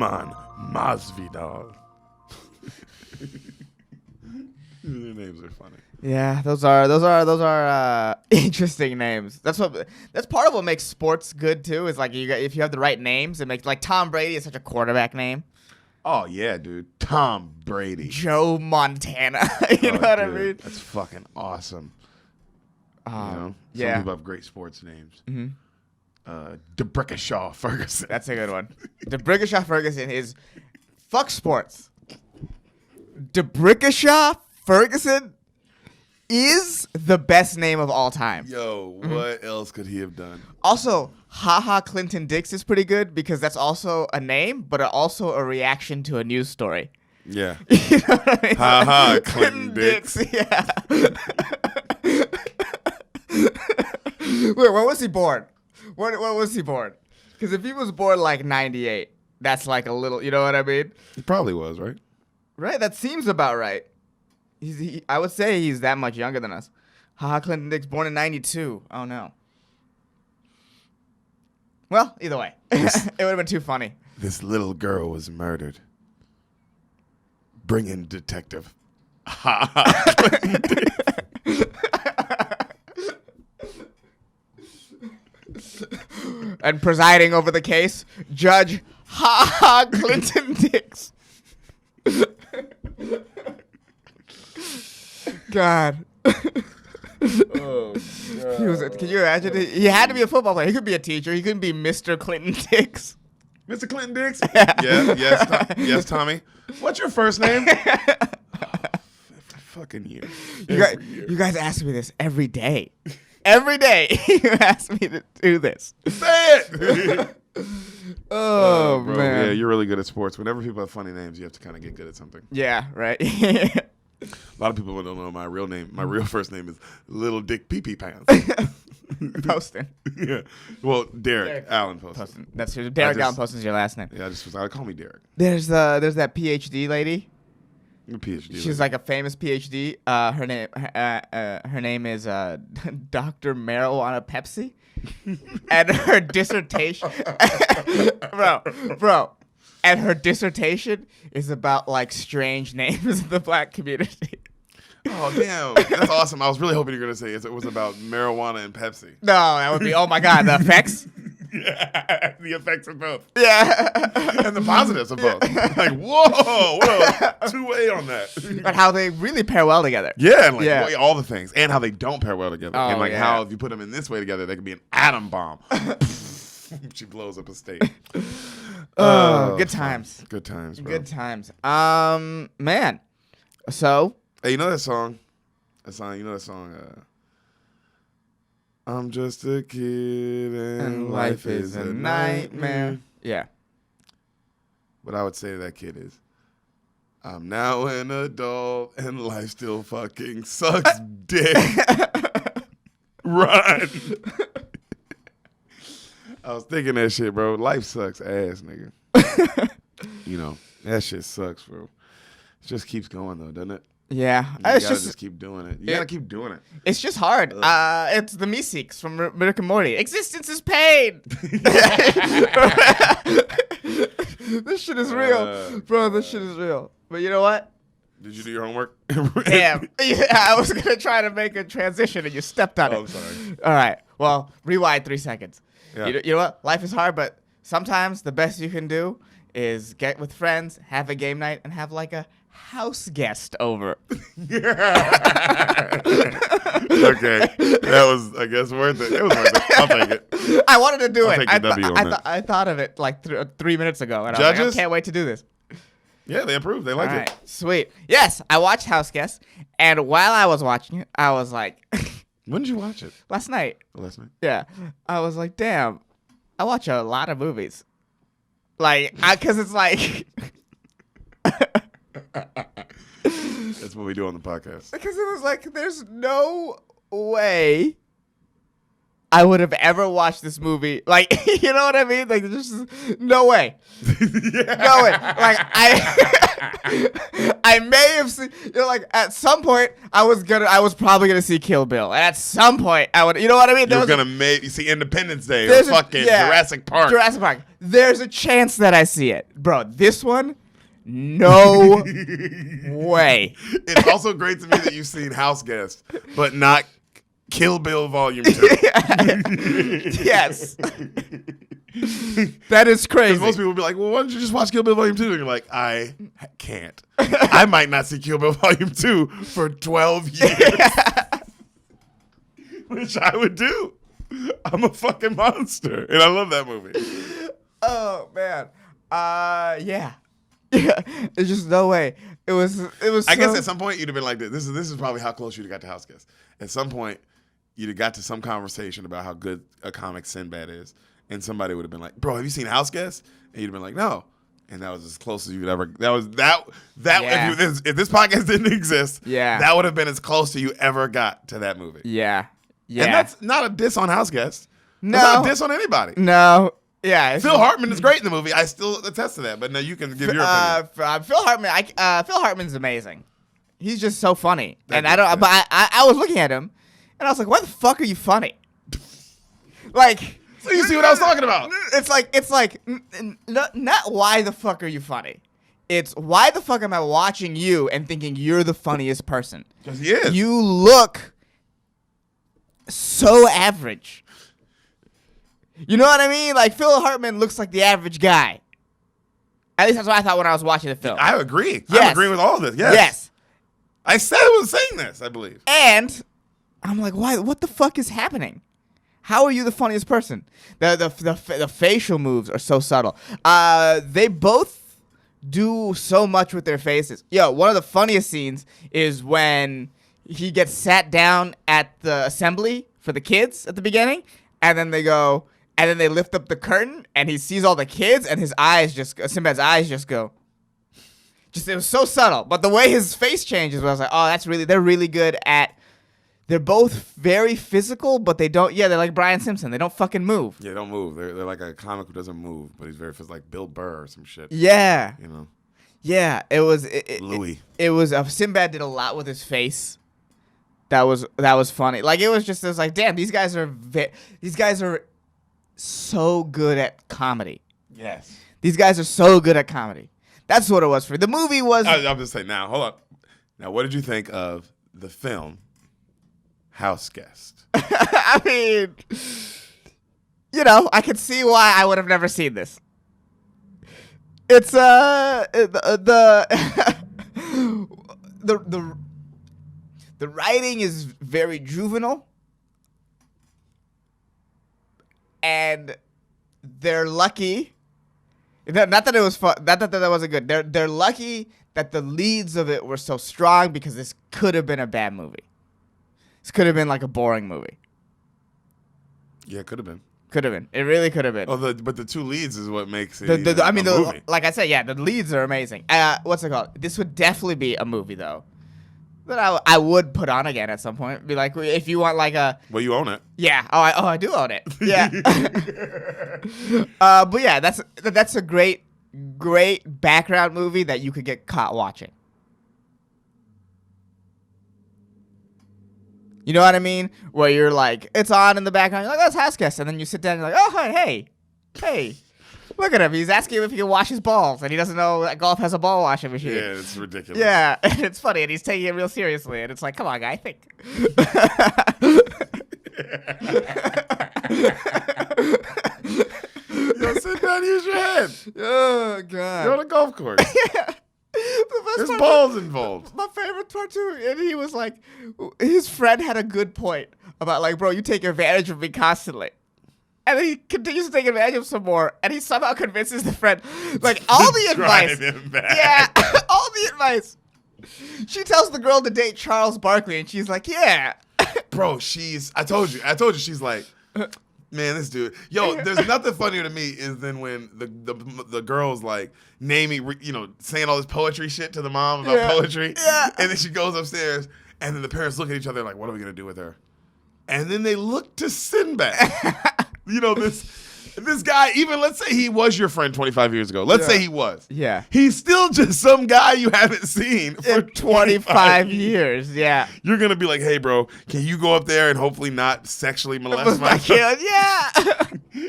Ivan Masvidal. Their names are funny. Yeah, those are interesting names. That's part of what makes sports good too. Is like if you have the right names, it makes like Tom Brady is such a quarterback name. Oh yeah, dude, Tom Brady, Joe Montana. you know what I mean? That's fucking awesome. Some yeah. people have great sports names. Mm-hmm. DeBrickashaw Ferguson. That's a good one. DeBrickashaw Ferguson is fuck sports. DeBrickashaw Ferguson is the best name of all time. Yo, what else could he have done? Also, Haha Clinton Dix is pretty good because that's also a name, but also a reaction to a news story. Yeah. You know what I mean? Haha Clinton Dix. Yeah. Wait, when was he born? When was he born? Because if he was born like 98, that's like a little, you know what I mean? He probably was, right? Right, that seems about right. I would say he's that much younger than us. Haha Clinton Dix, born in 92. Oh, no. Well, either way. It would have been too funny. This little girl was murdered. Bring in detective. Haha Clinton Dix. And presiding over the case, Judge Haha Clinton Dix. God. Oh, God. Can you imagine? He had to be a football player. He could be a teacher. He couldn't be Mr. Clinton Dix. Mr. Clinton Dix? Yes, Tommy. What's your first name? Fucking year. You guys ask me this every day. Every day you ask me to do this. Say it! Oh, bro, man. Yeah, you're really good at sports. Whenever people have funny names, you have to kind of get good at something. Yeah, right. A lot of people don't know my real name. My real first name is Little Dick Pee Pee Pants. Poston. Yeah. Well, Derek Allen Poston. That's your Derek Allen Poston's your last name. Yeah, I call me Derek. There's that PhD lady. I'm a PhD. She's like a famous PhD. Her name is Dr. Marijuana Pepsi, and her dissertation, bro, and her dissertation is about like strange names in the black community. Oh damn, that's awesome! I was really hoping you were gonna say it was about marijuana and Pepsi. No, that would be oh my god, the effects. Yeah, the effects of both. Yeah, and the positives of both. Like whoa, 2-way on that. But how they really pair well together. Yeah, and like all the things, and how they don't pair well together, Oh, and like how if you put them in this way together, they could be an atom bomb. She blows up a state. Good times. Good times, bro. Good times. Man. So. Hey, you know that song? You know that song? I'm just a kid and life is a nightmare. Yeah. What I would say to that kid is, I'm now an adult and life still fucking sucks dick. Run. I was thinking that shit, bro. Life sucks ass, nigga. You know, that shit sucks, bro. It just keeps going, though, doesn't it? Yeah. You gotta just keep doing it. You gotta keep doing it. It's just hard. It's the Meeseeks from Rick and Morty. Existence is pain. This shit is real. Bro, this shit is real. But you know what? Did you do your homework? Damn. Yeah, I was going to try to make a transition and you stepped on it. I'm sorry. All right. Well, rewind 3 seconds. Yeah. You know what? Life is hard, but sometimes the best you can do is get with friends, have a game night, and have like a house guest over. Okay. That was, I guess, worth it. It was worth it. I'll take it. I wanted to do I'll it. take the W on that. I thought of it like 3 minutes ago. And Judges? I was like, I can't wait to do this. Yeah, they approved. They liked it. Sweet. Yes, I watched House Guest, and while I was watching it, I was like... When did you watch it? Last night. Oh, last night? Yeah. I was like, damn, I watch a lot of movies. Like, because it's like... That's what we do on the podcast. Because it was like, there's no way I would have ever watched this movie. Like, you know what I mean? Like, there's just no way. Yeah. No way. Like, I may have seen, like, at some point, I was probably gonna see Kill Bill. And at some point, I would, you know what I mean? You're gonna you see Independence Day or fucking Jurassic Park. Jurassic Park. There's a chance that I see it. Bro, this one, no way. It's also great to me that you've seen House Guest, but not Kill Bill Volume 2. Yes. That is crazy. Most people will be like, well, why don't you just watch Kill Bill Volume 2? And you're like, I can't. I might not see Kill Bill Volume 2 for 12 years. Which I would do. I'm a fucking monster. And I love that movie. Oh, man. Yeah. Yeah. There's just no way. It was I guess at some point you'd have been like, this is probably how close you'd have got to House Guest. At some point, you'd have got to some conversation about how good a comic Sinbad is. And somebody would have been like, bro, have you seen House Guest? And you'd have been like, no. And that was as close as you would ever. That. Yeah. If this podcast didn't exist, yeah, that would have been as close as you ever got to that movie. Yeah. Yeah. And that's not a diss on House Guest. No. That's not a diss on anybody. No. Yeah. Phil Hartman is great in the movie. I still attest to that. But now you can give your opinion. Phil Hartman. Phil Hartman's amazing. He's just so funny. And I don't. But I was looking at him, and I was like, why the fuck are you funny? Like. So you see what I was talking about? It's like not why the fuck are you funny? It's why the fuck am I watching you and thinking you're the funniest person? Because he is. You look so average. You know what I mean? Like, Phil Hartman looks like the average guy. At least that's what I thought when I was watching the film. I agree. Yes. I'm agreeing with all of this. Yes. Yes. I was saying this, I believe. And I'm like, why? What the fuck is happening? How are you the funniest person? The facial moves are so subtle. They both do so much with their faces. Yo, one of the funniest scenes is when he gets sat down at the assembly for the kids at the beginning, and then they go, and then they lift up the curtain, and he sees all the kids, and his eyes Sinbad's eyes just go. It was so subtle, but the way his face changes, I was like, oh, they're really good at. They're both very physical, but they don't. Yeah, they're like Brian Simpson. They don't fucking move. Yeah, they don't move. They're like a comic who doesn't move, but he's very physical, like Bill Burr or some shit. Yeah. You know. Yeah, it was. Louis. It was. Sinbad did a lot with his face. That was funny. Like it was like, damn, these guys are so good at comedy. Yes. These guys are so good at comedy. That's what it was for. The movie was. I'm just saying. Now, hold on. Now, what did you think of the film House Guest? I mean, you know, I could see why I would have never seen this. It's the writing is very juvenile, and they're lucky. Not that it was fun. Not that that wasn't good. They're lucky that the leads of it were so strong because this could have been a bad movie. This could have been like a boring movie. Yeah, it could have been. Could have been. It really could have been. Oh, but the two leads is what makes it. Movie. Like I said, yeah, the leads are amazing. What's it called? This would definitely be a movie though that I would put on again at some point. Be like, if you want like a. Well, you own it. Yeah. I do own it. Yeah. But yeah, that's a great background movie that you could get caught watching. You know what I mean? Where you're like, it's on in the background. You're like, that's House Guest. And then you sit down and you're like, oh, hey. Look at him. He's asking him if he can wash his balls. And he doesn't know that golf has a ball washing machine. Yeah, it's ridiculous. Yeah, and it's funny. And he's taking it real seriously. And it's like, come on, guy, think. Yo, sit down, use your head. Oh, God. You're on a golf course. Yeah. There's balls involved. My favorite part too, and he was like, his friend had a good point about like, bro, you take advantage of me constantly, and then he continues to take advantage of some more, and he somehow convinces the friend, like all the advice, yeah, all the advice. She tells the girl to date Charles Barkley, and she's like, yeah, bro, I told you, she's like. Man, this dude. Yo, there's nothing funnier to me is than when the girl's like naming, saying all this poetry shit to the mom about poetry. Yeah. And then she goes upstairs, and then the parents look at each other like, what are we going to do with her? and then they look to Sinbad. You know, this guy, even let's say he was your friend 25 years ago. Let's say he was. Yeah. He's still just some guy you haven't seen for 25 years. Yeah. You're going to be like, hey, bro, can you go up there and hopefully not sexually molest my kid? Yeah.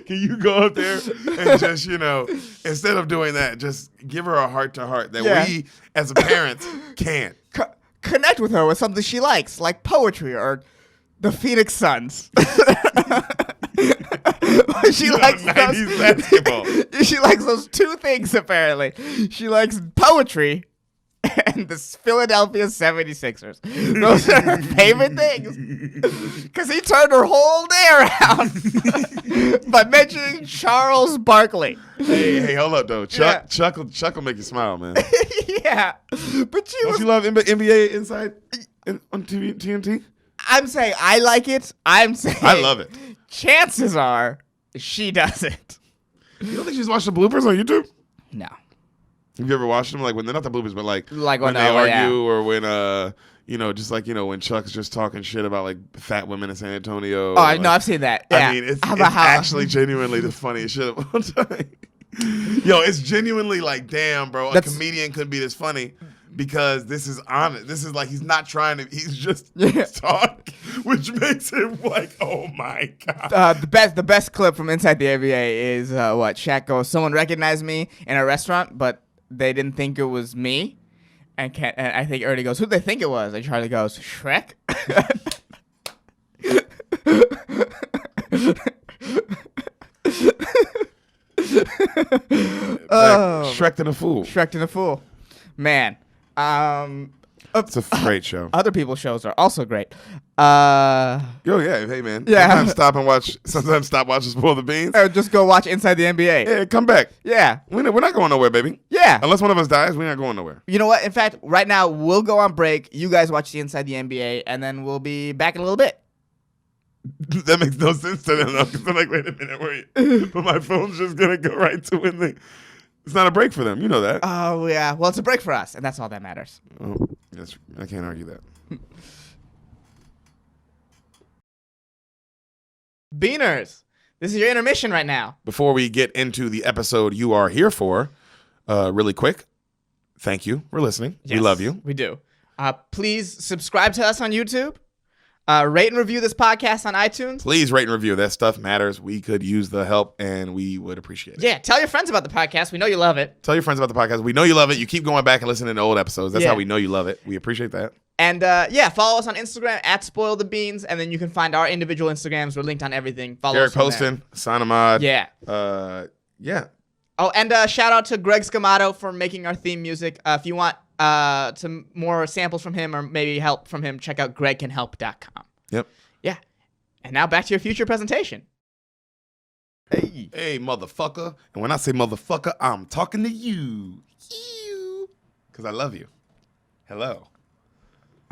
Can you go up there and just, instead of doing that, just give her a heart-to-heart that we, as a parent, can. Connect with her with something she likes, like poetry or the Phoenix Suns. She likes 90s basketball. She likes those two things, apparently. She likes poetry and the Philadelphia 76ers. Those are her favorite things. Because he turned her whole day around by mentioning Charles Barkley. Hey, hold up, though. Chuck will make you smile, man. Yeah. But Don't you love NBA Inside on TNT? I'm saying I like it. I'm saying I love it. Chances are she doesn't. You don't think she's watched the bloopers on YouTube? No. Have you ever watched them? Like when they're not the bloopers, but like when they argue or when when Chuck's just talking shit about like fat women in San Antonio. Oh, no, I've seen that. Yeah. I mean, it's actually genuinely the funniest shit of all time. Yo, it's genuinely like, damn, bro, a comedian couldn't be this funny. Because this is honest. This is like he's not trying to. He's just talking, which makes him like, oh my god. The best clip from Inside the NBA is what Shaq goes. Someone recognized me in a restaurant, but they didn't think it was me. And I think Ernie goes, "Who'd they think it was?" And Charlie goes, "Shrek." Shrek and a fool. Shrek and a fool, man. It's a great show. Other people's shows are also great. Yeah, hey man. Yeah. Sometimes stop watching Spoil the Beans. Or just go watch Inside the NBA. Yeah, come back. Yeah. We're not going nowhere, baby. Yeah. Unless one of us dies, we're not going nowhere. You know what? In fact, right now we'll go on break. You guys watch the Inside the NBA, and then we'll be back in a little bit. That makes no sense to them though. Because they're like, wait a minute, wait. But my phone's just gonna go right to when they. It's not a break for them. You know that. Oh, yeah. Well, it's a break for us, and that's all that matters. Oh, yes. I can't argue that. Beaners, this is your intermission right now. Before we get into the episode you are here for, really quick, thank you for listening. Yes, we love you. We do. Please subscribe to us on YouTube. Rate and review this podcast on iTunes. Please rate and review. That stuff matters. We could use the help, and we would appreciate it. Yeah, tell your friends about the podcast. We know you love it. Tell your friends about the podcast. We know you love it. You keep going back and listening to old episodes. That's how we know you love it. We appreciate that. And, follow us on Instagram at Spoil the Beans, and then you can find our individual Instagrams. We're linked on everything. Follow Derek us on Poston, Sanamad. Yeah. Yeah. Oh, and shout out to Greg Scamato for making our theme music. If you want some more samples from him or maybe help from him, check out gregcanhelp.com. Yep. Yeah. And now back to your future presentation. Hey, motherfucker. And when I say motherfucker, I'm talking to you. Because I love you. Hello.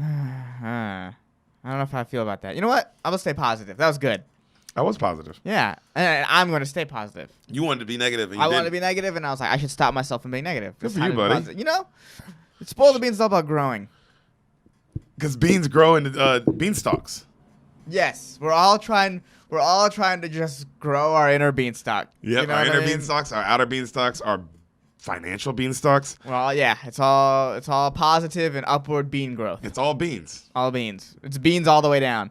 I don't know if I feel about that. You know what? I'm going to stay positive. That was good. I was positive. Yeah. And I'm going to stay positive. You wanted to be negative. And you I wanted to be negative, and I was like, I should stop myself from being negative. Good for you, buddy. Positive. You know, Spoil the Beans is all about growing. Because beans grow into beanstalks. Yes, we're all trying to just grow our inner beanstalk. Yep, you know our inner I mean? beanstalks, our outer beanstalks, our financial beanstalks. Well, yeah, it's all positive and upward bean growth. It's all beans. All beans. It's beans all the way down.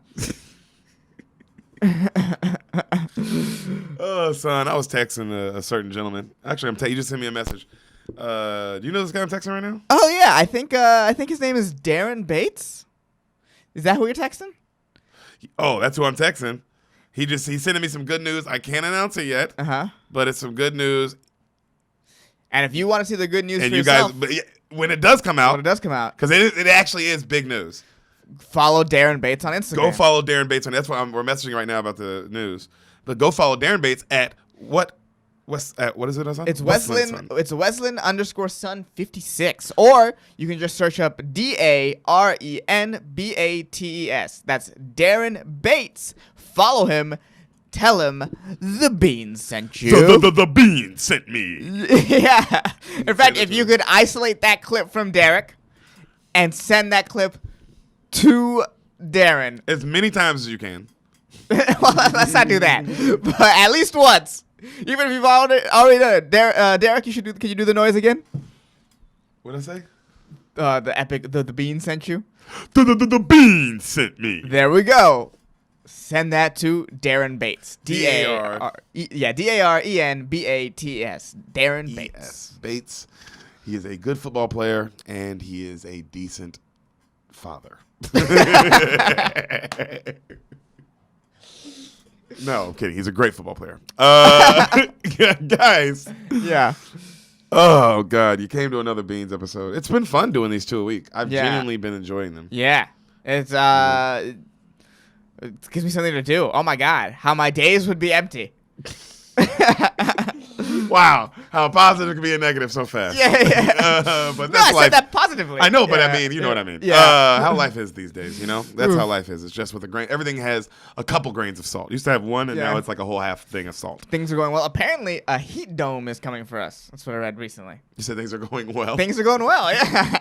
Oh, son, I was texting a certain gentleman. Actually, you just sent me a message. Do you know this guy I'm texting right now? Oh yeah, I think his name is Darren Bates. Is that who you're texting? Oh, that's who I'm texting. He's sending me some good news. I can't announce it yet. But it's some good news. And if you want to see the good news and for you yourself, guys, when it does come out, because it actually is big news. Follow Darren Bates on Instagram. Go follow Darren Bates on. That's why we're messaging right now about the news. But go follow Darren Bates at what? What is it? It's Wesleyan. It's Wesleyan_son 56, or you can just search up DARENBATES. That's Darren Bates. Follow him. Tell him the Beans sent you. The Beans sent me. Yeah. In fact, if you could isolate that clip from Derek and send that clip to Darren as many times as you can. Well, let's not do that. But at least once. Even if you've already done it. Derek, can you do the noise again? What'd I say? The epic, the bean sent you. The bean sent me. There we go. Send that to Darren Bates. D-A-R. D-A-R-E-N-B-A-T-S. Darren Bates. Bates. He is a good football player, and he is a decent father. No, I'm kidding. He's a great football player. Guys. Yeah. Oh, God. You came to another Beans episode. It's been fun doing these 2 a week. I've genuinely been enjoying them. Yeah. It's, it gives me something to do. Oh, my God. How my days would be empty. Wow. How positive can be a negative so fast. Yeah. But No, that's I life. said that positively. I know, but I mean, you know what I mean. Yeah. How life is these days, you know? That's how life is. It's just with a grain. Everything has a couple grains of salt. Used to have one, and now it's like a whole half thing of salt. Things are going well. Apparently, a heat dome is coming for us. That's what I read recently. You said things are going well. Things are going well, yeah.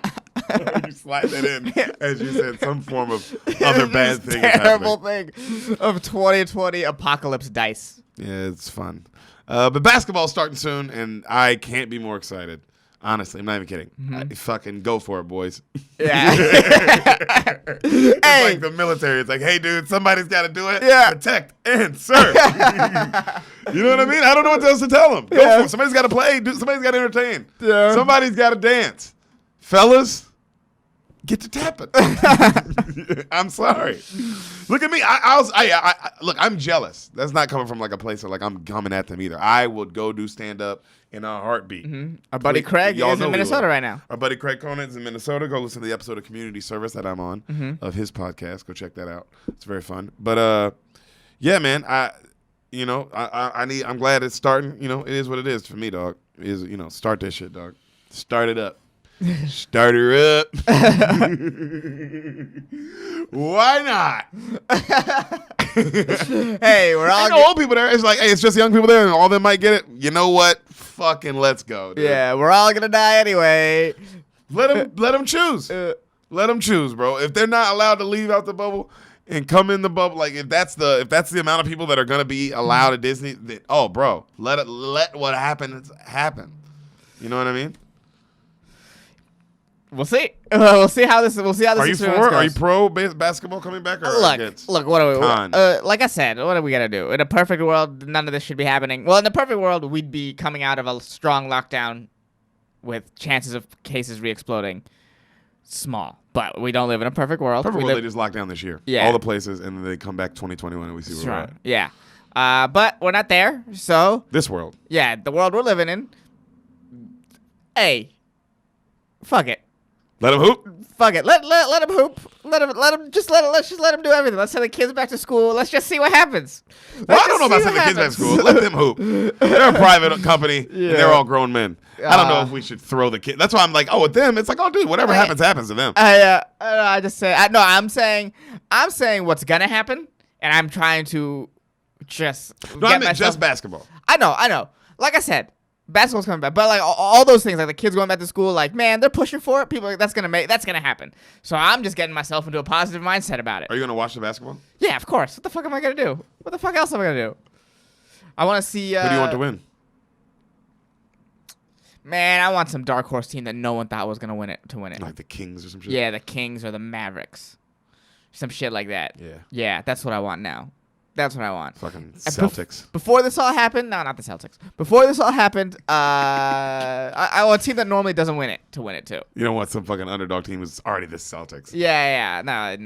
You slide that in, as you said, some form of other bad thing. Terrible thing of 2020 apocalypse dice. Yeah, it's fun. But basketball's starting soon, and I can't be more excited. Honestly, I'm not even kidding. Fucking go for it, boys. Yeah. It's Hey. like the military. It's like, hey, dude, somebody's got to do it. Yeah. Protect and serve. You know what I mean? I don't know what else to tell them. Go Yeah. for it. Somebody's got to play. Somebody's got to entertain. Yeah. Somebody's got to dance. Fellas, get to tapping. I'm sorry. Look at me. Look, I'm jealous. That's not coming from like a place where like I'm coming at them either. I would go do stand up in a heartbeat. Our buddy Craig Y'all is know in we Minnesota will. right now. Our buddy Craig Conan's in Minnesota. Go listen to the episode of Community Service that I'm on of his podcast. Go check that out. It's very fun. But yeah, man. I'm glad it's starting. You know, it is what it is for me, dog. It is, you know, start this shit, dog. Start it up. Start her up. Why not? Hey, we're all I know old people there. It's like, hey, it's just young people there, and all of them might get it. You know what? Fucking let's go, dude. Yeah, we're all gonna die anyway. Let them choose. Let them choose, bro. If they're not allowed to leave out the bubble and come in the bubble, like if that's the amount of people that are gonna be allowed at Disney, then, oh, bro, let what happens happen. You know what I mean? We'll see. We'll see how this. We'll see how this. Are you experience for? goes. Are you pro basketball coming back? Or against? Look. What are we? Con. Like I said, what are we gonna do? In a perfect world, none of this should be happening. Well, in a perfect world, we'd be coming out of a strong lockdown with chances of cases re-exploding small. But we don't live in a perfect world. They just locked down this year. Yeah. All the places, and then they come back 2021, and we see where we're at. Yeah. But we're not there. So This world. yeah, the world we're living in. Hey, fuck it. Let them hoop. Fuck it. Let him hoop. Let's just let him do everything. Let's send the kids back to school. Let's just see what happens. Well, I don't know about sending the kids back to school. Let them hoop. They're a private company, and they're all grown men. I don't know if we should throw the kid. That's why I'm like, with them, it's like, oh, dude, whatever happens to them. I just say I'm saying what's gonna happen, and I'm trying to just. No, I meant just basketball. I know. Like I said, basketball's coming back, but like all those things, like the kids going back to school, like man, they're pushing for it. People, are like, that's gonna happen. So I'm just getting myself into a positive mindset about it. Are you gonna watch the basketball? Yeah, of course. What the fuck am I gonna do? What the fuck else am I gonna do? I want to see. Who do you want to win? Man, I want some dark horse team that no one thought was gonna win it. Like the Kings or some shit. Yeah, the Kings or the Mavericks, some shit like that. Yeah, that's what I want now. That's what I want. Fucking Celtics. Before this all happened, no, not the Celtics. Before this all happened, I want a team that normally doesn't win it to win it too. You don't want some fucking underdog team who's already the Celtics. Yeah, no.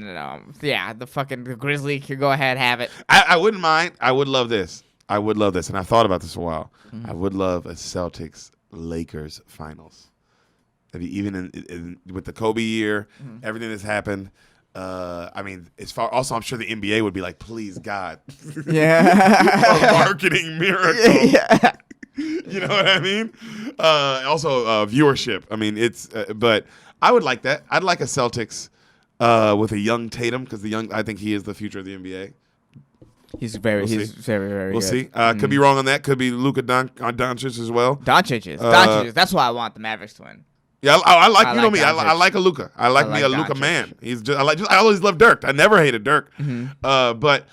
Yeah, the Grizzly could go ahead, have it. I wouldn't mind. I would love this. And I've thought about this for a while. I would love a Celtics-Lakers finals. Even with the Kobe year, everything that's happened. I mean, also, I'm sure the NBA would be like, please, God. Yeah. A marketing miracle. Yeah. You know what I mean? Also, viewership. I mean, but I would like that. I'd like a Celtics with a young Tatum because I think he is the future of the NBA. He's very We'll good. see. Could be wrong on that. Could be Luka Doncic as well. Doncic is. That's why I want the Mavericks to win. Yeah, I like you know like me. I like a Luka. I like me a Luka Doncic. man. I always love Dirk. I never hated Dirk. But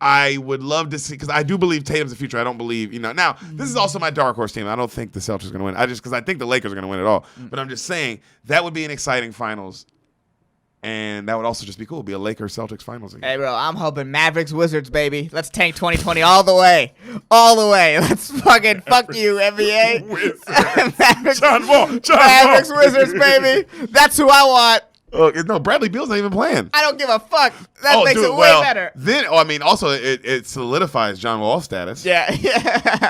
I would love to see, because I do believe Tatum's the future. I don't believe, now, this is also my dark horse team. I don't think the Celtics are going to win. Because I think the Lakers are going to win it all. But I'm just saying, that would be an exciting finals. And that would also just be cool. Be a Lakers-Celtics finals again. Hey, bro, I'm hoping Mavericks Wizards, baby. Let's tank 2020 all the way. All the way. Let's fucking fuck you, NBA. Mavericks, John Wall. Mavericks Wizards, baby. That's who I want. No, Bradley Beal's not even playing. I don't give a fuck. That makes it way better. Then, also, it solidifies John Wall's status. Yeah.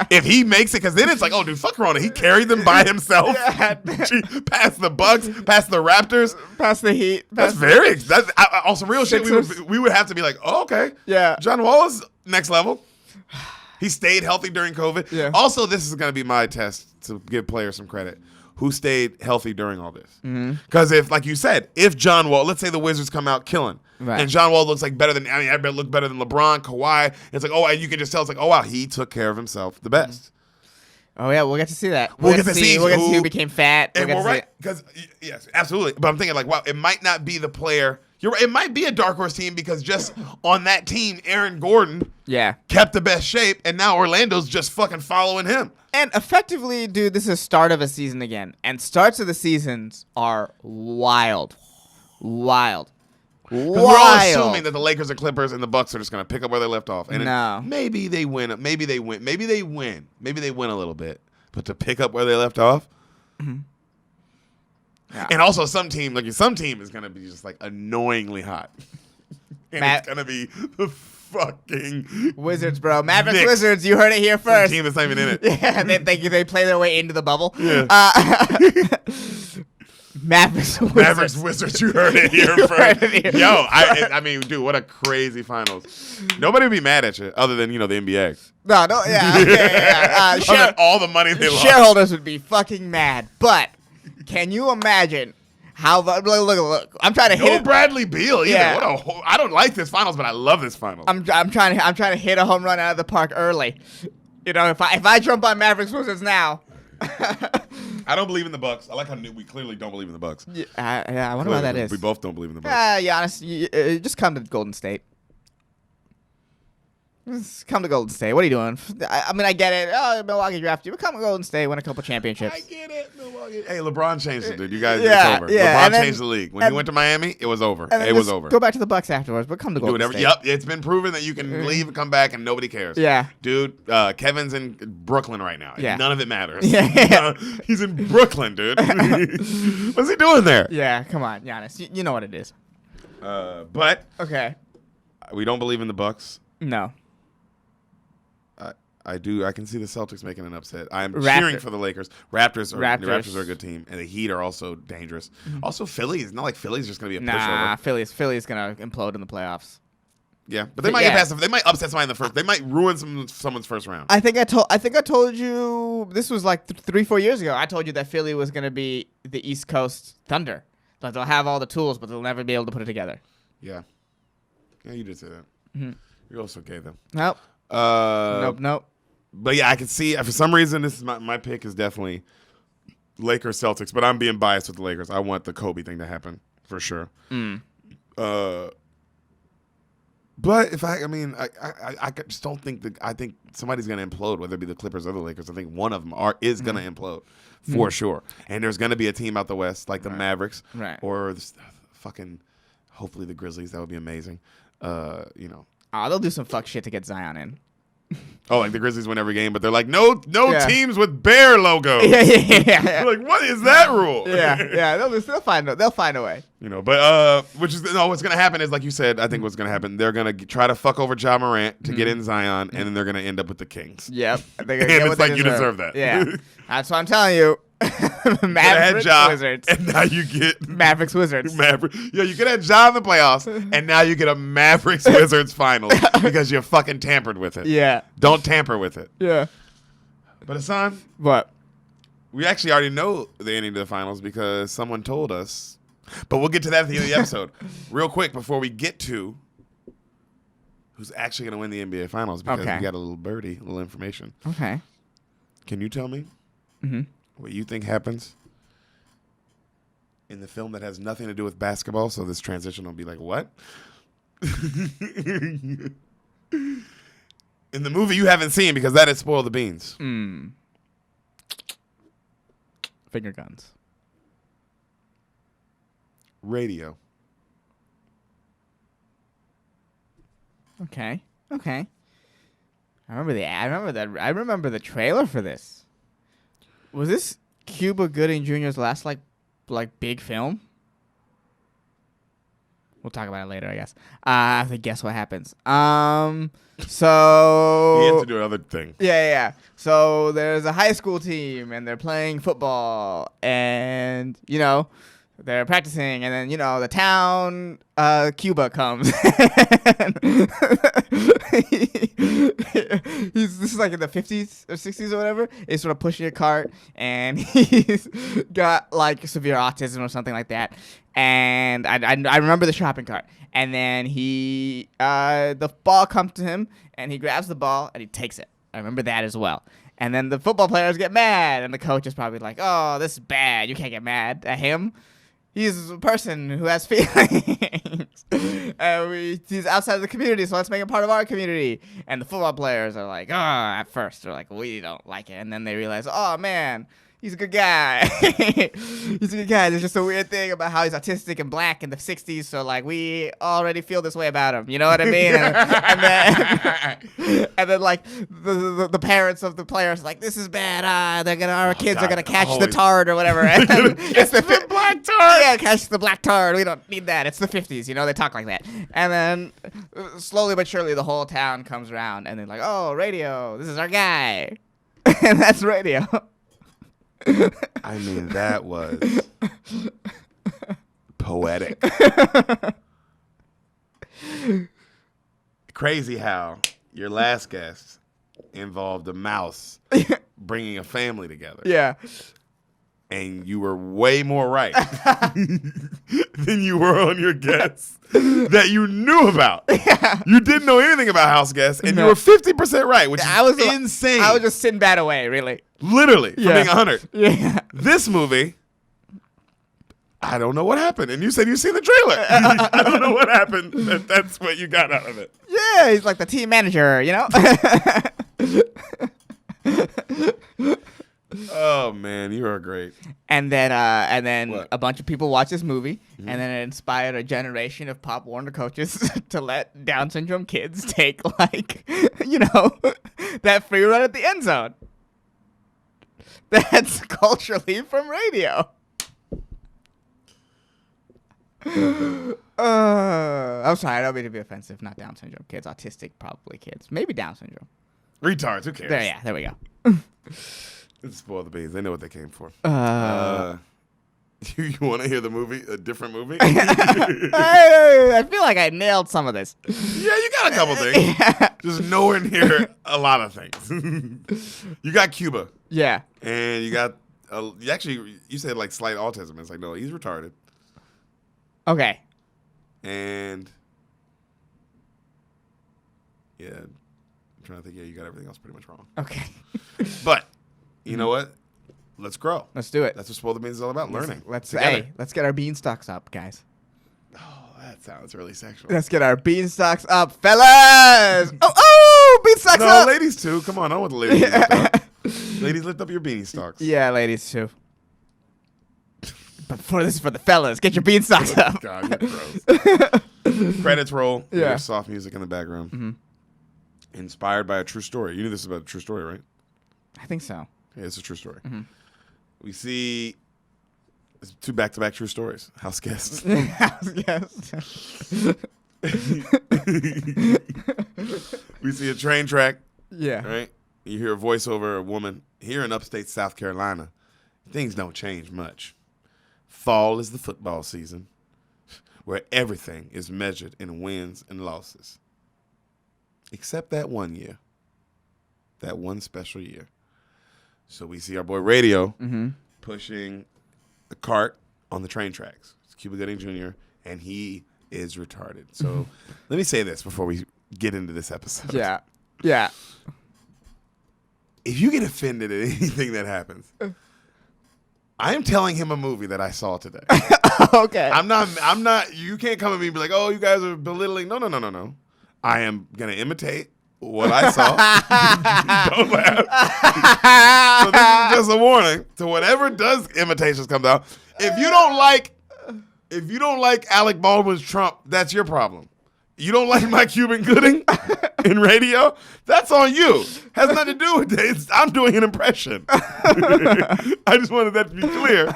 If he makes it, because then it's like, oh, dude, fuck Corona. He carried them by himself. Past the Bucks, past the Raptors. Past the Heat. That's on some real shit. We would have to be like, oh, okay. Yeah. John Wall is next level. He stayed healthy during COVID. Yeah. Also, this is going to be my test to give players some credit. Who stayed healthy during all this? Because if, like you said, if John Wall, let's say the Wizards come out killing, and John Wall looks like I bet look better than LeBron, Kawhi. It's like, and you can just tell, it's like, oh wow, he took care of himself the best. Oh yeah, we'll get to see that. We'll get to see who became fat. And we're right, because yes, absolutely. But I'm thinking like, wow, it might not be the player. You're right. It might be a dark horse team because just on that team, Aaron Gordon kept the best shape, and now Orlando's just fucking following him. And effectively, dude, this is start of a season again. And starts of the seasons are wild. Wild. We're all assuming that the Lakers and Clippers and the Bucks are just going to pick up where they left off. And no. Maybe they win. Maybe they win. Maybe they win. Maybe they win a little bit. But to pick up where they left off. Yeah. And also some team is going to be just like annoyingly hot. And it's going to be the fucking Wizards, bro. Mavericks Wizards. You heard it here first. Some team that's not even in it. Yeah, they play their way into the bubble. Yeah. Mavericks Wizards. You heard it here first. Yo, I mean, dude, what a crazy finals. Nobody would be mad at you other than, the NBA. No, yeah. Okay, all the money they lost. Shareholders would be fucking mad. But can you imagine how look, I'm trying to hit Bradley Beal either. Yeah. I don't like this finals, but I love this finals. I'm trying to hit a home run out of the park early. If I jump on Mavericks Wizards now. I don't believe in the Bucks. I like how we clearly don't believe in the Bucks. Yeah, I wonder why that is. We both don't believe in the Bucks. Giannis, just come to Golden State. Just come to Golden State. What are you doing? I mean, I get it. Oh, Milwaukee drafted you, but come to Golden State, win a couple championships. I get it, Milwaukee. Hey, LeBron changed it, dude. You guys, it's over. Yeah. LeBron changed the league. When he went to Miami, it was over. It was over. Go back to the Bucks afterwards, but come to Golden State. Yep, it's been proven that you can leave and come back and nobody cares. Yeah. Dude, Kevin's in Brooklyn right now. Yeah. None of it matters. Yeah. He's in Brooklyn, dude. What's he doing there? Yeah, come on, Giannis. You know what it is. But okay, we don't believe in the Bucks. No. I do. I can see the Celtics making an upset. I'm cheering for the Lakers. Raptors are a good team, and the Heat are also dangerous. Also, Philly. It's not like Philly's just going to be a pushover. Philly's going to implode in the playoffs. Yeah, but they might get past. They might upset somebody in the first. They might ruin someone's first round. I think I told you this was like 3-4 years ago. I told you that Philly was going to be the East Coast Thunder. Like they'll have all the tools, but they'll never be able to put it together. Yeah, you did say that. You're also gay though. Nope. Nope. But yeah, I can see for some reason this is my pick is definitely Lakers Celtics, but I'm being biased with the Lakers. I want the Kobe thing to happen for sure. But if I just don't think I think somebody's gonna implode, whether it be the Clippers or the Lakers. I think one of them is gonna implode for sure, and there's gonna be a team out the West like the Mavericks, or fucking hopefully the Grizzlies. That would be amazing. They'll do some fuck shit to get Zion in. Oh, like the Grizzlies win every game, but they're like, no teams with bear logos. Yeah. Like, what is that rule? Yeah. They'll find a way. But what's gonna happen is, like you said, I think what's gonna happen. They're gonna try to fuck over Ja Morant to get in Zion, and then they're gonna end up with the Kings. Yep. And it's like you deserve that. Yeah. That's what I'm telling you. Mavericks Wizards. And now you get Mavericks Wizards. You could have Ja in the playoffs, and now you get a Mavericks Wizards finals because you fucking tampered with it. Yeah. Don't tamper with it. Yeah. But Hassan, what? We actually already know the ending to the finals because someone told us. But we'll get to that at the end of the episode. Real quick before we get to who's actually going to win the NBA finals because we got a little information. Okay. Can you tell me what you think happens in the film that has nothing to do with basketball? So this transition will be like, what? In the movie you haven't seen because that has spoiled the beans. Finger guns. Radio. Okay. I remember the trailer for this. Was this Cuba Gooding Jr.'s last like big film? We'll talk about it later, I guess. I have to guess what happens. So He has to do another thing. Yeah. So there's a high school team and they're playing football and they're practicing, and then the town Cuba comes. This is like in the 50s or 60s or whatever. He's sort of pushing a cart, and he's got like severe autism or something like that. And I remember the shopping cart. And then the ball comes to him, and he grabs the ball and he takes it. I remember that as well. And then the football players get mad, and the coach is probably like, "Oh, this is bad. You can't get mad at him. He's a person who has feelings. He's outside of the community, so let's make him part of our community." And the football players are like, at first, they're like, "We don't like it." And then they realize, "Oh, man, he's a good guy." He's a good guy. There's just a weird thing about how he's autistic and black in the 60s, so, like, we already feel this way about him. You know what I mean? And then like, the parents of the players are like, "This is bad. Our kids are going to catch the tard or whatever." It's the black tard. Yeah, catch the black tard. We don't need that. It's the 50s. They talk like that. And then slowly but surely, the whole town comes around, and they're like, "Oh, Radio. This is our guy." And that's Radio. I mean, that was poetic. Crazy how your last guest involved a mouse bringing a family together. Yeah. And you were way more right than you were on your guess that you knew about. Yeah. You didn't know anything about house guests, and you were 50% right, which is insane. I was just sitting bad away, really. Literally, from being 100. Yeah. This movie, I don't know what happened. And you said you seen the trailer. I don't know what happened. That's what you got out of it. Yeah, he's like the team manager, Oh man, you are great. And then What? a bunch of people watched this movie, and then it inspired a generation of Pop Warner coaches to let Down syndrome kids take that free run at the end zone. That's culturally from Radio. I'm sorry, I don't mean to be offensive. Not Down syndrome kids, autistic probably kids, maybe Down syndrome. Retards, who cares? There we go. Let's spoil the beans. They know what they came for. You want to hear the movie, a different movie? I feel like I nailed some of this. Yeah, you got a couple things. Yeah. Just nowhere near a lot of things. You got Cuba. Yeah. And you got, you said like slight autism. It's like, no, he's retarded. Okay. And, yeah, I'm trying to think. Yeah, you got everything else pretty much wrong. Okay. But, you know what? Let's grow. Let's do it. That's what Spoil the Beans is all about, learning. Let's together. let's get our beanstalks up, guys. Oh, that sounds really sexual. Let's get our beanstalks up, fellas. Oh, beanstalks No, up. ladies too. Come on, I want the ladies to lift up. Ladies, lift up your beanstalks. Yeah, ladies too. But this is for the fellas. Get your beanstalks up. God, you're gross. Credits roll. You Yeah. hear soft music in the background. Mm-hmm. Inspired by a true story. You knew this is about a true story, right? I think so. Yeah, it's a true story. Mm-hmm. We see two back-to-back true stories. House guests. Yes. We see a train track. Yeah. Right? You hear a voiceover, a woman. Here in upstate South Carolina, things don't change much. Fall is the football season, where everything is measured in wins and losses. Except that one year. That one special year. So we see our boy Radio pushing the cart on the train tracks. It's Cuba Gooding Jr., and he is retarded. So let me say this before we get into this episode. Yeah. Yeah. If you get offended at anything that happens, I am telling him a movie that I saw today. Okay. I'm not, you can't come at me and be like, oh, you guys are belittling. No. I am going to imitate what I saw. Don't laugh. So this is just a warning to whatever does imitations comes out. If you don't like Alec Baldwin's Trump, that's your problem. You don't like my Cuban Gooding in radio? That's on you. Has nothing to do with it. I'm doing an impression. I just wanted that to be clear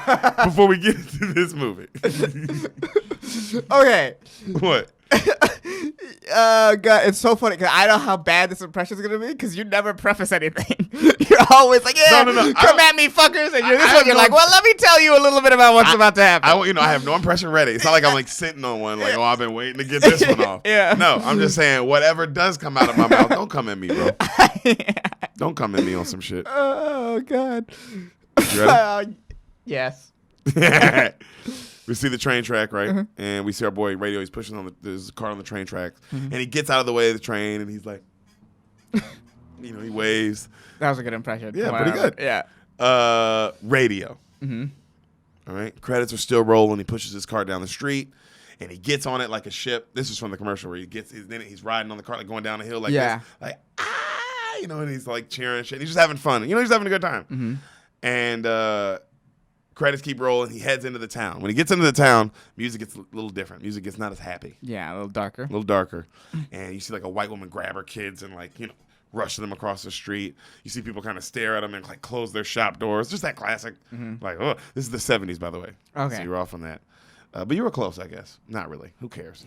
before we get into this movie. Okay. What? God, it's so funny because I know how bad this impression is gonna be because you never preface anything. You're always like, "Yeah, No. come at me, fuckers," and you're like, "Well, let me tell you a little bit about what's about to happen." I have no impression ready. It's not like I'm like sitting on one, like, oh, I've been waiting to get this one off. Yeah. No, I'm just saying, whatever does come out of my mouth, don't come at me, bro. Don't come at me on some shit. Oh God. You ready? Yes. We see the train track, right? Mm-hmm. And we see our boy Radio. He's pushing on there's a car on the train tracks. And he gets out of the way of the train, and he's like, he waves. That was a good impression. Yeah, pretty good. Yeah. Radio. Mm-hmm. All right. Credits are still rolling. He pushes his car down the street, and he gets on it like a ship. This is from the commercial where he's riding on the car, like going down the hill like this. Like, and he's like cheering and shit. He's just having fun. He's having a good time. Mm-hmm. And credits keep rolling. He heads into the town. When he gets into the town, music gets a little different. Music gets not as happy. Yeah, a little darker. A little darker. And you see like a white woman grab her kids and rush them across the street. You see people kind of stare at them and like close their shop doors. Just that classic. Mm-hmm. Like, oh, this is the 70s, by the way. Okay. So you're off on that. But you were close, I guess. Not really. Who cares?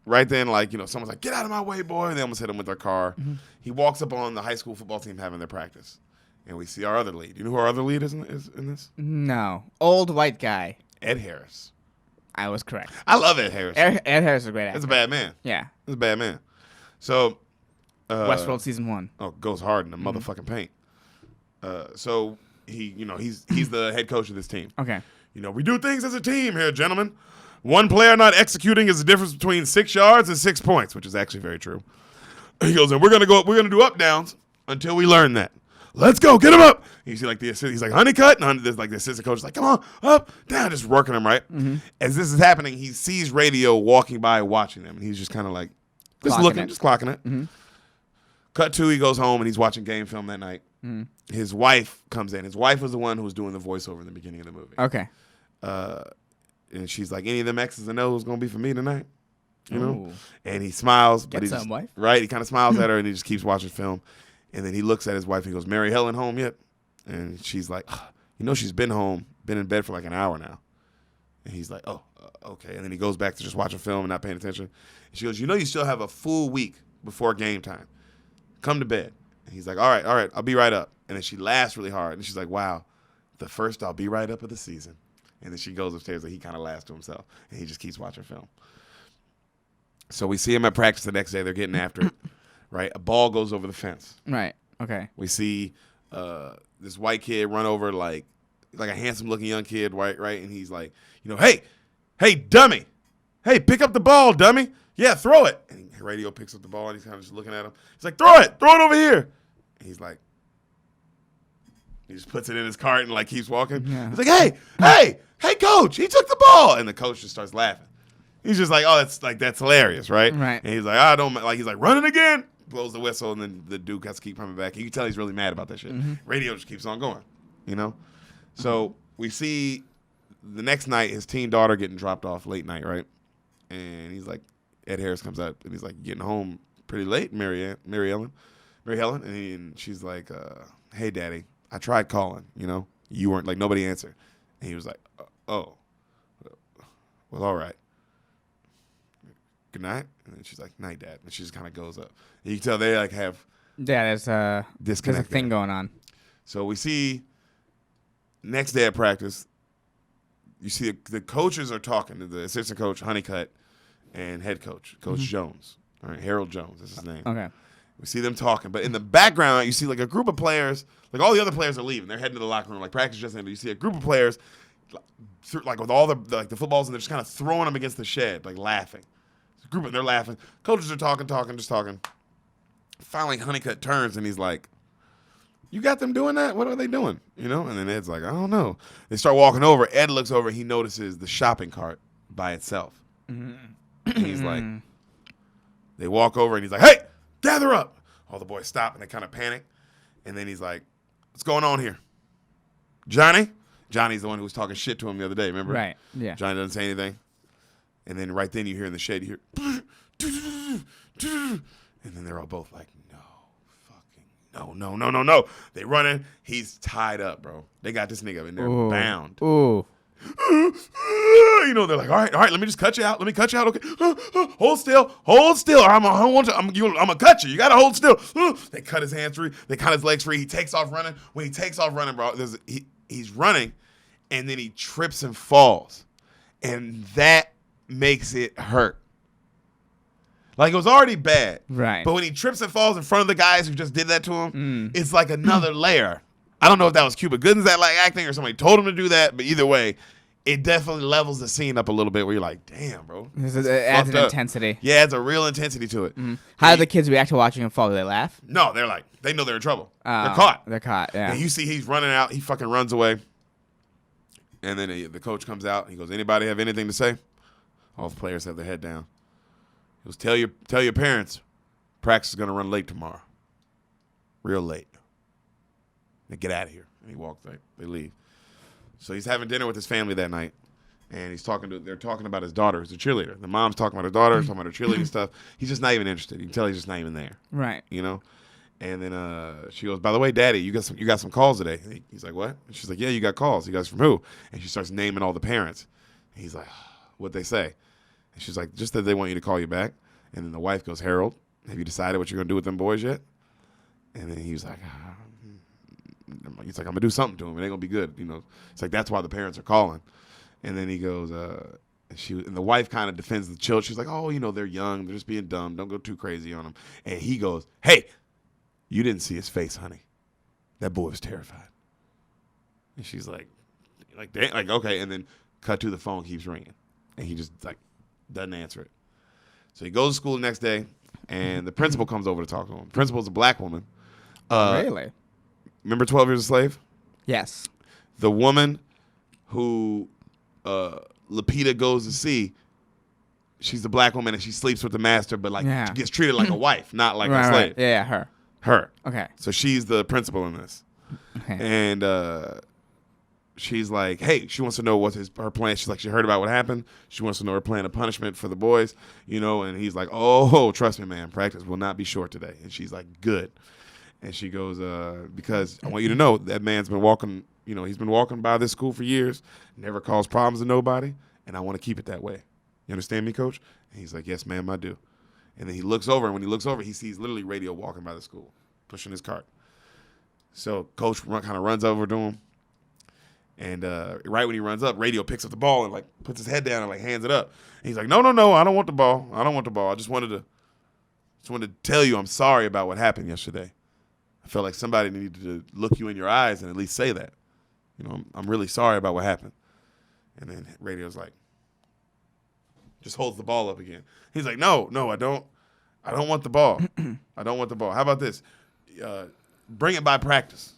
Right then, someone's like, "Get out of my way, boy." And they almost hit him with their car. Mm-hmm. He walks up on the high school football team having their practice. And we see our other lead. You know who our other lead is in this? No. Old white guy. Ed Harris. I was correct. I love Ed Harris. Ed Harris is a great actor. That's a bad man. Yeah. That's a bad man. So, Westworld season 1. Oh, goes hard in the motherfucking paint. So he's the head coach of this team. Okay. We do things as a team here, gentlemen. One player not executing is the difference between 6 yards and 6 points, which is actually very true. He goes, and we're gonna do up downs until we learn that. Let's go, get him up. And you see like he's like honeycut, and there's like the assistant coach is like, come on, up, down, just working him right. Mm-hmm. As this is happening, he sees Radio walking by, watching them, and he's just kind of like, just clocking it. Mm-hmm. Cut to, he goes home and he's watching game film that night. Mm-hmm. His wife comes in. His wife was the one who was doing the voiceover in the beginning of the movie. Okay. And she's like, any of them X's and O's gonna be for me tonight, Ooh. And he smiles, but Get some, wife. Right, he kind of smiles at her, and he just keeps watching film. And then he looks at his wife and he goes, "Mary Helen home yet?" And she's like, she's been home, been in bed for like an hour now. And he's like, "Oh, okay." And then he goes back to just watching film and not paying attention. And she goes, "You still have a full week before game time. Come to bed." And he's like, all right, I'll be right up." And then she laughs really hard. And she's like, "Wow, the first I'll be right up of the season." And then she goes upstairs and he kind of laughs to himself. And he just keeps watching film. So we see him at practice the next day. They're getting after it. Right, a ball goes over the fence. Right. Okay. We see this white kid run over like a handsome looking young kid, right? And he's like, hey, dummy, hey, pick up the ball, dummy. Yeah, throw it. And Radio picks up the ball and he's kind of just looking at him. He's like, throw it over here. And he's like, he just puts it in his cart and like keeps walking. Yeah. He's like, hey, coach, he took the ball. And the coach just starts laughing. He's just like, oh, that's hilarious, right? Right. And he's like, he's like, running again. Blows the whistle, and then the dude has to keep coming back. And you can tell he's really mad about that shit. Mm-hmm. Radio just keeps on going, So we see the next night his teen daughter getting dropped off late night, right? And he's like, Ed Harris comes up, and he's like, "Getting home pretty late, Mary Helen," and she's like, "Hey, Daddy, I tried calling, you weren't like nobody answered," and he was like, "Oh, well, all right. Good night." And then she's like, "Night, Dad." And she just kind of goes up. And you can tell they like have there's a thing going on. So we see next day at practice, you see the coaches are talking to the assistant coach, Honeycutt, and head coach, Coach Jones. All right, Harold Jones is his name. Okay. We see them talking, but in the background, you see like a group of players, like all the other players are leaving. They're heading to the locker room, like practice just ended. You see a group of players, like with all the footballs, and they're just kind of throwing them against the shed, like laughing. They're laughing. Coaches are talking. Finally, Honeycutt turns and he's like, "You got them doing that? What are they doing?" And then Ed's like, "I don't know." They start walking over. Ed looks over. He notices the shopping cart by itself. Mm-hmm. And he's like, They walk over and he's like, hey, gather up. All the boys stop and they kind of panic. And then he's like, what's going on here? Johnny? Johnny's the one who was talking shit to him the other day, remember? Right, yeah. Johnny doesn't say anything. And then right then you hear in the shed, you hear, and then they're all both like, no. They running. He's tied up, bro. They got this nigga and they're bound. Ooh. They're like, all right, let me just cut you out. Okay. Hold still. Or I'm gonna cut you. You gotta hold still. They cut his hands free. They cut his legs free. He takes off running. When he takes off running, bro, he's running, and then he trips and falls. And that makes it hurt. Like, it was already bad. Right. But when he trips and falls in front of the guys who just did that to him, it's like another layer. I don't know if that was Cuba Goodings that like acting or somebody told him to do that, but either way, it definitely levels the scene up a little bit where you're like, damn, bro. It adds an intensity. Yeah, it adds a real intensity to it. How do the kids react to watching him fall? Do they laugh? No, they're like, they know they're in trouble. They're caught, yeah. And you see he's running out. He fucking runs away. And then the coach comes out. He goes, anybody have anything to say? All the players have their head down. He goes, tell your parents practice is going to run late tomorrow. Real late. They get out of here. And he walks. They leave. So he's having dinner with his family that night. And they're talking about his daughter who's a cheerleader. The mom's talking about her daughter, talking about her cheerleading stuff. He's just not even interested. You can tell he's just not even there. Right. And then she goes, by the way, Daddy, you got some calls today. And he's like, what? And she's like, yeah, you got calls. You guys from who? And she starts naming all the parents. And he's like, what'd they say? And she's like, just that they want you to call you back. And then the wife goes, Harold, have you decided what you're going to do with them boys yet? And then he was like, I'm going to do something to them. It ain't going to be good. It's like, that's why the parents are calling. And then he goes, and the wife kind of defends the children. She's like, oh, they're young. They're just being dumb. Don't go too crazy on them. And he goes, hey, you didn't see his face, honey. That boy was terrified. And she's like, okay. And then cut to the phone keeps ringing. And he just doesn't answer it. So he goes to school the next day, and the principal comes over to talk to him. The principal's a black woman. Really? Remember 12 Years a Slave? Yes. The woman who Lupita goes to see, she's the black woman, and she sleeps with the master, but she gets treated like a wife, not like a slave. Right. Yeah, her. Okay. So she's the principal in this. Okay. And she's like, hey, she wants to know what's her plan. She's like, she heard about what happened. She wants to know her plan of punishment for the boys, and he's like, oh, trust me, man, practice will not be short today. And she's like, good. And she goes, because I want you to know that man's been walking, he's been walking by this school for years, never caused problems to nobody, and I want to keep it that way. You understand me, Coach? And he's like, yes, ma'am, I do. And then he looks over, and when he looks over, he sees literally Radio walking by the school, pushing his cart. So Coach kind of runs over to him. And right when he runs up, Radio picks up the ball and puts his head down and hands it up. And he's like, no, I don't want the ball. I just wanted to tell you I'm sorry about what happened yesterday. I felt like somebody needed to look you in your eyes and at least say that. I'm really sorry about what happened. And then Radio's like, just holds the ball up again. He's like, no, I don't want the ball. I don't want the ball. How about this? Bring it by practice.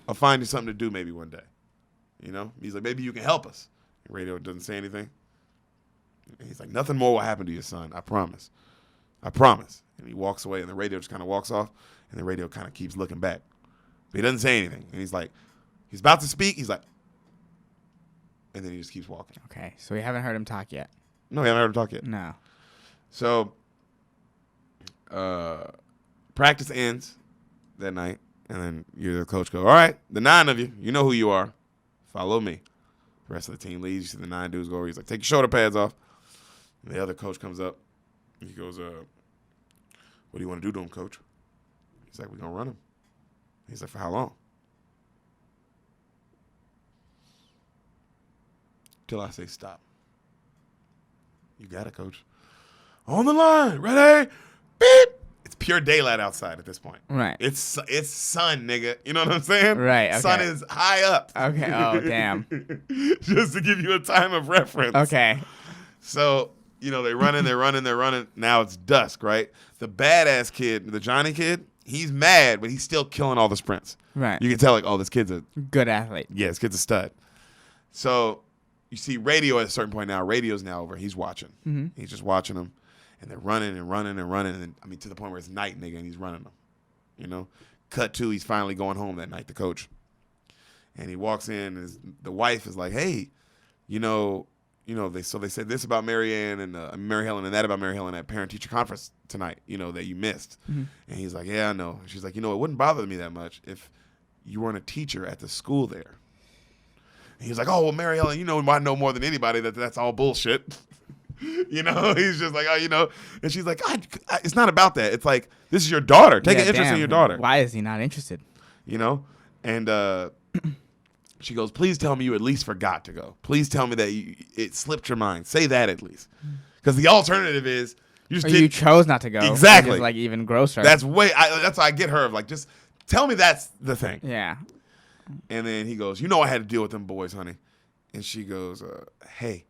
I'll find you something to do maybe one day. He's like, maybe you can help us. And Radio doesn't say anything. And he's like, nothing more will happen to your son. I promise. And he walks away, and the Radio just kind of walks off, and the Radio kind of keeps looking back. But he doesn't say anything. And he's like, he's about to speak. He's like, and then he just keeps walking. Okay, so we haven't heard him talk yet. No, we haven't heard him talk yet. No. So practice ends that night, and then the coach goes, all right, the 9 of you, you know who you are. Follow me. The rest of the team leaves. You see the 9 dudes go over. He's like, take your shoulder pads off. And the other coach comes up. He goes, what do you want to do to him, coach? He's like, we're going to run him. He's like, for how long? Till I say stop. You got it, coach. On the line. Ready? Beep. It's pure daylight outside at this point. Right. It's sun, nigga. You know what I'm saying? Right. Okay. Sun is high up. Okay. Oh, damn. Just to give you a time of reference. Okay. So, they're running. Now it's dusk, right? The badass kid, the Johnny kid, he's mad, but he's still killing all the sprints. Right. You can tell, this kid's a good athlete. Yeah, this kid's a stud. So you see Radio at a certain point now. Radio's now over. He's watching. Mm-hmm. He's just watching him. And they're running and running and running. And I mean, to the point where it's night, nigga, and he's running them. You know? Cut to, he's finally going home that night, the coach. And he walks in, and the wife is like, hey, they said this about Mary Ann and Mary Helen and that about Mary Helen at parent-teacher conference tonight, that you missed. Mm-hmm. And he's like, yeah, I know. And she's like, it wouldn't bother me that much if you weren't a teacher at the school there. And he's like, oh, well, Mary Helen, I know more than anybody that's all bullshit. He's just like, and she's like, it's not about that. It's like, this is your daughter. Take an interest in your daughter. Why is he not interested? And she goes, please tell me you at least forgot to go. Please tell me that it slipped your mind. Say that at least. Because the alternative is you chose not to go. Exactly. Which is, even grosser. That's why I get her of like, just tell me that's the thing. Yeah. And then he goes, I had to deal with them boys, honey. And she goes, hey,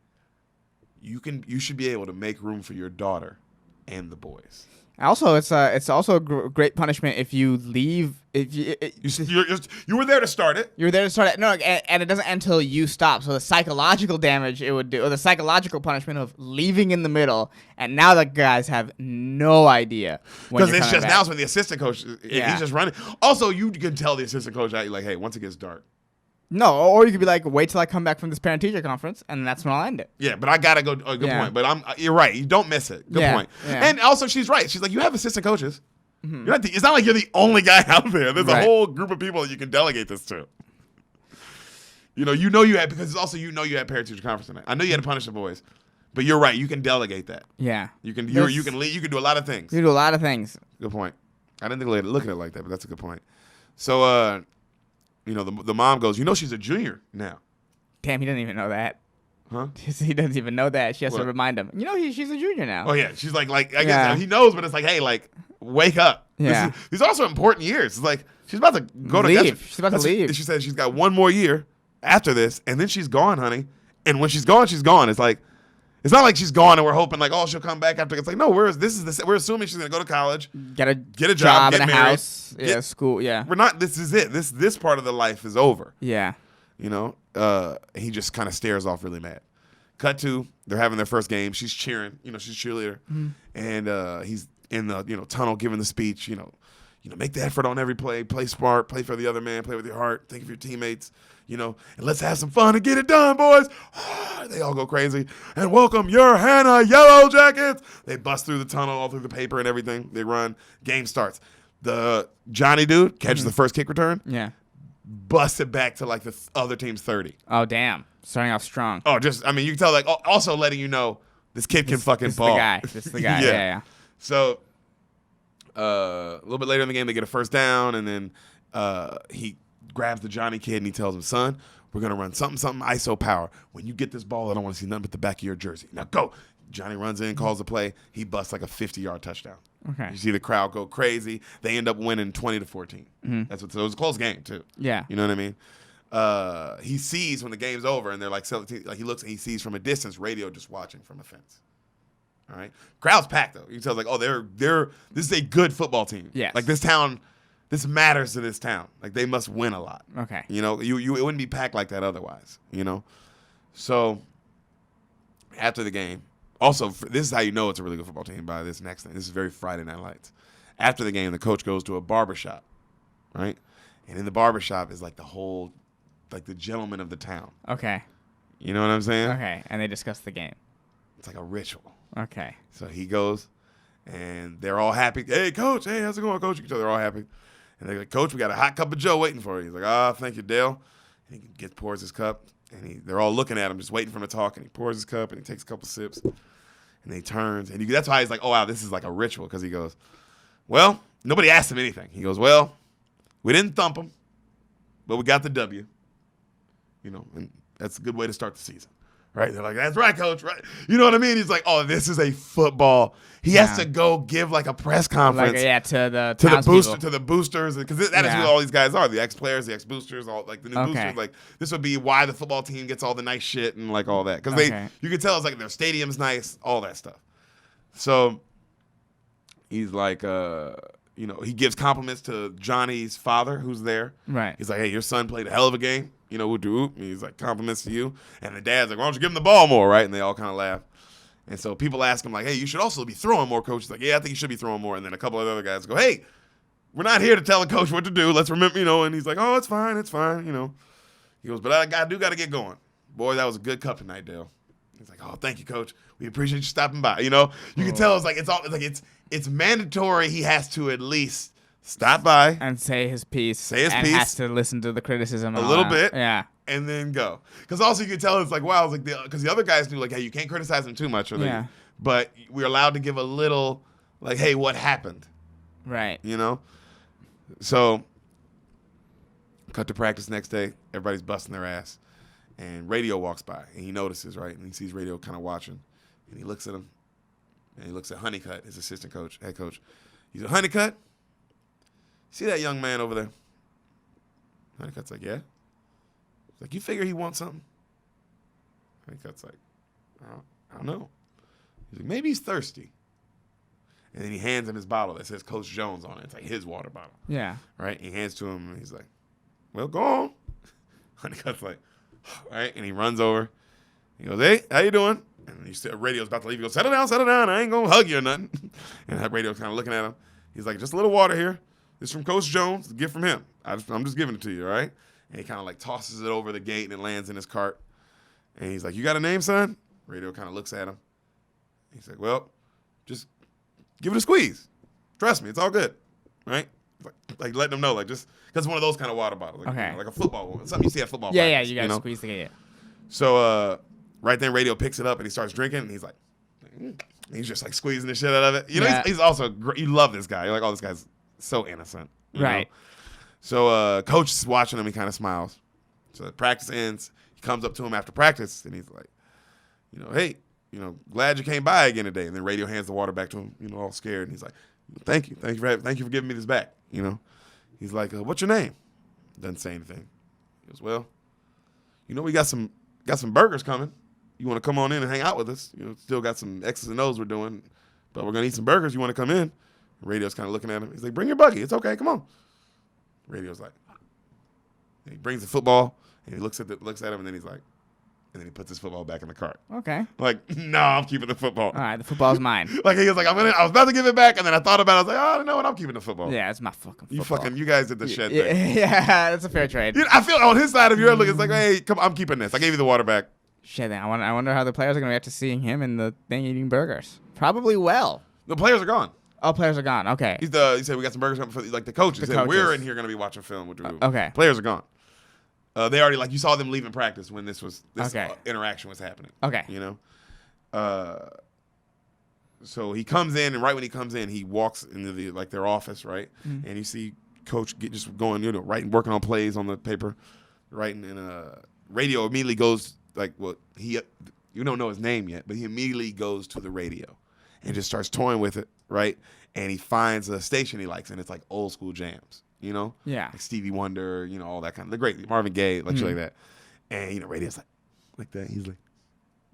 you should be able to make room for your daughter and the boys. Also, it's also a great punishment if you leave. If you were there to start it. You were there to start it. No, and it doesn't end until you stop. So the psychological damage it would do, or the psychological punishment of leaving in the middle, and now the guys have no idea. Because it's just now when the assistant coach, he's just running. Also, you can tell the assistant coach out, like, hey, once it gets dark. No, or you could be like, wait till I come back from this parent-teacher conference, and that's when I'll end it. Yeah, but I gotta go. Good point. But you're right. You don't miss it. Good point. Yeah. And also, she's right. She's like, you have assistant coaches. Mm-hmm. It's not like you're the only guy out there. There's a whole group of people that you can delegate this to. You had because also you had parent-teacher conference tonight. I know you had to punish the boys, but you're right. You can delegate that. Yeah. You can lead. You can do a lot of things. You do a lot of things. Good point. I didn't think look at it like that, but that's a good point. So, the mom goes, she's a junior now. Damn, he doesn't even know that. Huh? He doesn't even know that. She has to remind him. She's a junior now. Oh, yeah. She's like I guess he knows, but it's like, hey, wake up. Yeah. These are also important years. It's like, she's about to go to She's about to leave. She said she's got one more year after this, and then she's gone, honey. And when she's gone, she's gone. It's like, it's not like she's gone and we're hoping like, oh, she'll come back after. It's like, no, we're assuming she's gonna go to college, get a job, get in a married, house, school, yeah. We're not. This is it. This part of the life is over. Yeah. He just kind of stares off, really mad. Cut to, they're having their first game. She's cheering. She's cheerleader, and he's in the tunnel giving the speech. Make the effort on every play. Play smart. Play for the other man. Play with your heart. Think of your teammates. And let's have some fun and get it done, boys. They all go crazy. And welcome your Hannah Yellow Jackets. They bust through the tunnel, all through the paper and everything. They run. Game starts. The Johnny dude catches the first kick return. Yeah. Busts it back to like the other team's 30. Oh, damn. Starting off strong. Oh, you can tell, like, also letting you know this kid can fucking ball. This is the guy. Yeah. So, a little bit later in the game, they get a first down, and then he grabs the Johnny kid and he tells him, son, we're going to run something ISO power. When you get this ball, I don't want to see nothing but the back of your jersey. Now go. Johnny runs in, calls the play. He busts like a 50-yard touchdown. Okay. You see the crowd go crazy. They end up winning 20-14. Mm-hmm. So it was a close game too. Yeah. You know what I mean? He sees when the game's over and they're like he looks and he sees from a distance radio just watching from a fence. All right. Crowd's packed though. You can tell like, oh, this is a good football team. Yes. Like this matters to this town. Like they must win a lot. Okay. You it wouldn't be packed like that otherwise. So after the game, also this is how you know it's a really good football team by this next thing. This is very Friday Night Lights. After the game, the coach goes to a barbershop, right? And in the barbershop is like the gentleman of the town. Okay. You know what I'm saying? Okay. And they discuss the game. It's like a ritual. Okay. So he goes, and they're all happy. Hey, coach. Hey, how's it going, coach? They're all happy. And they're like, coach, we got a hot cup of Joe waiting for you. He's like, thank you, Dale. And he pours his cup, and they're all looking at him, just waiting for him to talk. And he pours his cup, and he takes a couple sips, and he turns. And that's why he's like, oh, wow, this is like a ritual, because he goes, well, nobody asked him anything. He goes, well, we didn't thump him, but we got the W. And that's a good way to start the season. Right? They're like, that's right, coach. Right? You know what I mean? He's like, oh, this is a football. He has to go give like a press conference. To the boosters, because that is who all these guys are. The ex-players, the ex-boosters, all like the new boosters. Like this would be why the football team gets all the nice shit and like all that. Because you can tell it's like their stadium's nice, all that stuff. So he's like, he gives compliments to Johnny's father, who's there. Right. He's like, hey, your son played a hell of a game. Whoop-de-whoop. He's like, compliments to you. And the dad's like, why don't you give him the ball more, right? And they all kind of laugh. And so people ask him, like, hey, you should also be throwing more, coach. He's like, yeah, I think you should be throwing more. And then a couple of other guys go, hey, we're not here to tell a coach what to do. Let's remember, and he's like, oh, it's fine. He goes, but I do got to get going. Boy, that was a good cup tonight, Dale. He's like, oh, thank you, coach. We appreciate you stopping by. You can tell it's mandatory. He has to at least stop by and say his piece. And has to listen to the criticism a little bit. Yeah. And then go. Because also you can tell it's like, wow, because the other guys knew, like, hey, you can't criticize him too much. But we're allowed to give a little, like, hey, what happened? Right. So, cut to practice next day. Everybody's busting their ass. And Radio walks by. And he notices, right? And he sees Radio kind of watching. And he looks at him. And he looks at Honeycutt, his assistant coach, head coach. He said, Honeycutt, see that young man over there? Honeycutt's like, yeah. He's like, you figure he wants something? Honeycutt's like, I don't know. He's like, maybe he's thirsty. And then he hands him his bottle that says Coach Jones on it. It's like his water bottle. Yeah. Right? He hands to him, and he's like, well, go on. Honeycutt's like, right? And he runs over. He goes, hey, how you doing? And Radio's about to leave. He goes, settle down. I ain't going to hug you or nothing. And that Radio's kind of looking at him. He's like, just a little water here. This is from Coach Jones. A gift from him. I'm just giving it to you, all right? And he kind of like tosses it over the gate, and it lands in his cart. And he's like, you got a name, son? Radio kind of looks at him. He's like, well, just give it a squeeze. Trust me, it's all good, right? Like letting them know, like just because it's one of those kind of water bottles, like, okay, like a football one, something you see at football. Yeah, practice, you gotta squeeze the gate. So right then, Radio picks it up and he starts drinking, and he's like, he's just like squeezing the shit out of it. He's also great. You love this guy. You're like, oh, this guy's so innocent, right? So coach is watching him. He kind of smiles. So the practice ends. He comes up to him after practice, and he's like, hey. Glad you came by again today. And then Radio hands the water back to him, all scared. And he's like, thank you for giving me this back. He's like, what's your name? Doesn't say anything. He goes, well, we got some burgers coming. You want to come on in and hang out with us? Still got some X's and O's we're doing, but we're gonna eat some burgers. You want to come in? Radio's kind of looking at him. He's like, bring your buggy. It's okay. Come on. Radio's like, and he brings the football and he looks at him, and then he's like. And then he puts his football back in the cart. Okay. Like, no, I'm keeping the football. All right, the football's mine. Like he was like, I was about to give it back, and then I thought about it. I was like, oh, you know what? I'm keeping the football. Yeah, it's my fucking football. You guys did the shed thing. Yeah, that's a fair trade. I feel on his side of your look, it's like, hey, come, I'm keeping this. I gave you the water back. Shit, I wonder how the players are gonna react to seeing him in the thing eating burgers. Probably well. The players are gone. Oh, players are gone. Okay. He said we got some burgers coming for like the coaches. He said we're in here gonna be watching film. Okay. Players are gone. They already, like, you saw them leaving practice when this interaction was happening. Okay. So he comes in, and right when he comes in, he walks into their office, right? Mm-hmm. And you see Coach just going, writing, working on plays on the paper, writing, and Radio immediately goes you don't know his name yet, but he immediately goes to the radio and just starts toying with it, right? And he finds a station he likes, and it's like old school jams. Yeah, like Stevie Wonder, all that kind of the great Marvin Gaye, shit like that. And Radio's like that. He's like,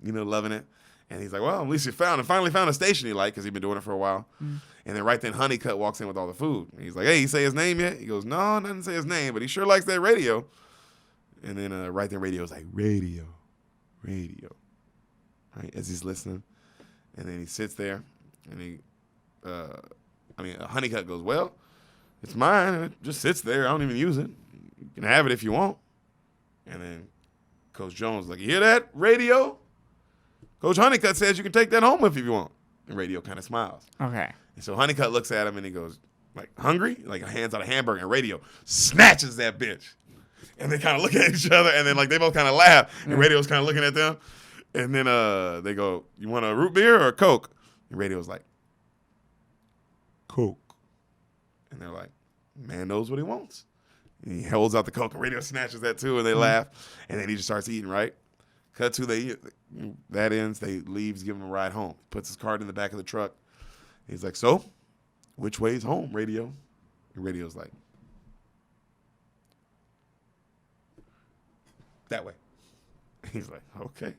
loving it. And he's like, well, at least you finally found a station you like, because he's been doing it for a while. And then right then, Honeycutt walks in with all the food. And he's like, hey, you say his name yet? He goes, no, I didn't say his name, but he sure likes that radio. And then right then, Radio's like, radio, right, as he's listening. And then he sits there, and Honeycutt goes, well, it's mine, and it just sits there. I don't even use it. You can have it if you want. And then Coach Jones is like, you hear that, Radio? Coach Honeycutt says you can take that home if you want. And Radio kind of smiles. Okay. And so Honeycutt looks at him, and he goes, like, hungry? Like, hands out a hamburger, and Radio snatches that bitch. And they kind of look at each other, and then, they both kind of laugh. And Radio's kind of looking at them. And then they go, you want a root beer or a Coke? And Radio's like, Coke. And they're like, man knows what he wants. And he holds out the Coke, and Radio snatches that too, and they laugh. And then he just starts eating, right? Cut to that ends, they leaves, give him a ride home. Puts his card in the back of the truck. He's like, so, which way's home, Radio? And Radio's like, that way. He's like, okay.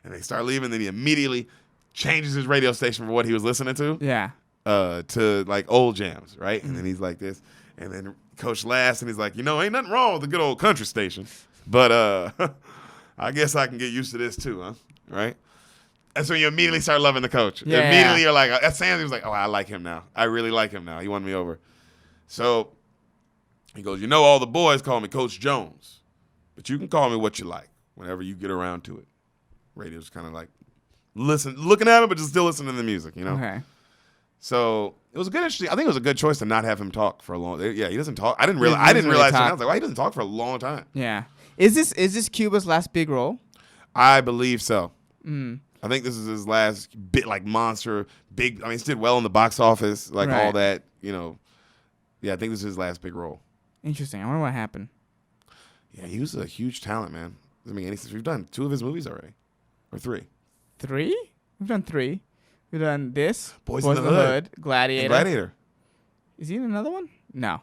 And they start leaving, then he immediately changes his radio station for what he was listening to. Yeah. To old jams, right? And then he's like this, and then Coach laughs, and he's like, ain't nothing wrong with the good old country station, but I guess I can get used to this too, huh? Right? And so you immediately start loving the coach. Yeah. Immediately you're like, at Sands, he was like, oh, I like him now. I really like him now. He won me over. So he goes, you know, all the boys call me Coach Jones, but you can call me what you like whenever you get around to it. Radio's kind of like looking at him, but just still listening to the music, you know? Okay. So it was a good, interesting. I think it was a good choice to not have him talk for a long. Yeah, he doesn't talk. I didn't realize. He doesn't really I talk. was like, why he doesn't talk for a long time? Yeah. Is this Cuba's last big role? I believe so. Mm. I think this is his last bit, like monster big. I mean, he did well in the box office, like all that. You know, yeah, I think this is his last big role. Interesting. I wonder what happened. Yeah, he was a huge talent, man. Doesn't make any sense. We've done 2 of his movies already, or 3. 3? We've done 3. We've done this. Boys in the Hood. Gladiator. And Gladiator. Is he in another one? No.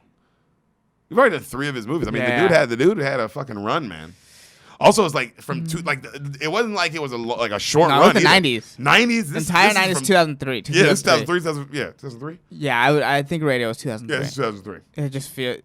We've already done 3 of his movies. I mean, Yeah. the dude had a fucking run, man. Also, it's like from it wasn't like it was a short No, run. it was the either. 90s. 90s. The entire 90s, 2003. Yeah, it's 2003. 2003. Yeah, I think Radio was 2003. Yeah, it's 2003. It just feel.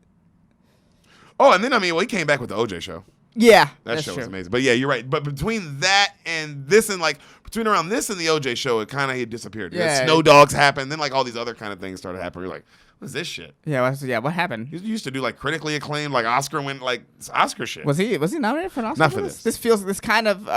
Oh, and then I mean, well, he came back with the OJ show. Yeah, That that's show true. was amazing. But yeah, you're right. But between that and this, and like between around this and the OJ show, it kind of disappeared. Yeah. Snow Dogs happened. Then like all these other kind of things started happening. You're like, what's this shit? Yeah, what happened? He used to do like critically acclaimed, like Oscar win, like Oscar shit. Was he nominated for an Oscar? Not for this. This kind of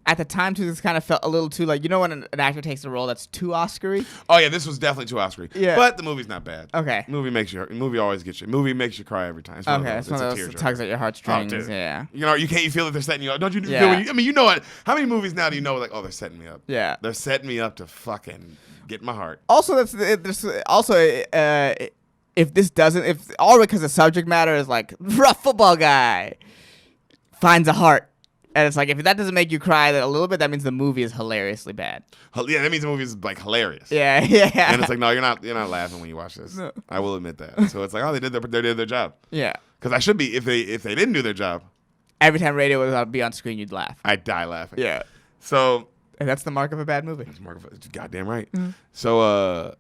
at the time too. This kind of felt a little too like, you know, when an actor takes a role that's too Oscar-y? Oh yeah, this was definitely too Oscar-y. Yeah. But the movie's not bad. Okay. Movie always gets you. Movie makes you cry every time. It's Okay, it's one of those tearjerker. tugs at your heartstrings. Oh, dude. Yeah. You know, you feel that they're setting you up. Don't you Yeah. feel when I mean, you know what? How many movies now do you know like, oh, they're setting me up? Yeah. They're setting me up to fucking get my heart. Also, there's also if all because the subject matter is like rough football guy finds a heart, and it's like if that doesn't make you cry a little bit, that means the movie is hilariously bad. Yeah, that means the movie is like hilarious. Yeah. And it's like, no, you're not laughing when you watch this. No. I will admit that. So it's like, oh, they did their job. Yeah. Because I should be if they didn't do their job, Every time Radio would be on screen, you'd laugh. I'd die laughing. Yeah. So And that's the mark of a bad movie. it's goddamn right. Mm-hmm. So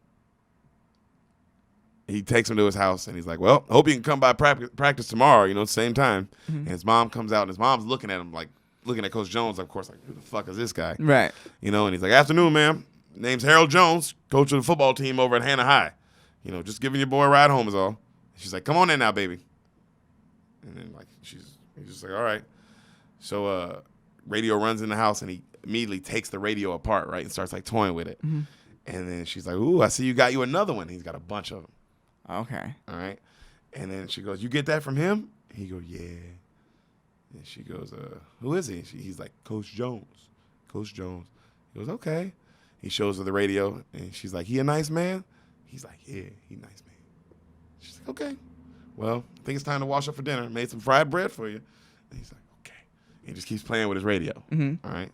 he takes him to his house and he's like, well, hope you can come by practice tomorrow, you know, same time. Mm-hmm. And his mom comes out and his mom's looking at him like looking at Coach Jones, of course, like, who the fuck is this guy? Right. You know, and he's like, afternoon, ma'am. Name's Harold Jones, coach of the football team over at Hannah High. You know, just giving your boy a ride home is all. She's like, come on in now, baby. And then like he's just like, all right. So Radio runs in the house and he immediately takes the radio apart, right, and starts like toying with it. Mm-hmm. And then she's like, ooh, I see you got you another one. He's got a bunch of them. Okay. All right. And then she goes, you get that from him? He goes, yeah. And she goes, who is he? He's like, Coach Jones. Coach Jones. He goes, okay. He shows her the radio, and she's like, he a nice man? He's like, yeah, he nice man. She's like, okay. Well, I think it's time to wash up for dinner. Made some fried bread for you. And he's like, okay. And he just keeps playing with his radio. Mm-hmm. All right.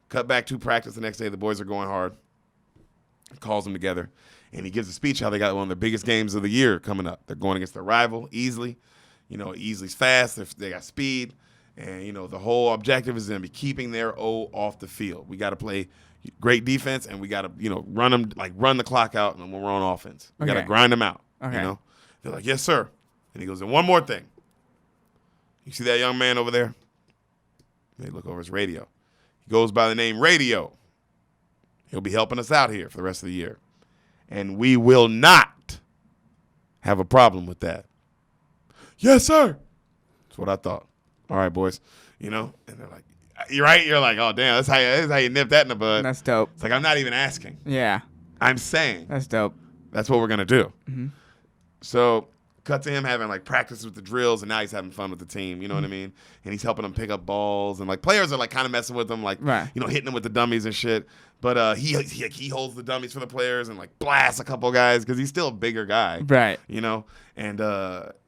Cut back to practice the next day. The boys are going hard. Calls them together. And he gives a speech how they got one of the biggest games of the year coming up. They're going against their rival, Easley. You know, Easley's fast. They got speed. And, you know, the whole objective is going to be keeping their O off the field. We got to play great defense, and we got to, you know, run the clock out when we're on offense. We got to grind them out, you know. They're like, yes, sir. And he goes, and one more thing. You see that young man over there? They look over his radio. He goes by the name Radio. He'll be helping us out here for the rest of the year. And we will not have a problem with that. Yes, sir. That's what I thought. All right, boys. You know? And they're like, you're right. You're like, oh, damn, that's how you nip that in the bud. That's dope. It's like, I'm not even asking. Yeah. I'm saying. That's dope. That's what we're going to do. Mm-hmm. So cut to him having like practice with the drills, and now he's having fun with the team. You know what I mean? And he's helping them pick up balls, and like players are like kind of messing with him, like you know, hitting them with the dummies and shit. But he holds the dummies for the players and like blasts a couple guys because he's still a bigger guy, right? You know, and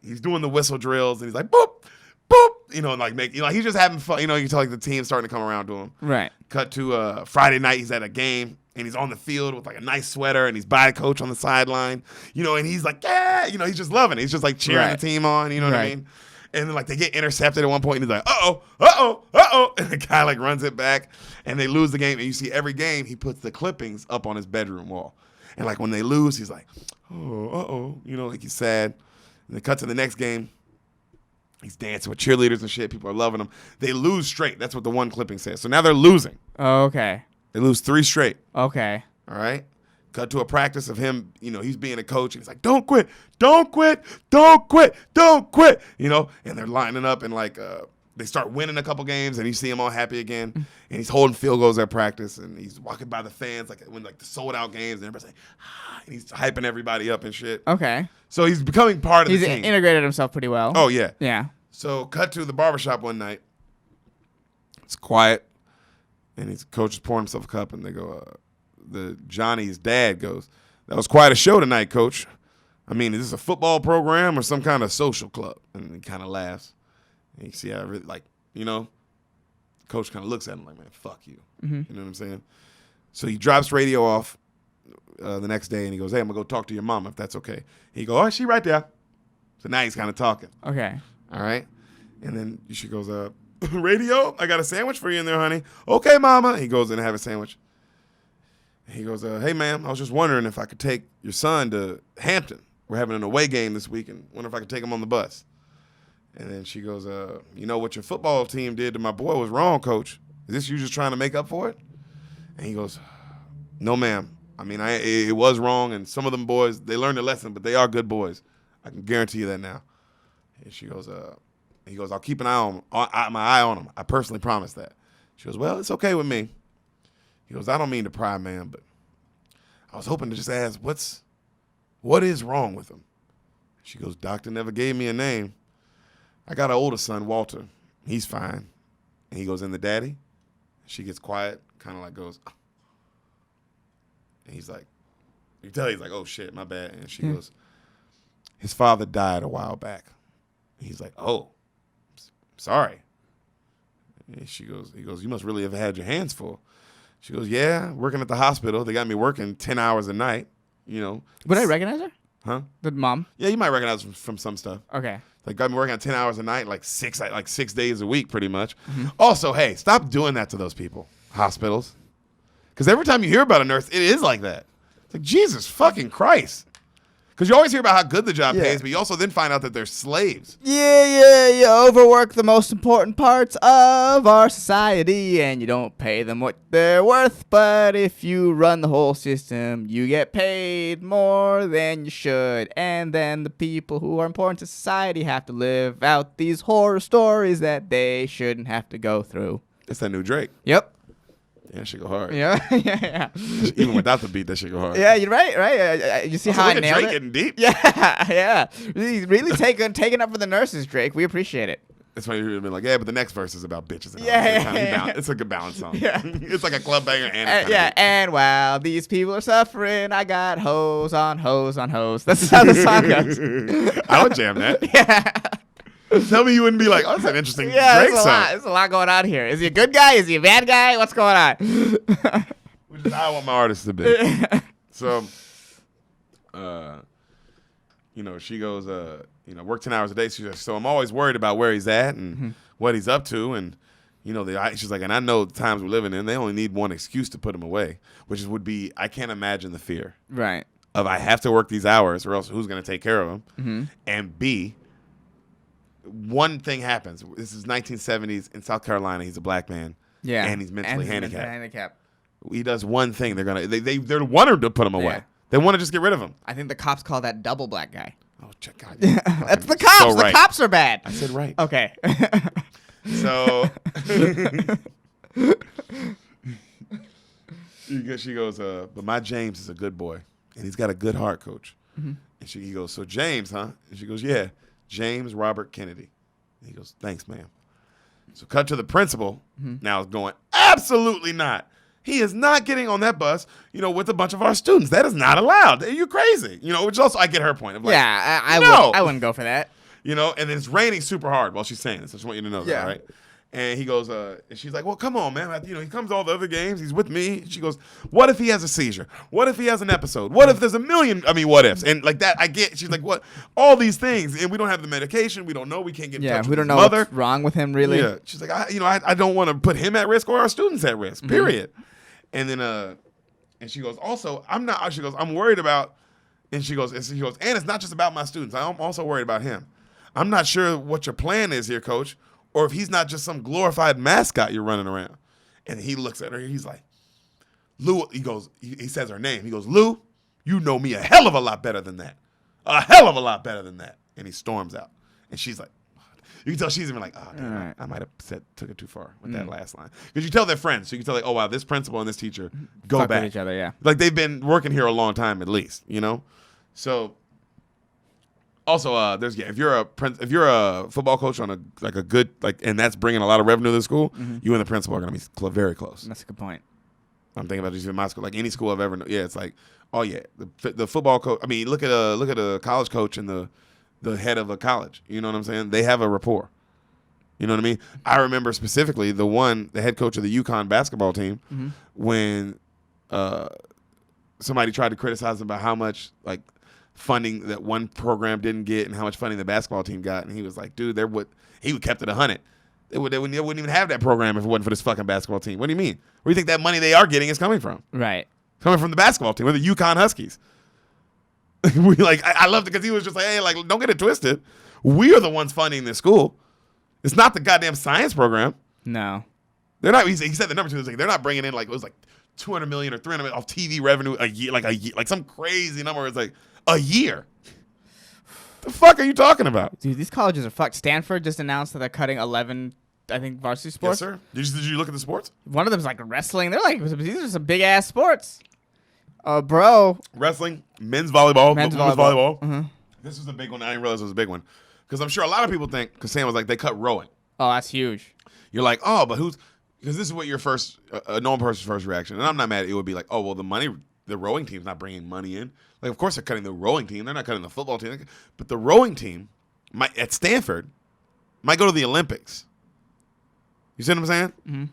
he's doing the whistle drills, and he's like boop, boop, you know, and like he's just having fun. You know, you can tell like the team's starting to come around to him. Right. Cut to Friday night, he's at a game. And he's on the field with like a nice sweater, and he's by the coach on the sideline, you know, and he's like, yeah, you know, he's just loving it. He's just like cheering the team on, you know what I mean? And then like they get intercepted at one point, and he's like, uh-oh, and the guy like runs it back, and they lose the game. And you see every game, he puts the clippings up on his bedroom wall. And like when they lose, he's like, oh, you know, like he's sad. And they cut to the next game. He's dancing with cheerleaders and shit. People are loving him. They lose straight. That's what the one clipping says. So now they're losing. Oh, okay. They lose 3 straight. Okay. All right. Cut to a practice of him, he's being a coach, and he's like, don't quit, don't quit, don't quit, don't quit, and they're lining up, and they start winning a couple games, and you see him all happy again, and he's holding field goals at practice, and he's walking by the fans, when the sold out games, and everybody's like, and he's hyping everybody up and shit. Okay. So he's becoming part of the team. He's integrated himself pretty well. Oh, yeah. Yeah. So cut to the barbershop one night. It's quiet, and his coach is pouring himself a cup, and they go, Johnny's dad goes, that was quite a show tonight, Coach. I mean, is this a football program or some kind of social club? And he kind of laughs. And you see how Coach kind of looks at him like, man, fuck you. Mm-hmm. You know what I'm saying? So he drops radio off the next day, and he goes, hey, I'm going to go talk to your mom if that's okay. He goes, oh, she right there. So now he's kind of talking. Okay. All right? And then she goes, radio, I got a sandwich for you in there, honey. Okay, mama. He goes in and have a sandwich. He goes, hey, ma'am, I was just wondering if I could take your son to Hampton. We're having an away game this week, and wonder if I could take him on the bus. And then she goes, what your football team did to my boy was wrong, Coach. Is this you just trying to make up for it? And he goes, no, ma'am. I mean, it was wrong, and some of them boys, they learned a lesson, but they are good boys. I can guarantee you that now. And she goes, he goes, I'll keep my eye on him. I personally promise that. She goes, well, it's okay with me. He goes, I don't mean to pry, man, but I was hoping to just ask, what is wrong with him? She goes, doctor never gave me a name. I got an older son, Walter. He's fine. And he goes, and the daddy? She gets quiet, kind of goes, oh. And he's like, you tell he's like, oh shit, my bad. And she goes, his father died a while back. And he's like, oh, sorry. And he goes, you must really have had your hands full. She goes, yeah, working at the hospital. They got me working 10 hours a night, Would I recognize her? Huh? The mom? Yeah, you might recognize her from some stuff. Okay. They got me working at 10 hours a night, 6 days a week pretty much. Mm-hmm. Also, hey, stop doing that to those people, hospitals. Because every time you hear about a nurse, it is like that. It's like, Jesus fucking Christ. Because you always hear about how good the job pays, but you also then find out that they're slaves. Yeah, you overwork the most important parts of our society, and you don't pay them what they're worth. But if you run the whole system, you get paid more than you should. And then the people who are important to society have to live out these horror stories that they shouldn't have to go through. It's that new Drake. Yep. Yeah, that shit go hard. Yeah. Even without the beat, that shit go hard. Yeah, you're right. You see how I nailed Drake it? getting deep. Yeah. Really taking up for the nurses, Drake. We appreciate it. That's why you've been like, yeah, but the next verse is about bitches. And Yeah. It's a good balance song. Yeah. It's like a club banger and and while these people are suffering, I got hoes on hoes on hoes. That's how the song goes. I would jam that. Yeah. Tell me you wouldn't be like, oh, that's an interesting Drake there's song. There's a lot going on here. Is he a good guy? Is he a bad guy? What's going on? Which is how I want my artist to be. So, she goes, work 10 hours a day. She's like, so I'm always worried about where he's at and what he's up to. And, she's like, and I know the times we're living in, they only need one excuse to put him away, would be, I can't imagine the fear. Right. Of I have to work these hours or else who's going to take care of him? Mm-hmm. And B, one thing happens. This is 1970s in South Carolina. He's a black man. Yeah. And he's mentally handicapped. Handicapped. He does one thing. They're wanting to put him away. Yeah. They want to just get rid of him. I think the cops call that double black guy. Oh, check God. That's the cops. So right. The cops are bad. I said right. Okay. So she goes, but my James is a good boy, and he's got a good heart, Coach. Mm-hmm. And he goes, so James, huh? And she goes, yeah, James Robert Kennedy. And he goes, thanks, ma'am. So cut to the principal. Now is going, absolutely not. He is not getting on that bus, with a bunch of our students. That is not allowed. Are you crazy? Which also I get her point. Of like, yeah, I wouldn't go for that. And then it's raining super hard while she's saying this. I just want you to know that, right? And he goes, and she's like, well, come on, man. He comes to all the other games. He's with me. She goes, what if he has a seizure? What if he has an episode? What if there's a million, what ifs? And like that, I get, she's like, what? All these things. And we don't have the medication. We don't know. We can't get in touch with his mother. We don't know what's wrong with him, really. Yeah. She's like, I don't want to put him at risk or our students at risk, period. And then, and she goes, also, I'm worried about, and she goes, and it's not just about my students. I'm also worried about him. I'm not sure what your plan is here, Coach, or if he's not just some glorified mascot you're running around. And he looks at her, he's like, Lou, he says her name. He goes, Lou, you know me a hell of a lot better than that. A hell of a lot better than that. And he storms out. And she's like, you can tell she's even like, oh, damn, Right. I might have took it too far with that last line. Because you tell they're friends. So you can tell, like, oh, wow, this principal and this teacher go Fuck back. with each other, yeah. Like, they've been working here a long time at least, you know? So, also, if you're a football coach on a good, and that's bringing a lot of revenue to the school, you and the principal are going to be very close. That's a good point. I'm thinking about just in my school, like any school I've ever known. Yeah, it's like, oh yeah, the football coach. I mean, look at a college coach and the head of a college. You know what I'm saying? They have a rapport. You know what I mean? I remember specifically the head coach of the UConn basketball team, when somebody tried to criticize him about how much like funding that one program didn't get and how much funding the basketball team got, and he was like, dude, he would kept it 100. They wouldn't even have that program if it wasn't for this fucking basketball team. What do you mean? Where do you think that money they are getting is coming from? Right. Coming from the basketball team. We're the UConn Huskies. I loved it because he was just like, hey, like, don't get it twisted. We are the ones funding this school. It's not the goddamn science program. No. They're not. He said the number two. Like, they're not bringing in like it was like $200 million or $300 million off TV revenue a year, like some crazy number. It's like a year. The fuck are you talking about? Dude, these colleges are fucked. Stanford just announced that they're cutting 11, I think, varsity sports. Yes, sir. Did you look at the sports? One of them's like wrestling. They're like, these are some big ass sports. Bro. Wrestling, men's volleyball, Men's women's volleyball. Mm-hmm. This was a big one. I didn't realize it was a big one. Because I'm sure a lot of people think, because Sam was like, they cut rowing. Oh, that's huge. You're like, oh, but because this is what your first, a normal person's first reaction. And I'm not mad at it. It would be like, oh, well, the rowing team's not bringing money in. Like, of course they're cutting the rowing team. They're not cutting the football team. But the rowing team at Stanford might go to the Olympics. You see what I'm saying? Mm-hmm.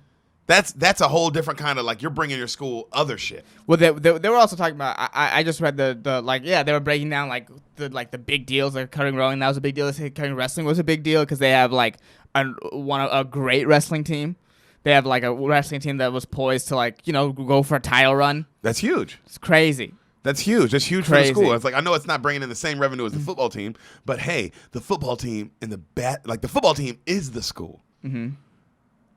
That's a whole different kind of, like, you're bringing your school other shit. Well, they were also talking about, I just read the they were breaking down, the big deals. Like, cutting rowing, that was a big deal. They said cutting wrestling was a big deal because they have, like, a great wrestling team. They have, like, a wrestling team that was poised to, like, go for a title run. That's huge. It's crazy. That's huge. That's huge Crazy. for the school. It's like, I know it's not bringing in the same revenue as the football team, but hey, the football team and the football team is the school. Mm-hmm.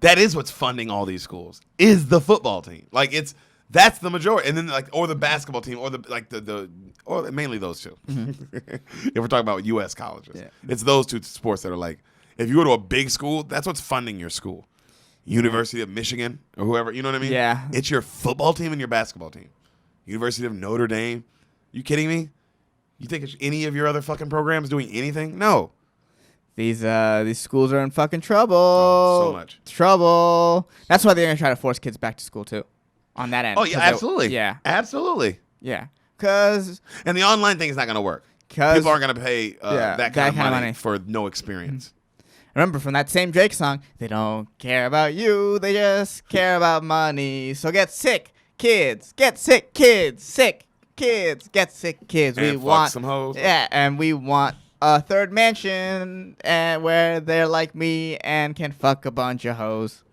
That is what's funding all these schools. Is the football team. Like, that's the majority. And then or the basketball team or mainly those two. Mm-hmm. If we're talking about US colleges. Yeah. It's those two sports that are like, if you go to a big school, that's what's funding your school. University of Michigan or whoever, you know what I mean? Yeah. It's your football team and your basketball team. University of Notre Dame. You kidding me? You think any of your other fucking programs doing anything? No. These schools are in fucking trouble. Oh, so much. Trouble. That's why they're going to try to force kids back to school, too. On that end. Oh, yeah, absolutely. Yeah. Absolutely. Yeah. And the online thing is not going to work. People aren't going to pay that kind of money for no experience. Remember, from that same Drake song, they don't care about you, they just care about money. So get sick, kids. Get sick, kids. Sick, kids. Get sick, kids. And fuck some hoes. Yeah, and we want a third mansion where they're like me and can fuck a bunch of hoes.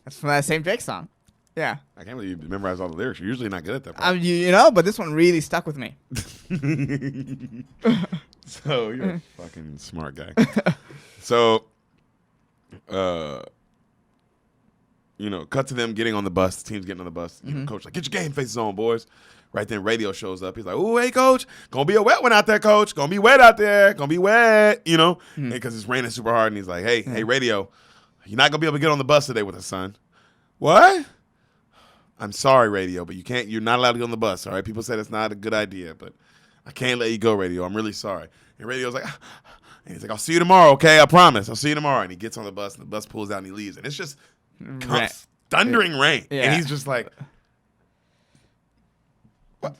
That's from that same Drake song. Yeah. I can't believe you memorized all the lyrics. You're usually not good at that part. But this one really stuck with me. So, you're a fucking smart guy. So, cut to them getting on the bus. The team's getting on the bus. Mm-hmm. Coach like, get your game faces on, boys. Right then, radio shows up. He's like, ooh, hey, coach. Gonna be a wet one out there, coach. Gonna be wet out there. Gonna be wet, because it's raining super hard. And he's like, hey, radio, you're not gonna be able to get on the bus today with us, son. What? I'm sorry, radio, but you're not allowed to get on the bus, all right? People said it's not a good idea, but I can't let you go, radio. I'm really sorry. And radio's like, and he's like, I'll see you tomorrow, okay? I promise. I'll see you tomorrow. And he gets on the bus, and the bus pulls out, and he leaves. And it's just thundering rain. Yeah. And he's just like, what?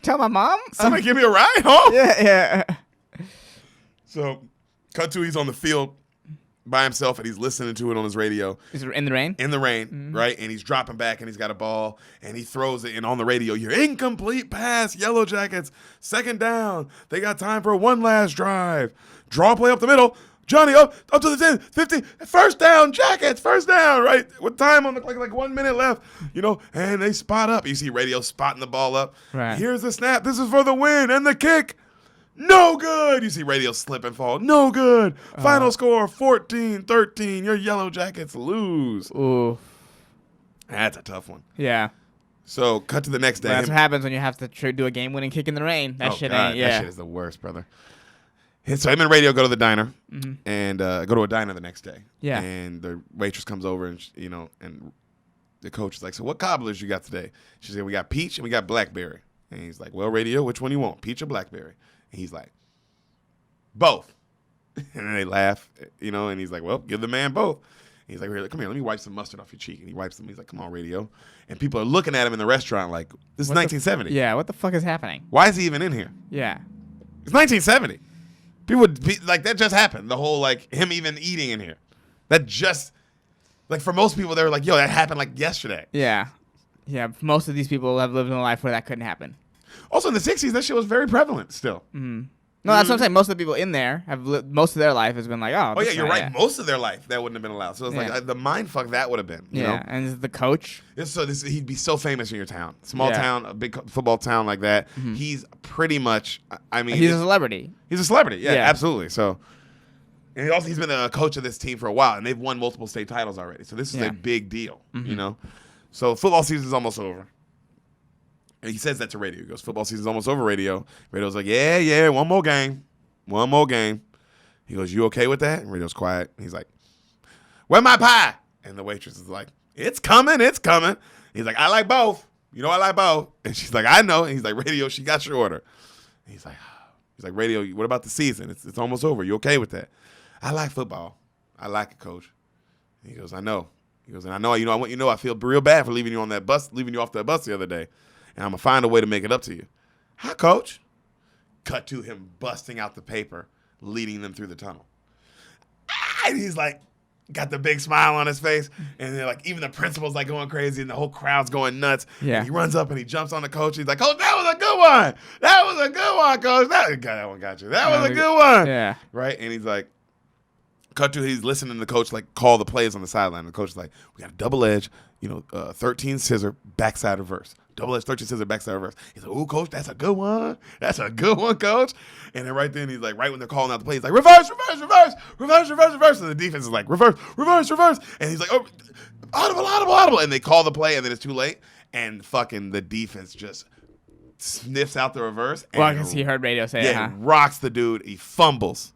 Tell my mom? Somebody give me a ride home? Yeah. So, cut to he's on the field by himself, and he's listening to it on his radio. Is it in the rain? In the rain, right? And he's dropping back, and he's got a ball, and he throws it, and on the radio, you're incomplete pass, Yellow Jackets, second down. They got time for one last drive. Draw play up the middle. Johnny up to the 10, 15, first down, Jackets, first down, right? With time on like 1 minute left, and they spot up. You see radio spotting the ball up. Right. Here's the snap. This is for the win, and the kick. No good. You see radio slip and fall. No good. Final score 14-13. Your Yellow Jackets lose. Ooh. That's a tough one. Yeah. So cut to the next day. Well, that's what happens when you have to do a game-winning kick in the rain. That shit God, ain't. Yeah. That shit is the worst, brother. So him and Radio go to the diner and go to a diner the next day. Yeah. And the waitress comes over and and the coach is like, "So what cobblers you got today?" She said, "We got peach and we got blackberry." And he's like, "Well, Radio, which one you want, peach or blackberry?" And he's like, "Both." And then they laugh, and he's like, "Well, give the man both." And he's like, "Come here, let me wipe some mustard off your cheek." And he wipes them. He's like, "Come on, Radio." And people are looking at him in the restaurant like, "This is 1970. Yeah, what the fuck is happening? Why is he even in here? Yeah. It's 1970. People would be like, that just happened. The whole, like, him even eating in here. That just, like, for most people, they were like, yo, that happened, like, yesterday. Yeah. Yeah, most of these people have lived in a life where that couldn't happen. Also, in the 60s, that shit was very prevalent still. Mm-hmm. No, that's what I'm saying. Most of the people in there have most of their life has been like, oh. Oh, yeah, you're right. Most of their life, that wouldn't have been allowed. So it's like the mind fuck that would have been. You know? And the coach. He'd be so famous in your town. Small town, a big football town like that. Mm-hmm. He's pretty much, he's a celebrity. He's a celebrity. Yeah, absolutely. So, and he's been a coach of this team for a while, and they've won multiple state titles already. So this is a big deal, So football season's almost over. And he says that to Radio. He goes, "Football season's almost over, Radio." Radio's like, yeah, one more game. One more game. He goes, "You okay with that?" And Radio's quiet. And he's like, "Where's my pie?" And the waitress is like, "It's coming, it's coming." He's like, "I like both. I like both." And she's like, "I know." And he's like, "Radio, she got your order." And he's like, "Radio, what about the season? It's almost over. You okay with that?" "I like football. I like it, Coach." And he goes, "I know." He goes, "And I know, I want you to know I feel real bad for leaving you off that bus the other day. And I'm going to find a way to make it up to you." "Hi, Coach." Cut to him busting out the paper, leading them through the tunnel. And he's like, got the big smile on his face. And they're like, even the principal's like going crazy and the whole crowd's going nuts. Yeah. And he runs up and he jumps on the coach. He's like, "Coach, that was a good one. That was a good one, Coach. That one got you. That was a good one." Yeah. Right? And he's like, cut to he's listening to the coach like call the plays on the sideline. The coach is like, "We got a double edge, 13 scissor, backside reverse. Double edge, 13 scissor, backside reverse." He's like, "Ooh, Coach, that's a good one. That's a good one, Coach." And then right then he's like, right when they're calling out the play, he's like, "Reverse, reverse, reverse, reverse, reverse, reverse." And the defense is like, "Reverse, reverse, reverse." And he's like, "Oh, audible, audible, audible." And they call the play and then it's too late. And fucking the defense just sniffs out the reverse. Well, I guess he heard Radio say it, huh? Rocks the dude. He fumbles.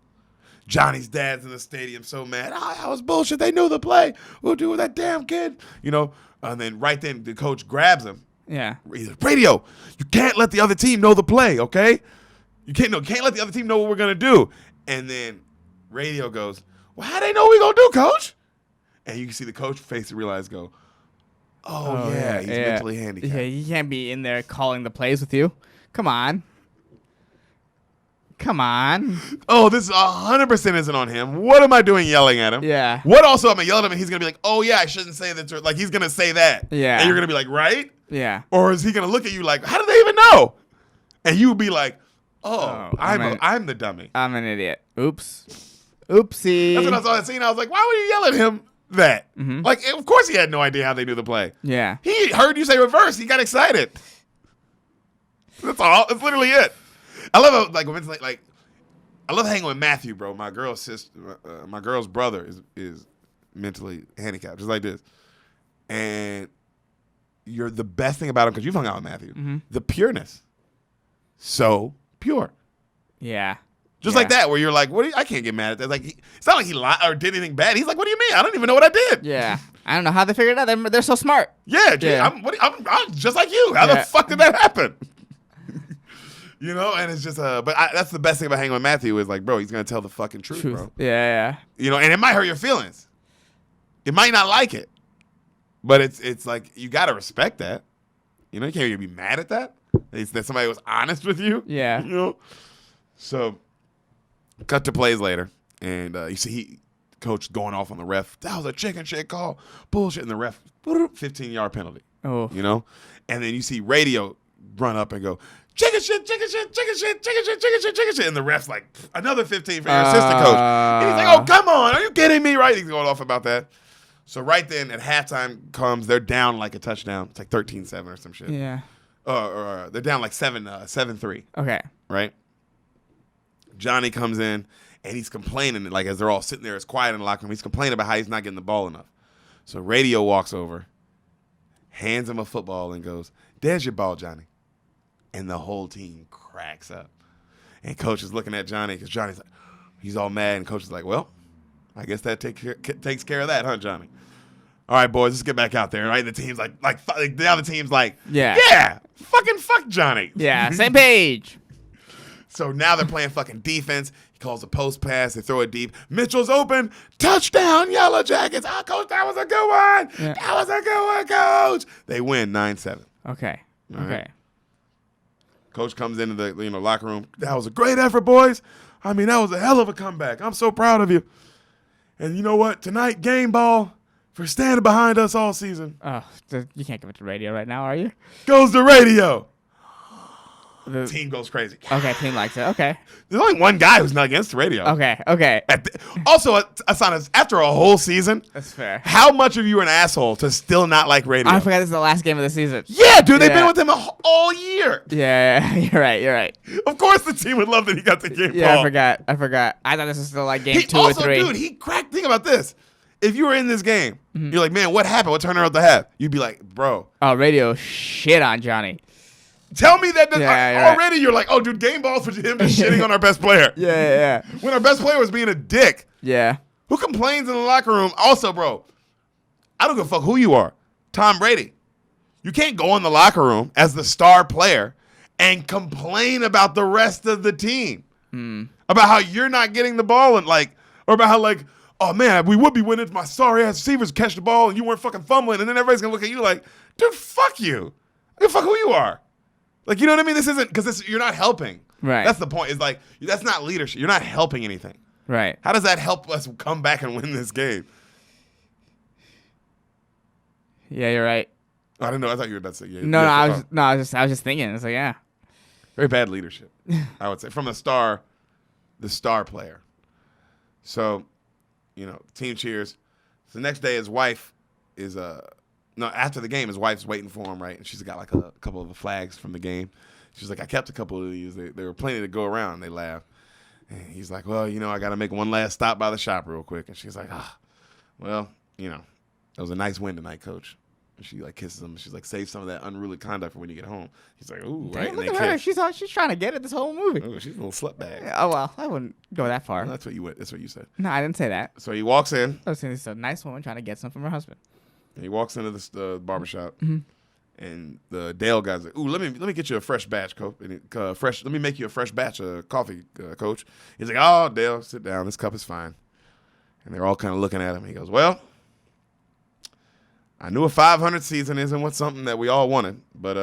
Johnny's dad's in the stadium so mad. That was bullshit. They knew the play. We'll do with that damn kid. And then right then the coach grabs him. Yeah. He's like, "Radio, you can't let the other team know the play, okay? You can't let the other team know what we're going to do." And then Radio goes, "Well, how they know what we going to do, Coach?" And you can see the coach face realize go, oh yeah, he's mentally handicapped. Yeah, he can't be in there calling the plays with you. Come on. Oh, this 100% isn't on him. What am I doing yelling at him? Yeah. What also am I yelling at him and he's going to be like, "Oh, yeah, I shouldn't say that." Like, he's going to say that. Yeah. And you're going to be like, "Right?" Yeah. Or is he going to look at you like, "How do they even know?" And you would be like, I'm the dummy. I'm an idiot. Oopsie. That's when I saw that scene. I was like, why would you yell at him that? Mm-hmm. Like, of course he had no idea how they knew the play. Yeah. He heard you say reverse. He got excited. That's all. That's literally it. I love how, like, I love hanging with Matthew, bro. My girl's sister, my girl's brother is mentally handicapped, just like this. And you're the best thing about him because you've hung out with Matthew. Mm-hmm. The pureness, so pure. Yeah. Just like that, where you're like, I can't get mad at that. Like, it's not like he lied or did anything bad. He's like, "What do you mean? I don't even know what I did." Yeah. I don't know how they figured it out. They're so smart. Yeah. I'm just like you. How the fuck did that happen? And it's just, that's the best thing about hanging with Matthew is like, bro, he's going to tell the fucking truth, bro. Yeah. And it might hurt your feelings. It might not like it. But it's like, you got to respect that. You can't even be mad at that. That somebody was honest with you. Yeah. So, cut to plays later. And you see coach going off on the ref. "That was a chicken shit call. Bullshit." And the ref, 15-yard penalty. Oh. And then you see Radio run up and go, "Chicken shit, chicken shit, chicken shit, chicken shit, chicken shit, chicken shit." And the ref's like, "Another 15 for your assistant coach." And he's like, "Oh, come on. Are you kidding me?" Right? He's going off about that. So right then at halftime comes, they're down like a touchdown. It's like 13-7 or some shit. Yeah. Or they're down like 7-3. Okay. Right? Johnny comes in and he's complaining, like as they're all sitting there, it's quiet in the locker room. He's complaining about how he's not getting the ball enough. So Radio walks over hands him a football, and goes, "There's your ball, Johnny." And the whole team cracks up. And coach is looking at Johnny because Johnny's like, he's all mad. And coach is like, well, I guess that takes care of that, huh, Johnny? All right, boys, let's get back out there, right? The team's like now the team's like, yeah, fucking fuck Johnny. Yeah, same page. So now they're playing fucking defense. He calls a post pass. They throw it deep. Mitchell's open. Touchdown, Yellow Jackets. Oh, Coach, that was a good one. Yeah. That was a good one, Coach. They win 9-7. Okay. All okay. Right? Coach comes into the locker room. That was a great effort, boys. I mean, that was a hell of a comeback. I'm so proud of you. And you know what? Tonight, game ball for standing behind us all season. Oh, you can't give it to radio right now, are you? Goes to radio. The team goes crazy. Okay, team likes it. Okay. There's only one guy who's not against the radio. Okay. Also, Asana, after a whole season, that's fair. How much of you are an asshole to still not like radio? I forgot this is the last game of the season. Yeah, dude, they've been with him all year. Yeah, you're right. Of course the team would love that he got the game ball. Yeah, I forgot. I thought this was still like game 2 or 3. Dude, he cracked. Think about this. If you were in this game, you're like, man, what happened? What turned out to have? You'd be like, bro. Oh, radio shit on Johnny. Tell me that already you're like, oh, dude, game balls for him just shitting on our best player. Yeah. When our best player was being a dick. Yeah. Who complains in the locker room? Also, bro, I don't give a fuck who you are. Tom Brady. You can't go in the locker room as the star player and complain about the rest of the team. About how you're not getting the ball or about how oh man, we would be winning if my sorry ass receivers catch the ball and you weren't fucking fumbling, and then everybody's gonna look at you like, dude, fuck you. I don't give a fuck who you are. You know what I mean? This isn't because you're not helping. Right. That's the point. Is that's not leadership. You're not helping anything. Right. How does that help us come back and win this game? Yeah, you're right. I didn't know. I thought you were about to say yeah. No, I was just thinking. It's like, yeah. Very bad leadership, I would say, from the star player. So, team cheers. So the next day, his wife is after the game, his wife's waiting for him, right? And she's got a couple of flags from the game. She's like, I kept a couple of these. They were plenty to go around. They laugh. And he's like, well, I got to make one last stop by the shop real quick. And she's like, well, it was a nice win tonight, Coach. And she kisses him. And she's like, save some of that unruly conduct for when you get home. He's like, ooh, right? Look at her. She's trying to get it this whole movie. Ooh, she's a little slut bag. Oh, well, I wouldn't go that far. Well, that's what you said. No, I didn't say that. So he walks in. I was saying it's a nice woman trying to get something from her husband. And he walks into the barbershop. And the Dale guy's like, ooh, let me get you a fresh batch, Coach. Let me make you a fresh batch of coffee, Coach. He's like, oh, Dale, sit down. This cup is fine. And they're all kind of looking at him. He goes, well, I knew a 500 season isn't something that we all wanted, but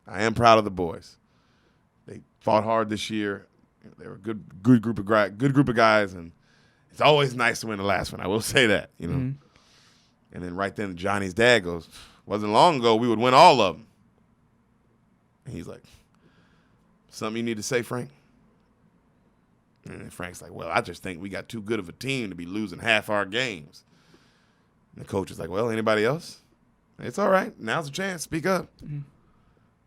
I am proud of the boys. They fought hard this year. They were a good group of guys, and it's always nice to win the last one. I will say that, And then right then, Johnny's dad goes, wasn't long ago we would win all of them. And he's like, something you need to say, Frank? And Frank's like, well, I just think we got too good of a team to be losing half our games. And the coach is like, well, anybody else? It's all right. Now's the chance. Speak up. And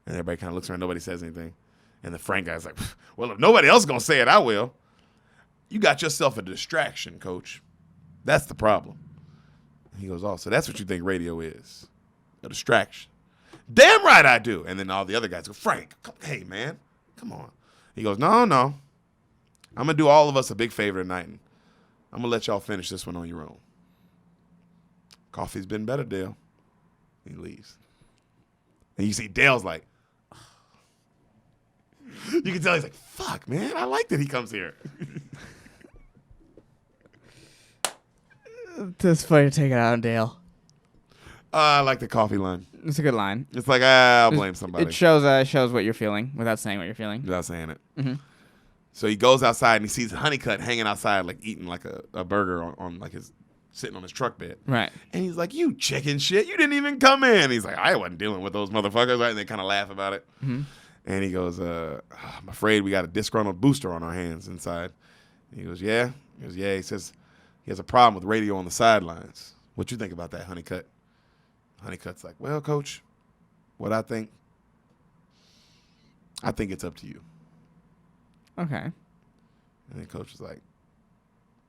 everybody kind of looks around. Nobody says anything. And the Frank guy's like, well, if nobody else is going to say it, I will. You got yourself a distraction, Coach. That's the problem. And he goes, oh, so that's what you think radio is. A distraction. Damn right I do. And then all the other guys go, Frank, hey, man, come on. He goes, no. I'm going to do all of us a big favor tonight. And I'm going to let y'all finish this one on your own. Coffee's been better, Dale. He leaves. And you see Dale's like, you can tell he's like, fuck, man, I like that he comes here. It's funny to take it out on Dale. I like the coffee line. It's a good line. It's like, I'll blame somebody. It shows what you're feeling without saying what you're feeling. Without saying it. Mm-hmm. So he goes outside and he sees Honeycutt hanging outside, eating a burger on his sitting on his truck bed. Right. And he's like, you chicken shit, you didn't even come in. He's like, I wasn't dealing with those motherfuckers, right? And they kind of laugh about it. Mm-hmm. And he goes, I'm afraid we got a disgruntled booster on our hands inside. And he goes, yeah? He goes, yeah. He says he has a problem with radio on the sidelines. What you think about that, Honeycutt? Honeycutt's like, well, Coach, what I think it's up to you. Okay. And then Coach was like,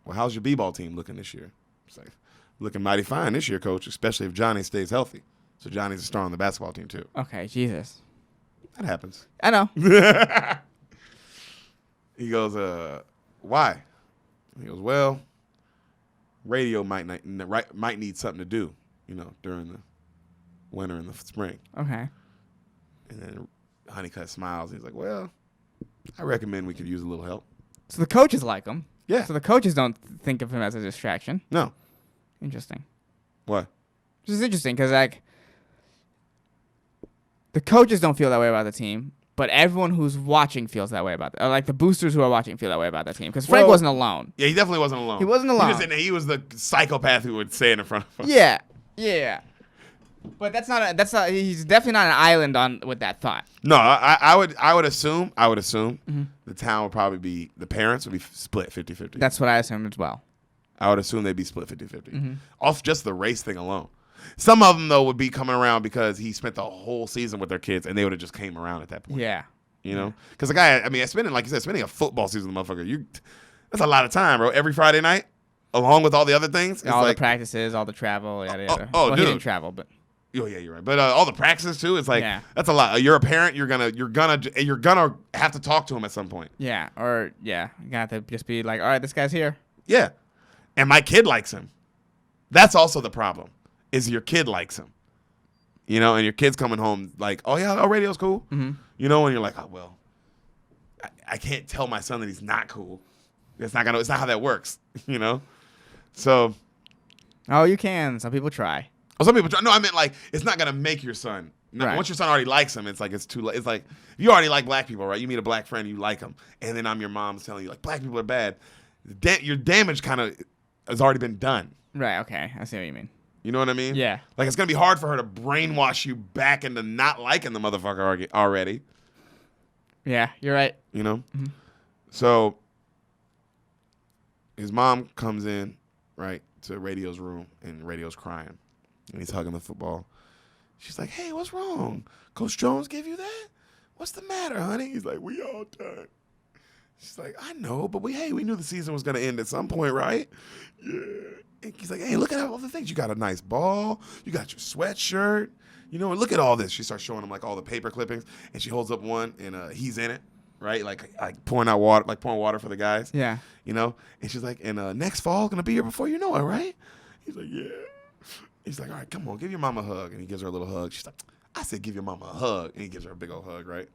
well, how's your b-ball team looking this year? It's like, looking mighty fine this year, Coach, especially if Johnny stays healthy. So Johnny's a star on the basketball team too. Okay, Jesus. That happens. I know. He goes, why? He goes, well, radio might need something to do, during the winter and the spring. Okay. And then Honeycutt smiles. He's like, well, I recommend we could use a little help. So the coaches like him. Yeah. So the coaches don't think of him as a distraction. No. Interesting. What? This is interesting because, like, the coaches don't feel that way about the team, but everyone who's watching feels that way about it. Or, like, the boosters who are watching feel that way about that team because Frank wasn't alone. Yeah, he definitely wasn't alone. He wasn't alone. He was the psychopath who would say it in front of him. Yeah. But that's not. He's definitely not an island with that thought. No, I would assume Mm-hmm. the town would probably be, the parents would be split 50-50. That's what I assumed as well. I would assume they'd be split 50-50. Mm-hmm. Off just the race thing alone. Some of them, though, would be coming around because he spent the whole season with their kids, and they would have just came around at that point. Yeah. Because the guy, spending a football season, motherfucker, that's a lot of time, bro. Every Friday night, along with all the other things. All the practices, all the travel, yada yada. Well, dude. he didn't travel, but. Oh yeah, you're right. But all the practices too. It's like that's a lot. You're a parent. You're gonna have to talk to him at some point. Yeah, you got to just be like, all right, this guy's here. Yeah, and my kid likes him. That's also the problem. Is your kid likes him, and your kid's coming home like, oh yeah, radio's cool, and you're like, oh well, I can't tell my son that he's not cool. It's not how that works, So. Oh, you can. Some people try. Oh, some people try. No, I meant like it's not gonna make your son. No, right. Once your son already likes him, it's like it's too late. It's like you already like black people, right? You meet a black friend, you like him, and then I'm your mom's telling you like black people are bad. Your damage kind of has already been done. Right. Okay. I see what you mean. You know what I mean? Yeah. Like it's gonna be hard for her to brainwash you back into not liking the motherfucker already. Yeah, you're right. Mm-hmm. So his mom comes in, right, to Radio's room, and Radio's crying. And he's hugging the football. She's like, hey, what's wrong? Coach Jones gave you that? What's the matter, honey? He's like, we all done. She's like, I know, but we knew the season was going to end at some point, right? Yeah. And he's like, hey, look at all the things. You got a nice ball. You got your sweatshirt. And look at all this. She starts showing him, like, all the paper clippings. And she holds up one, and he's in it, right? Like pouring out water, like pouring water for the guys. Yeah. And she's like, and next fall, going to be here before you know it, right? He's like, yeah. He's like, all right, come on, give your mama a hug. And he gives her a little hug. She's like, I said give your mama a hug. And he gives her a big old hug, right?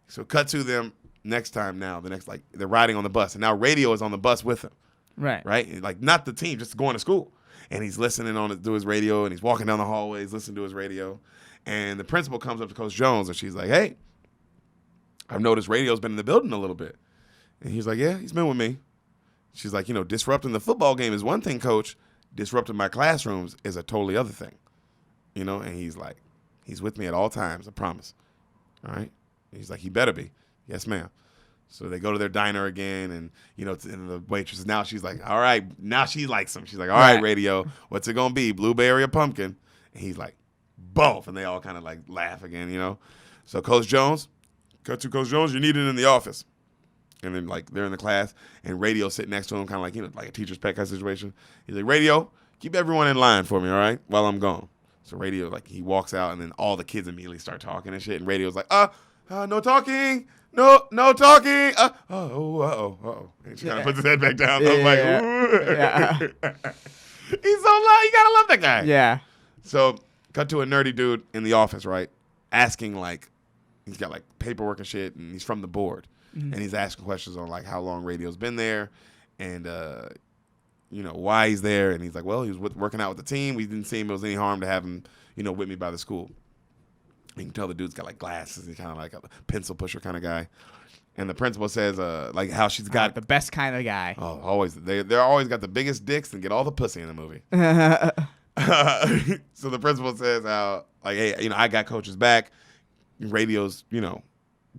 So cut to them next time now. They're riding on the bus. And now Radio is on the bus with him. Right. Right? And like, not the team, just going to school. And he's listening to his radio, and he's walking down the hallways, listening to his radio. And the principal comes up to Coach Jones, and she's like, hey, I've noticed Radio's been in the building a little bit. And he's like, yeah, he's been with me. She's like, disrupting the football game is one thing, Coach. Disrupting my classrooms is a totally other thing, and he's like, he's with me at all times, I promise. All right. And he's like, he better be. Yes, ma'am. So they go to their diner again, and and the waitress, now she's like, all right, now she likes him. She's like, all right, Radio, what's it gonna be, blueberry or pumpkin? And he's like, both. And they all kind of like laugh again, So Coach Jones, you're needed in the office. And then, like, they're in the class, and Radio sitting next to him, kind of like, like a teacher's pet kind of situation. He's like, Radio, keep everyone in line for me, all right, while I'm gone. So Radio, like, he walks out, and then all the kids immediately start talking and shit. And Radio's like, no talking. No talking. Uh-oh. And she kind of puts his head back down. Yeah, I'm like, ooh. yeah. He's so loud. You got to love that guy. Yeah. So, cut to a nerdy dude in the office, right, asking, like, he's got, like, paperwork and shit, and he's from the board. And he's asking questions on, like, how long Radio's been there and, why he's there. And he's like, well, he was working out with the team. We didn't see him. It was any harm to have him, with me by the school. You can tell the dude's got, like, glasses. He's kind of like a pencil pusher kind of guy. And the principal says, like, how she's got the best kind of guy. Oh, always. They're always got the biggest dicks and get all the pussy in the movie. So the principal says how, like, hey, I got Coach's back. Radio's,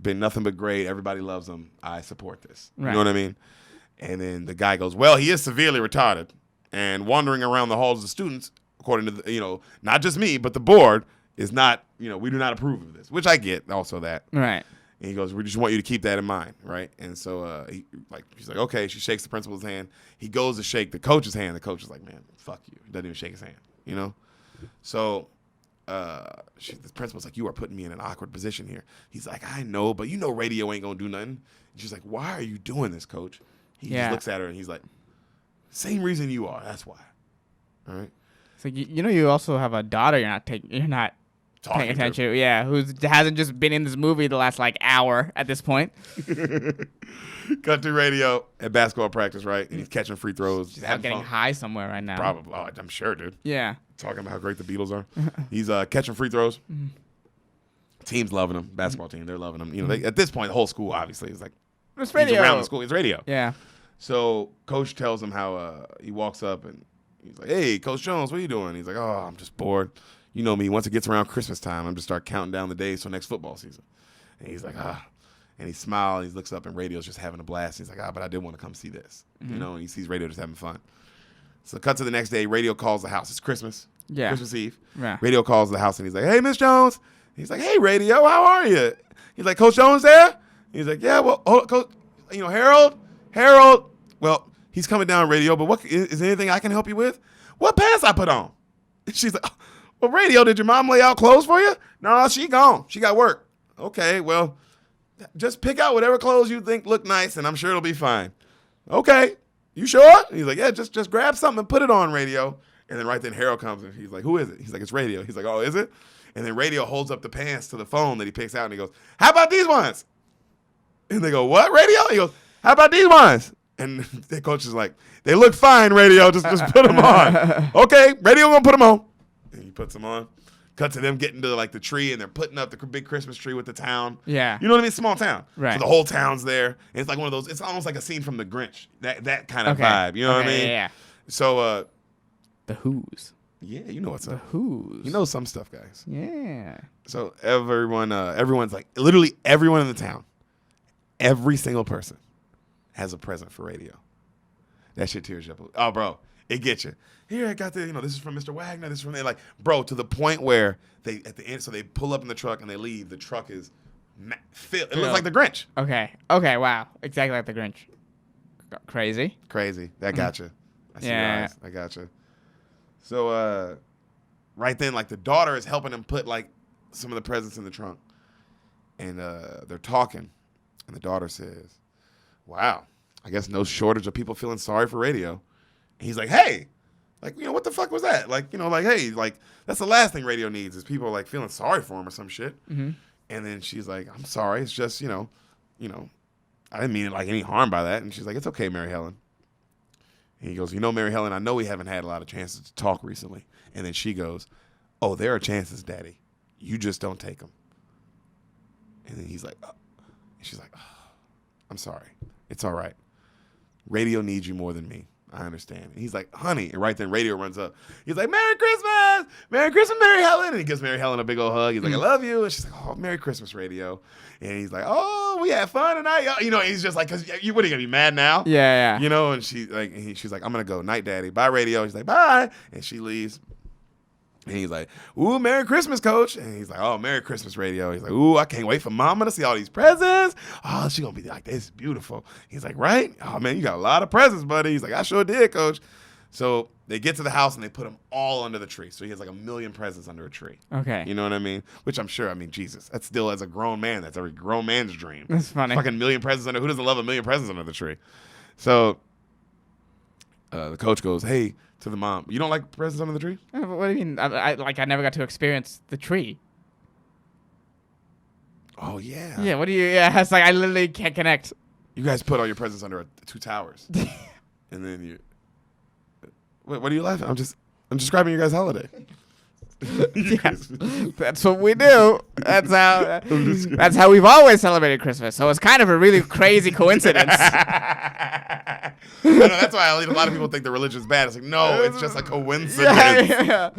been nothing but great. Everybody loves him. I support this. Right. You know what I mean? And then the guy goes, well, he is severely retarded and wandering around the halls of students, according to, not just me, but the board is not, we do not approve of this, which I get also that. Right. And he goes, we just want you to keep that in mind, right? And so she's like, okay. She shakes the principal's hand. He goes to shake the coach's hand. The coach is like, man, fuck you. He doesn't even shake his hand, So the principal's like, you are putting me in an awkward position here. He's like, I know, but you know radio ain't going to do nothing. And she's like, why are you doing this, coach? He just looks at her and he's like, same reason you are. That's why. All right. So you also have a daughter you're not paying attention to. Yeah, who hasn't just been in this movie the last like hour at this point. Cut to radio at basketball practice, right? And he's catching free throws. He's out getting high somewhere right now. Probably. Oh, I'm sure, dude. Yeah. Talking about how great the Beatles are. He's catching free throws. Team's loving him. Basketball team, they're loving him. You know, at this point, the whole school obviously is like, it's radio. He's around the school. It's radio. Yeah. So coach tells him how he walks up and he's like, hey, Coach Jones, what are you doing? He's like, oh, I'm just bored. You know me. Once it gets around Christmas time, I'm just start counting down the days till next football season. And he's like, And he smiles. He looks up and radio's just having a blast. He's like, but I did want to come see this. You know, and he sees radio just having fun. So cut to the next day. Radio calls the house. It's Christmas. Yeah. Christmas Eve. Yeah. Radio calls the house and he's like, hey, Miss Jones. He's like, hey, radio, how are you? He's like, Coach Jones there? He's like, yeah, well, Coach, Harold. Well, he's coming down radio, but what is there anything I can help you with? What pants I put on? She's like, well, radio, did your mom lay out clothes for you? No, she gone. She got work. Okay, well, just pick out whatever clothes you think look nice, and I'm sure it'll be fine. Okay, you sure? He's like, yeah, just grab something and put it on, radio. And then right then Harold comes and he's like, who is it? He's like, it's radio. He's like, oh, is it? And then radio holds up the pants to the phone that he picks out and he goes, how about these ones? And they go, what, radio? He goes, how about these ones? And the coach is like, they look fine, radio. Just put them on. Okay, radio gonna put them on. And he puts them on. Cut to them getting to like the tree and they're putting up the big Christmas tree with the town. Yeah. You know what I mean? Small town. Right. So the whole town's there. And it's like one of those, it's almost like a scene from The Grinch. That kind of vibe. You know what I mean? Yeah. So the Who's. Yeah, you know what's The up. Who's. You know some stuff, guys. Yeah. So everyone's like, literally everyone in the town, every single person has a present for radio. That shit tears you up. Oh, bro, it gets you. Here, I got this is from Mr. Wagner. This is from there. Like, bro, to the point where they, at the end, so they pull up in the truck and they leave. The truck is filled. It looks like the Grinch. Okay, wow. Exactly like the Grinch. Crazy. That got you. I see your eyes. I got you. So, right then, like, the daughter is helping him put, like, some of the presents in the trunk. And they're talking. And the daughter says, wow, I guess no shortage of people feeling sorry for radio. And he's like, hey, like, what the fuck was that? Like, like, hey, like, that's the last thing radio needs is people, like, feeling sorry for him or some shit. Mm-hmm. And then she's like, I'm sorry. It's just, I didn't mean like any harm by that. And she's like, it's okay, Mary Helen. And he goes, Mary Helen, I know we haven't had a lot of chances to talk recently. And then she goes, oh, there are chances, Daddy. You just don't take them. And then he's like, oh. And she's like, oh, I'm sorry. It's all right. Radio needs you more than me. I understand. And he's like, honey. And right then radio runs up. He's like, Merry Christmas. Merry Christmas, Mary Helen. And he gives Mary Helen a big old hug. He's like, I love you. And she's like, oh, Merry Christmas, radio. And he's like, oh, we had fun tonight. He's just like, because you wouldn't going to be mad now. Yeah. And she's like, I'm going to go. Night, Daddy. Bye, radio. He's like, bye. And she leaves. And he's like, ooh, Merry Christmas, Coach. And he's like, oh, Merry Christmas, radio. He's like, ooh, I can't wait for Mama to see all these presents. Oh, she's going to be like, this is beautiful. He's like, right? Oh, man, you got a lot of presents, buddy. He's like, I sure did, Coach. So they get to the house and they put them all under the tree. So he has like 1 million presents under a tree. Okay. You know what I mean? Which I'm sure, Jesus, that's still as a grown man, that's every grown man's dream. That's funny. Fucking 1 million presents under, who doesn't love 1 million presents under the tree? So the coach goes, hey, to the mom, you don't like presents under the tree? What do you mean? I never got to experience the tree. Oh, yeah. Yeah, what do you, it's like I literally can't connect. You guys put all your presents under 2 towers. And then you, what are you laughing? I'm describing your guys' holiday. Yes. That's what we do. That's how we've always celebrated Christmas. So it's kind of a really crazy coincidence. I know, that's why a lot of people think the religion's bad. It's like, no, it's just a coincidence. Yeah.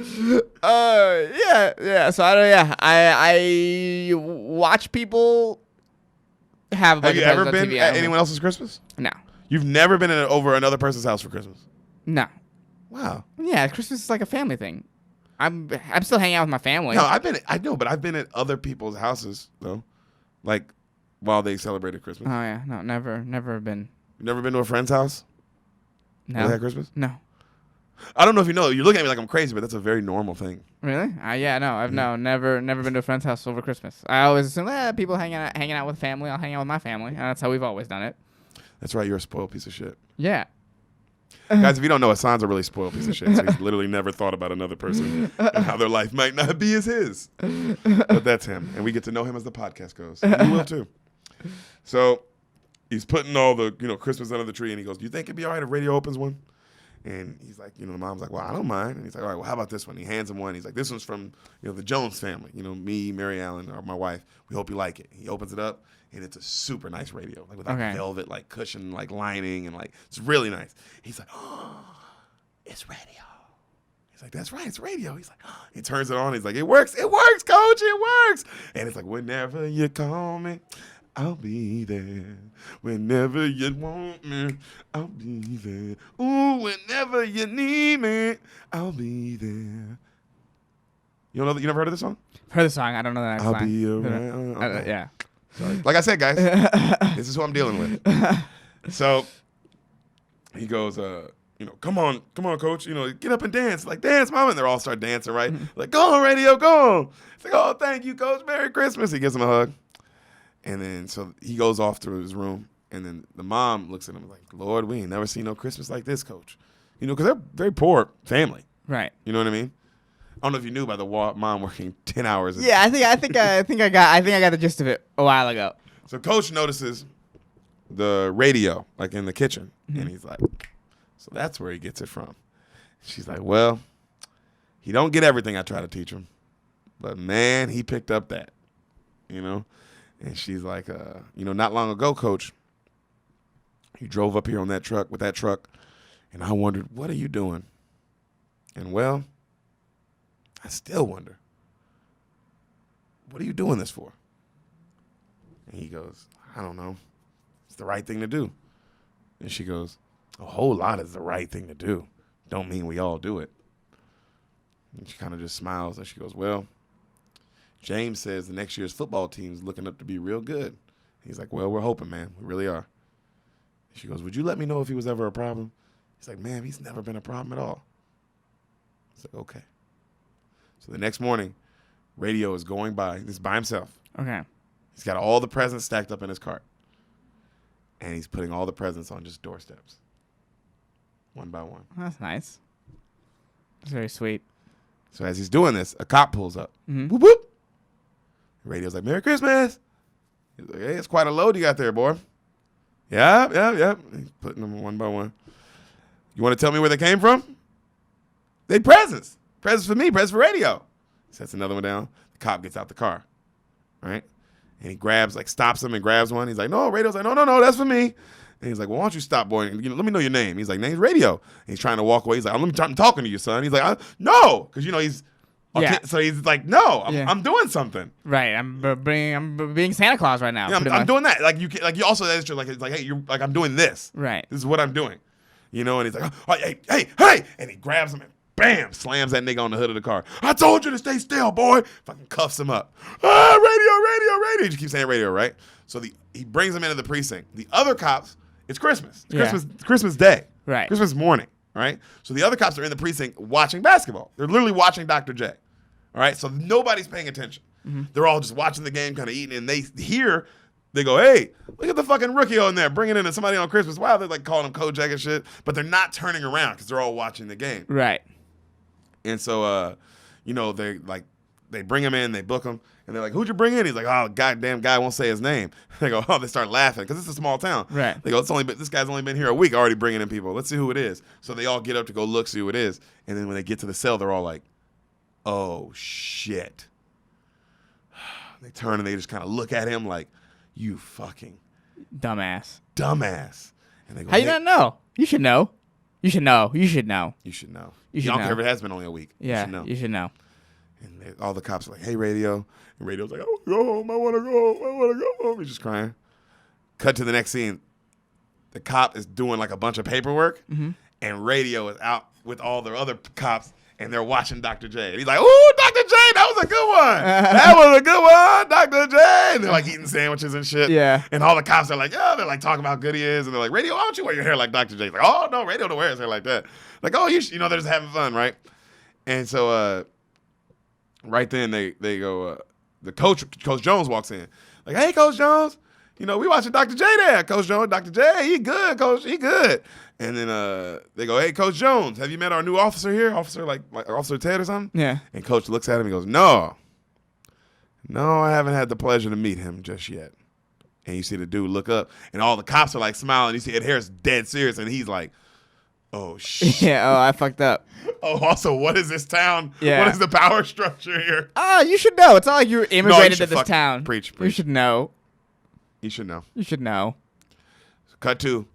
So I watch people have. Have you ever been at anyone else's Christmas? No. You've never been over another person's house for Christmas? No. Wow. Yeah, Christmas is like a family thing. I'm still hanging out with my family. No, I've been at other people's houses though, like while they celebrated Christmas. Oh yeah, no, never been. You never been to a friend's house? No. Where they had Christmas? No. I don't know if you know. You're looking at me like I'm crazy, but that's a very normal thing. Really? Yeah, no, I've never been to a friend's house over Christmas. I always assume people hanging out with family. I'll hang out with my family, and that's how we've always done it. That's right. You're a spoiled piece of shit. Yeah. Guys, if you don't know, Hassan's a really spoiled piece of shit. So he's literally never thought about another person and how their life might not be as his. But that's him. And we get to know him as the podcast goes. And you will too. So he's putting all the Christmas under the tree, and he goes, do you think it'd be all right if radio opens one? And he's like, the mom's like, well, I don't mind. And he's like, all right, well, how about this one? He hands him one. He's like, this one's from, the Jones family. Me, Mary Ellen, or my wife. We hope you like it. He opens it up, and it's a super nice radio, like with velvet, like cushion, like lining, and like it's really nice. He's like, oh, it's radio. He's like, that's right, it's radio. He's like, oh. He turns it on. He's like, it works, coach, it works. And it's like, whenever you call me, I'll be there. Whenever you want me, I'll be there. Ooh, whenever you need me, I'll be there. You never heard of this song? Heard the song. I don't know the next line. I'll be around. Okay. Yeah. Sorry. Like I said, guys, this is who I'm dealing with. So he goes, come on, coach. Get up and dance. Like, dance, mama. And they all start dancing, right? Like, go on, radio, go on. It's like, oh, thank you, coach. Merry Christmas. He gives him a hug. And then so he goes off to his room. And then the mom looks at him like, Lord, we ain't never seen no Christmas like this, coach. Because they're very poor family. Right. You know what I mean? I don't know if you knew about the mom working 10 hours. Yeah, I think I got the gist of it a while ago. So coach notices the radio like in the kitchen, and he's like, so that's where he gets it from. She's like, well, he don't get everything I try to teach him, but man, he picked up that, And she's like, not long ago, coach, he drove up here on that truck with that truck, and I wondered, what are you doing? And well, I still wonder, what are you doing this for? And he goes, I don't know. It's the right thing to do. And she goes, a whole lot is the right thing to do. Don't mean we all do it. And she kind of just smiles and she goes, well, James says the next year's football team's looking up to be real good. He's like, well, we're hoping, man. We really are. And she goes, would you let me know if he was ever a problem? He's like, ma'am, he's never been a problem at all. It's like, okay. So the next morning, radio is going by. He's by himself. Okay. He's got all the presents stacked up in his cart. And he's putting all the presents on just doorsteps. One by one. That's nice. That's very sweet. So as he's doing this, a cop pulls up. Mm-hmm. Whoop, whoop. The radio's like, Merry Christmas. He's like, hey, it's quite a load you got there, boy. Yeah. He's putting them one by one. You want to tell me where they came from? They presents. Presents for me, presents for radio. He sets another one down. The cop gets out the car, right? And he stops him and grabs one. He's like, no, radio's like, no, that's for me. And he's like, well, why don't you stop, boy? Let me know your name. He's like, name's Radio. And he's trying to walk away. He's like, I'm talking to you, son. He's like, no, because he's, yeah. So he's like, no, I'm doing something. Right, I'm being Santa Claus right now. Yeah, I'm doing that. Like you also that's true. Like it's like, hey, you're like, I'm doing this. Right. This is what I'm doing. And he's like, oh, hey, and he grabs him and bam, slams that nigga on the hood of the car. I told you to stay still, boy. Fucking cuffs him up. Radio. He just keeps saying radio, right? So he brings him into the precinct. The other cops, it's Christmas. It's Christmas Day. Right. Christmas morning, right? So the other cops are in the precinct watching basketball. They're literally watching Dr. J. All right? So nobody's paying attention. Mm-hmm. They're all just watching the game, kind of eating, and they go, hey, look at the fucking rookie on there, bringing in somebody on Christmas. Wow, they're like calling him Kojak and shit. But they're not turning around because they're all watching the game. Right. And so, they bring him in, they book him, and they're like, who'd you bring in? He's like, oh, goddamn guy won't say his name. They go, oh, they start laughing because it's a small town. Right. They go, this guy's only been here a week, already bringing in people. Let's see who it is. So they all get up to go look, see who it is. And then when they get to the cell, they're all like, oh, shit. They turn and they just kind of look at him like, you fucking dumbass. And they go, how you not know? You should know. You should know. You should know. You don't care if it has been only a week. Yeah, you should know. know. And all the cops are like, hey, Radio. And Radio's like, I want to go home. I want to go home. He's just crying. Cut to the next scene. The cop is doing like a bunch of paperwork, and Radio is out with all the other cops, and they're watching Dr. J. And he's like, ooh, Dr. J, that was a good one. That was a good one, Dr. J. And they're like eating sandwiches and shit. Yeah. And all the cops are like, yeah, they're like talking about how good he is. And they're like, Radio, why don't you wear your hair like Dr. J? He's like, oh, no, Radio don't wear his hair like that. Like, oh, they're just having fun, right? And so right then they go, the Coach Jones walks in. Like, hey, Coach Jones, we watching Dr. J there. Coach Jones, Dr. J, he good, Coach, he good. And then they go, hey, Coach Jones, have you met our new officer here? Officer, like Officer Ted or something? Yeah. And Coach looks at him and goes, no, I haven't had the pleasure to meet him just yet. And you see the dude look up, and all the cops are like smiling. You see Ed Harris dead serious, and he's like, oh, shit. Yeah, I fucked up. Oh, also, what is this town? Yeah. What is the power structure here? You should know. It's not like you immigrated to this fuck- town. Preach. You should know. You should know. You should know. Cut to,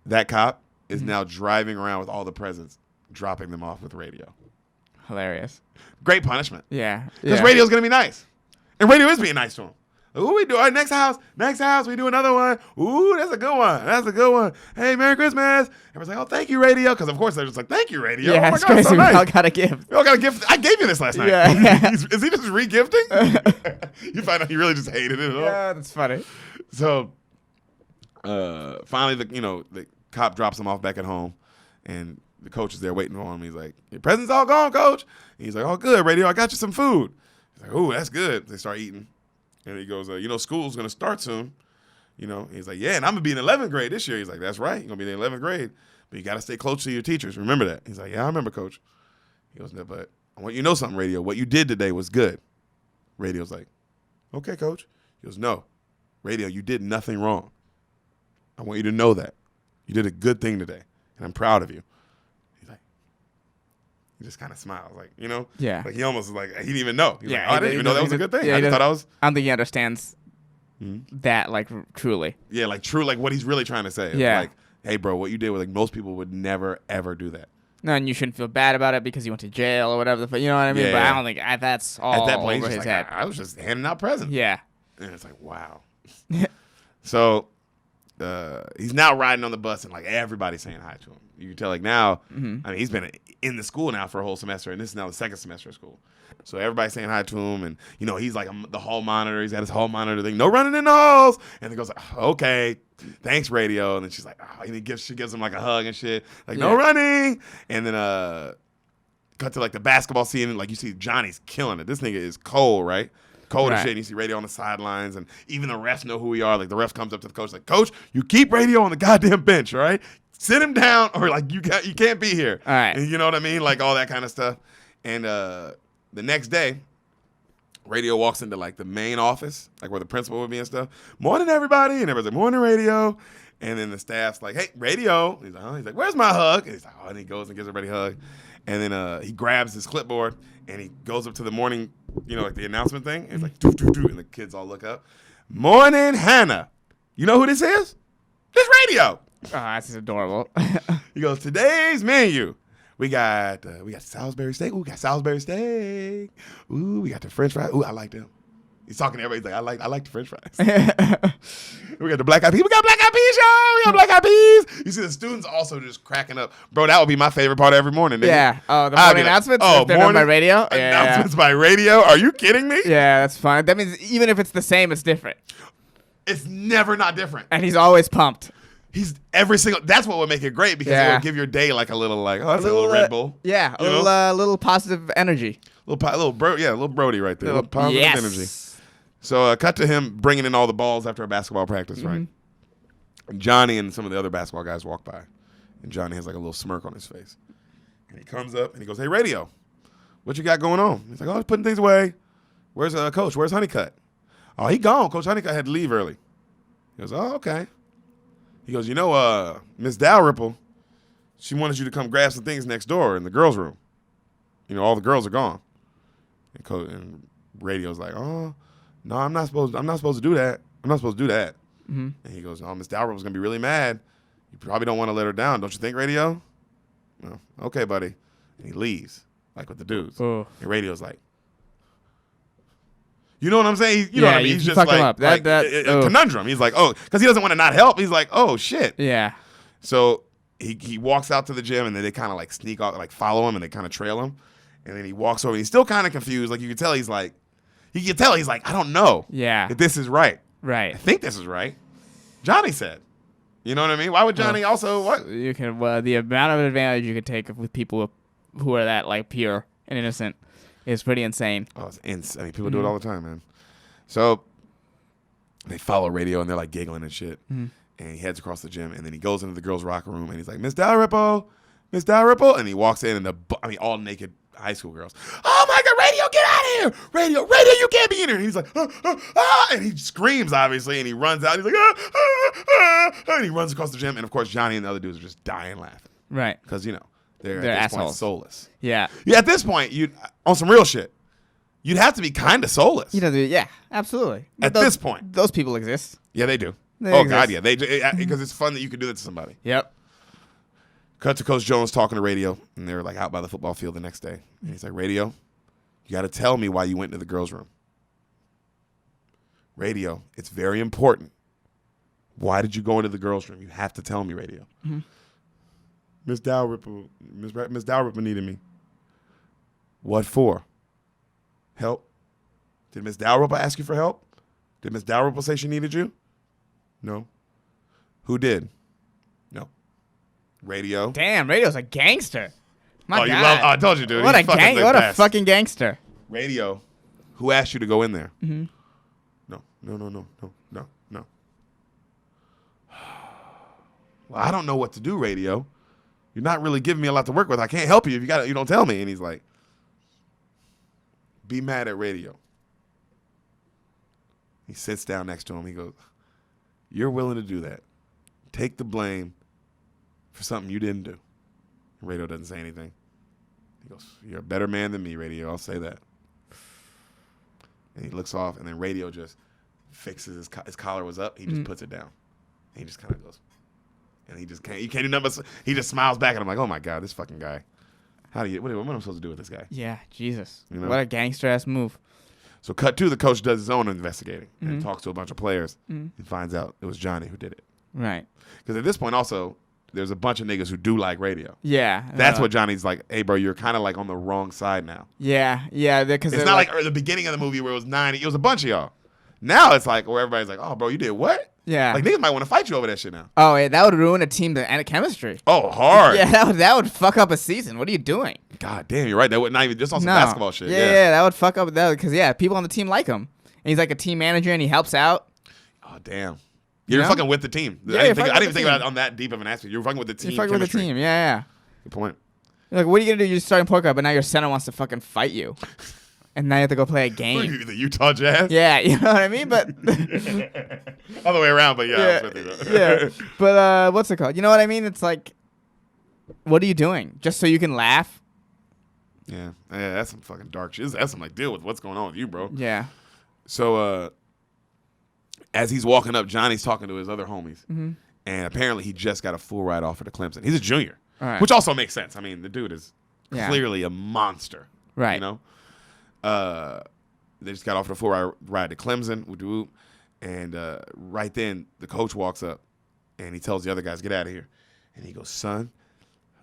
that cop is now driving around with all the presents, dropping them off with Radio. Hilarious. Great punishment. Yeah. Because Radio's going to be nice. And Radio is being nice to him. Ooh, we do. All right, next house, we do another one. Ooh, that's a good one. Hey, Merry Christmas. Everyone's like, oh, thank you, Radio. Because, of course, they're just like, thank you, Radio. Yeah, oh, my that's God, crazy. so nice. We all got a gift. We all got a gift. I gave you this last night. Yeah. Is he just re-gifting? You find out he really just hated it at all. Yeah, that's funny. So, finally, the cop drops him off back at home, and the coach is there waiting for him. He's like, your present's all gone, Coach. And he's like, oh, good, Radio. I got you some food. He's like, oh, that's good. They start eating. And he goes, school's going to start soon. He's like, yeah, and I'm going to be in 11th grade this year. He's like, that's right. You're going to be in 11th grade. But you got to stay close to your teachers. Remember that. He's like, yeah, I remember, Coach. He goes, no, but I want you to know something, Radio. What you did today was good. Radio's like, okay, Coach. He goes, no, Radio, you did nothing wrong. I want you to know that. You did a good thing today, and I'm proud of you. He's like, he just kind of smiles, like, Yeah. Like he almost was like, he didn't even know. He's Yeah, like, oh, I didn't even know that was a good thing. Yeah, I just thought I was. I don't think he understands that, like, truly. Yeah, like true, like what he's really trying to say. Yeah. Like, hey, bro, what you did was like most people would never, ever do that. No, and you shouldn't feel bad about it because you went to jail or whatever. You know what I mean? Yeah, But yeah. I don't think that's all At that point, over he's his just like, head. I was just handing out presents. Yeah. And it's like, wow. So he's now riding on the bus and like everybody's saying hi to him. You can tell like now, I mean, he's been in the school now for a whole semester, and this is now the second semester of school. So everybody's saying hi to him, and he's like the hall monitor. He's got his hall monitor thing. No running in the halls. And he goes, okay, thanks, Radio. And then she's like, oh, and she gives him like a hug and shit. Like, no running. And then cut to like the basketball scene, and like you see Johnny's killing it. This nigga is cold, right? Cold as shit. And you see Radio on the sidelines, and even the refs know who we are. Like the ref comes up to the coach, like, Coach, you keep Radio on the goddamn bench, all right? Sit him down, or like you can't be here. All right. And you know what I mean? Like all that kind of stuff. And the next day, Radio walks into like the main office, like where the principal would be and stuff. Morning, everybody. And everybody's like, morning, Radio. And then the staff's like, hey, Radio. And he's like, oh. He's like, where's my hug? And he's like, oh, and he goes and gives everybody a hug. And then he grabs his clipboard and he goes up to the morning, like the announcement thing. And he's like, doo, doo, doo. And the kids all look up. Morning, Hannah. You know who this is? This Radio. Oh, that's just adorable. He goes, today's menu. We got Salisbury steak. Ooh, we got Salisbury steak. Ooh, we got the French fries. Ooh, I like them. He's talking to everybody. He's like, I like the French fries. We got the black eyed peas. We got black eyed peas, y'all. We got black eyed peas. You see the students also just cracking up. Bro, that would be my favorite part of every morning. Nigga. Yeah. Oh, the morning announcements? Oh, if they're done by Radio? Announcements by Radio? Are you kidding me? Yeah, that's fun. That means even if it's the same, it's different. It's never not different. And he's always pumped. He's that's what would make it great, because it would give your day like a little like, oh, that's a little Red Bull. Yeah, little positive energy. Little Brody right there. Little positive energy. So cut to him bringing in all the balls after a basketball practice, right? And Johnny and some of the other basketball guys walk by, and Johnny has like a little smirk on his face. And he comes up and he goes, hey, Radio, what you got going on? He's like, oh, he's putting things away. Where's Coach? Where's Honeycutt? Oh, he gone. Coach Honeycutt had to leave early. He goes, oh, okay. He goes, Miss Dalrymple, she wanted you to come grab some things next door in the girls' room. All the girls are gone. And Radio's like, oh, no, I'm not supposed to do that. I'm not supposed to do that. Mm-hmm. And he goes, oh, Miss Dalrymple's going to be really mad. You probably don't want to let her down, don't you think, Radio? No. Okay, buddy. And he leaves, like with the dudes. Oh. And Radio's like, you know what I'm saying? You know what I mean? He's just like, a conundrum. He's like, oh, because he doesn't want to not help. He's like, oh, shit. Yeah. So he walks out to the gym, and then they kind of like sneak out, like follow him, and they kind of trail him. And then he walks over. And he's still kind of confused. Like you can tell he's like, He can tell. He's like, I don't know Yeah. if this is right. Right. I think this is right. Johnny said. You know what I mean? Why would Johnny also what? You can the amount of advantage you can take with people who are that like pure and innocent is pretty insane. Oh, it's insane. I mean, people do it all the time, man. So they follow Radio and they're like giggling and shit. And he heads across the gym and then he goes into the girls' locker room and he's like, Miss Dalrymple, Miss Dalrymple, and he walks in and all naked high school girls. Oh my God, Radio, get out of here! Radio, you can't be in here. And he's like, and he screams obviously and he runs out. He's like, and he runs across the gym and of course Johnny and the other dudes are just dying laughing. Right. Because they're at this assholes. point soulless. Yeah. Yeah, at this point, on some real shit, you'd have to be kind of soulless. Yeah, absolutely. At this point. Those people exist. Yeah, they do. They exist. God, yeah. Because it's fun that you can do that to somebody. Yep. Cut to Coach Jones talking to Radio, and they're like out by the football field the next day. And he's like, Radio, you got to tell me why you went into the girls' room. Radio, it's very important. Why did you go into the girls' room? You have to tell me, Radio. Miss Dalrymple needed me. What for? Help? Did Miss Dalrymple ask you for help? Did Miss Dalrymple say she needed you? No. Who did? No. Radio. Damn, Radio's a gangster. My God. I told you, dude. What He's a fucking gangster. Radio. Who asked you to go in there? Mm-hmm. No. Well, I don't know what to do, Radio. You're not really giving me a lot to work with. I can't help you if you don't tell me. And he's like, be mad at Radio. He sits down next to him. He goes, you're willing to do that. Take the blame for something you didn't do. And Radio doesn't say anything. He goes, you're a better man than me, Radio. I'll say that. And he looks off, and then Radio just fixes his collar was up. He just puts it down. And he just kind of goes. And he can't do nothing but, he just smiles back, and I'm like, oh my God, this fucking guy. What am I supposed to do with this guy? Yeah, Jesus. What a gangster-ass move. So cut to the coach does his own investigating and talks to a bunch of players and finds out it was Johnny who did it. Right. Because at this point also, there's a bunch of niggas who do like Radio. Yeah. That's what Johnny's like, hey, bro, you're kind of like on the wrong side now. Yeah. Because it's not like the beginning of the movie where it was 90. It was a bunch of y'all. Now it's like where everybody's like, oh, bro, you did what? Yeah. Like niggas might want to fight you over that shit now. Oh, yeah, that would ruin a team and chemistry. Oh, hard. Yeah, that would fuck up a season. What are you doing? God damn, you're right. That would not even just on some basketball shit. Yeah, that would fuck up that because people on the team like him. And he's like a team manager and he helps out. Oh, damn. You're fucking with the team. Yeah, I didn't even think about it on that deep of an aspect. You're fucking with the team. You're fucking chemistry. with the team. Yeah. Good point. You're like, what are you going to do? You're starting point guard, but now your center wants to fucking fight you. And now you have to go play a game. The Utah Jazz? Yeah, you know what I mean? But all the way around, but yeah. Yeah. But what's it called? You know what I mean? It's like, what are you doing? Just so you can laugh? Yeah, that's some fucking dark shit. That's some like deal with what's going on with you, bro. Yeah. So as he's walking up, Johnny's talking to his other homies, and apparently he just got a full ride offer to Clemson. He's a junior, which also makes sense. I mean, the dude is clearly a monster, right? You know, they just got offered a full ride to Clemson, and right then the coach walks up and he tells the other guys, "Get out of here," and he goes, "Son,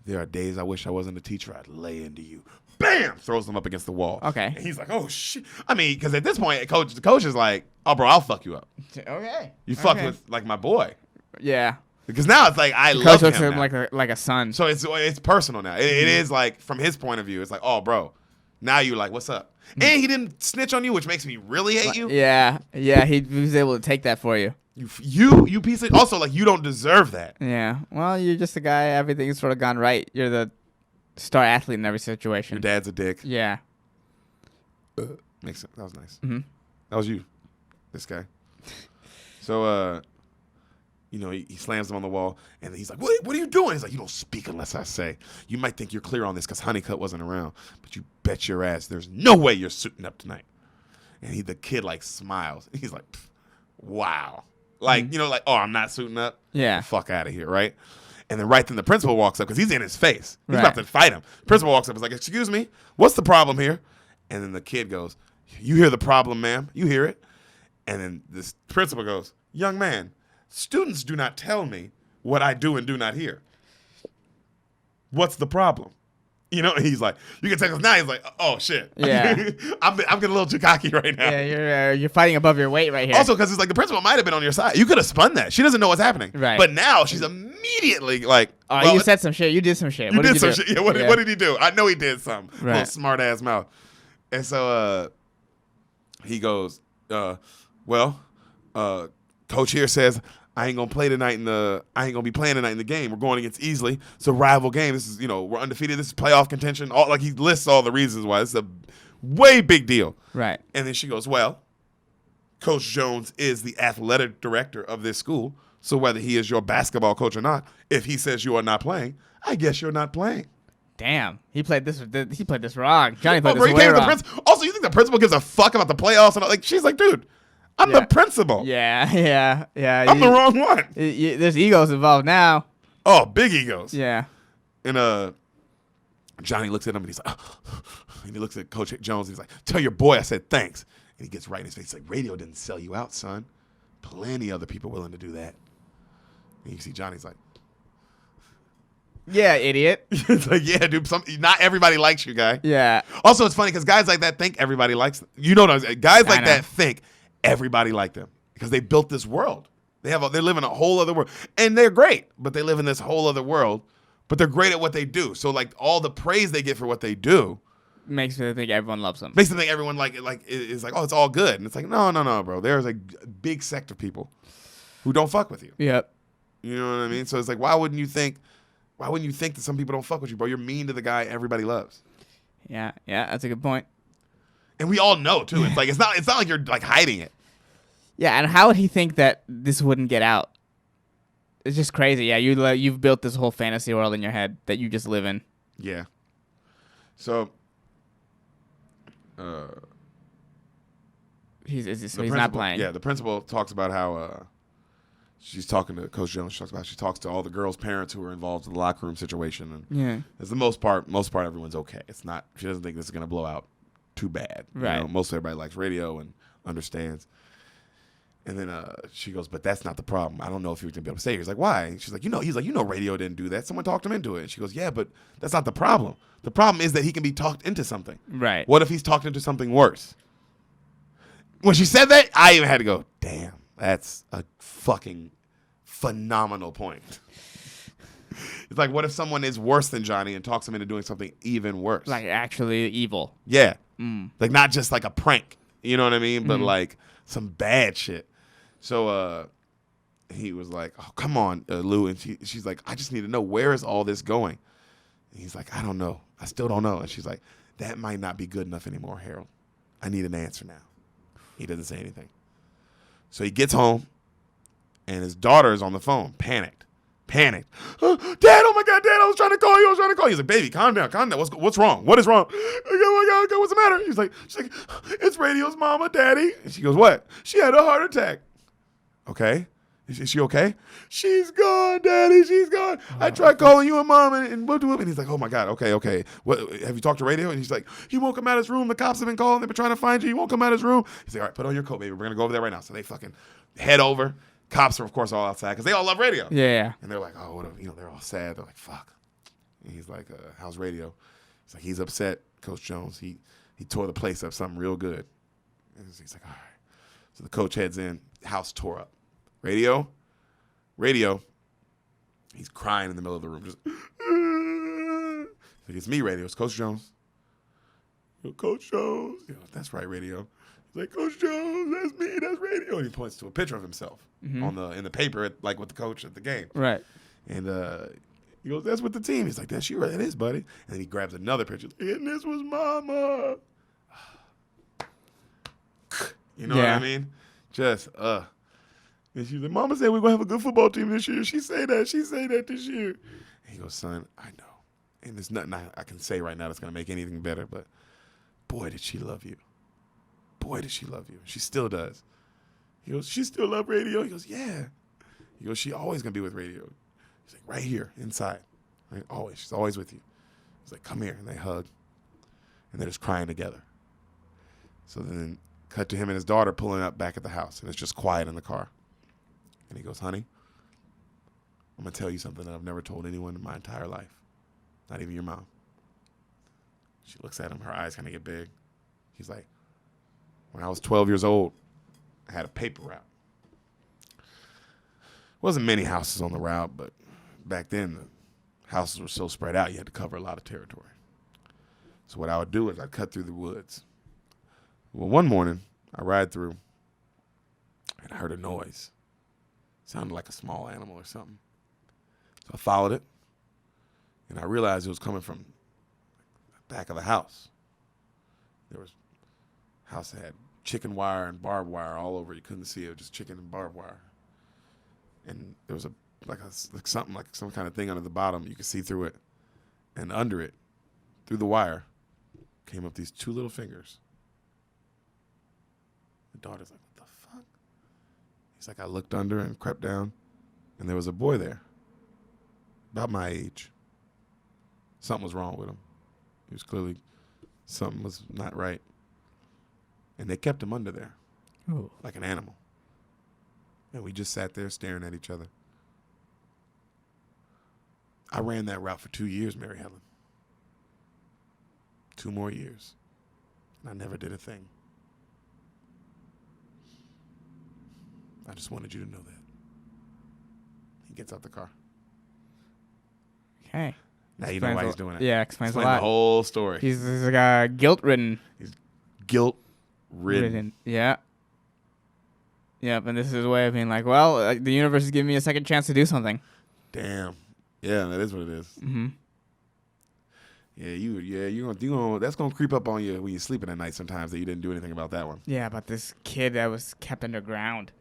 there are days I wish I wasn't a teacher. I'd lay into you." Bam! Throws them up against the wall. Okay. And he's like, oh, shit. I mean, because at this point, the coach is like, oh, bro, I'll fuck you up. Okay. You fuck with, like, my boy. Yeah. Because now it's like, I the love coach him looks now. like a son. So it's personal now. It is like, from his point of view, it's like, oh, bro, now you're like, what's up? And he didn't snitch on you, which makes me really hate you. Yeah. Yeah, he was able to take that for you. You piece of... Also, like, you don't deserve that. Yeah. Well, you're just a guy, everything's sort of gone right. You're the star athlete in every situation. Your dad's a dick. Yeah. Makes sense. That was nice. Mm-hmm. That was you, this guy. So, he slams him on the wall, and he's like, what are you doing? He's like, you don't speak unless I say. You might think you're clear on this because Honeycutt wasn't around, but you bet your ass there's no way you're suiting up tonight. And the kid, like, smiles. He's like, wow. Like, like, oh, I'm not suiting up? Yeah. Get the fuck out of here, right? And then right then the principal walks up because he's in his face. He's Right. about to fight him. Principal walks up and is like, excuse me, what's the problem here? And then the kid goes, you hear the problem, ma'am? You hear it? And then this principal goes, young man, students do not tell me what I do and do not hear. What's the problem? You know, and he's like, you can take us now. He's like, oh shit. Yeah. I'm getting a little too cocky right now. Yeah, you're fighting above your weight right here. Also, because it's like the principal might have been on your side. You could have spun that. She doesn't know what's happening. Right. But now she's immediately like, oh, well, you said some shit. You did some shit. You What did you some do? shit. Yeah, what did he do? I know he did something. Right. Little smart ass mouth. And so he goes, coach here says I ain't gonna play tonight I ain't gonna be playing tonight in the game. We're going against Easley. It's a rival game. This is, we're undefeated. This is playoff contention. He lists all the reasons why. This is a way big deal. Right. And then she goes, well, Coach Jones is the athletic director of this school. So whether he is your basketball coach or not, if he says you are not playing, I guess you're not playing. Damn, he played this wrong. Johnny played this way wrong. Also, you think the principal gives a fuck about the playoffs? And like, she's like, dude, I'm the principal. Yeah. I'm the wrong one. There's egos involved now. Oh, big egos. Yeah. And Johnny looks at him and he's like, and he looks at Coach Jones and he's like, tell your boy I said thanks. And he gets right in his face. He's like, radio didn't sell you out, son. Plenty other people willing to do that. And you see Johnny's like, yeah, idiot. It's like, yeah, dude, not everybody likes you, guy. Yeah. Also, it's funny because guys like that think everybody likes them. You know what I'm saying? Guys like that think everybody liked them because they built this world. They live in a whole other world. And they're great, but they live in this whole other world. But they're great at what they do. So, like, all the praise they get for what they do makes them think everyone loves them. Makes them think everyone is like, oh, it's all good. And it's like, no, bro. There's a big sect of people who don't fuck with you. Yep. You know what I mean? So it's like, why wouldn't you think that some people don't fuck with you, bro? You're mean to the guy everybody loves. Yeah, that's a good point. And we all know too. It's like it's not like you're like hiding it. Yeah, and how would he think that this wouldn't get out? It's just crazy. Yeah, you've built this whole fantasy world in your head that you just live in. Yeah. So he's not playing. Yeah, the principal talks about how she's talking to Coach Jones. She talks to all the girls' parents who are involved in the locker room situation, and yeah, as the most part, everyone's okay. It's not. She doesn't think this is gonna blow out too bad. Right. Most everybody likes radio and understands. And then she goes, but that's not the problem. I don't know if you're gonna be able to stay here. He's like, why? And she's like, he's like, radio didn't do that. Someone talked him into it. And she goes, yeah, but that's not the problem. The problem is that he can be talked into something. Right. What if he's talked into something worse? When she said that, I even had to go, damn, that's a fucking phenomenal point. It's like, what if someone is worse than Johnny and talks him into doing something even worse? Like actually evil. Yeah. Like not just like a prank. You know what I mean? But like some bad shit. So he was like, oh, come on, Lou. And she's like, I just need to know, where is all this going? And he's like, I don't know. I still don't know. And she's like, that might not be good enough anymore, Harold. I need an answer now. He doesn't say anything. So he gets home, and his daughter is on the phone, panicked. Dad, oh my God, Dad, I was trying to call you. He's like, baby, calm down. What's wrong? What is wrong? Oh my God, what's the matter? She's like, it's radio's mama, Daddy. And she goes, what? She had a heart attack. Okay. Is she okay? She's gone, Daddy. She's gone. I tried calling you and Mom and what do it? And he's like, oh my God, okay. What? Have you talked to radio? And he's like, he won't come out of his room. The cops have been calling. They've been trying to find you. He won't come out of his room. He's like, all right, put on your coat, baby. We're going to go over there right now. So they fucking head over. Cops are, of course, all outside because they all love radio. Yeah. And they're like, oh, what? They're all sad. They're like, fuck. And he's like, how's radio? He's like, he's upset, Coach Jones. He tore the place up, something real good. And he's like, all right. So the coach heads in. House tore up. Radio. He's crying in the middle of the room. Just, like, it's me, radio. It's Coach Jones. Coach Jones. That's right, radio. He's like, Coach Jones, that's me, that's radio. And he points to a picture of himself in the paper, with the coach at the game. Right. And he goes, that's with the team. He's like, that's you, right? It is, buddy. And then he grabs another picture. And this was Mama. You know what I mean? Just, And she's like, Mama said we're going to have a good football team this year. She say that this year. And he goes, son, I know. And there's nothing I can say right now that's going to make anything better, but boy, did she love you. Boy, did she love you. She still does. He goes, she still love radio? He goes, yeah. He goes, she always going to be with radio. He's like, right here, inside. Right? Always. She's always with you. He's like, come here. And they hug. And they're just crying together. So then cut to him and his daughter pulling up back at the house, and it's just quiet in the car. And he goes, honey, I'm going to tell you something that I've never told anyone in my entire life, not even your mom. She looks at him. Her eyes kind of get big. He's like, when I was 12 years old, I had a paper route. Wasn't many houses on the route, but back then the houses were so spread out you had to cover a lot of territory. So what I would do is I'd cut through the woods. Well, one morning I ride through and I heard a noise. Sounded like a small animal or something. So I followed it and I realized it was coming from the back of the house. There was a house that had chicken wire and barbed wire all over. You couldn't see it, just chicken and barbed wire. And there was like some kind of thing under the bottom. You could see through it. And under it, through the wire, came up these two little fingers. The daughter's like, what the fuck? He's like, I looked under and crept down, and there was a boy there, about my age. Something was wrong with him. He was clearly, something was not right. And they kept him under there, like an animal. And we just sat there staring at each other. I ran that route for 2 years, Mary Helen. 2 more years. And I never did a thing. I just wanted you to know that. He gets out the car. Okay. Now you know why he's doing it. Yeah, explains a lot. The whole story. He's like guilt-ridden. He's guilt-ridden. Yeah. Yep, and this is his way of being like, well, the universe is giving me a second chance to do something. Damn. Yeah, that is what it is. Mm-hmm. Yeah, that's gonna creep up on you when you're sleeping at night sometimes that you didn't do anything about that one. Yeah, but this kid that was kept underground.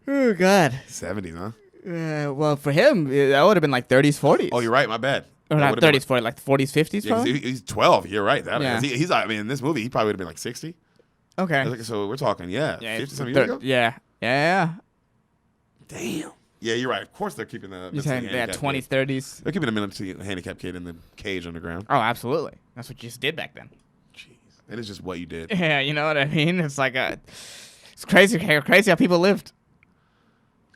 Oh God. 70s, huh? Well, for him, that would have been like 30s, 40s. Oh, you're right. My bad. Or not 30s, 40s, like 40s, 50s. Yeah, probably? he's 12. You're right. Yeah. He's. I mean, in this movie, he probably would have been like 60. Okay. So we're talking, 50-some years ago. Yeah. Damn. Yeah, you're right. Of course, they're keeping the. You're saying they had 20s, 30s. They're keeping a mentally handicapped kid in the cage underground. Oh, absolutely. That's what you just did back then. Jeez, it is just what you did. Yeah, you know what I mean. It's like it's crazy how people lived.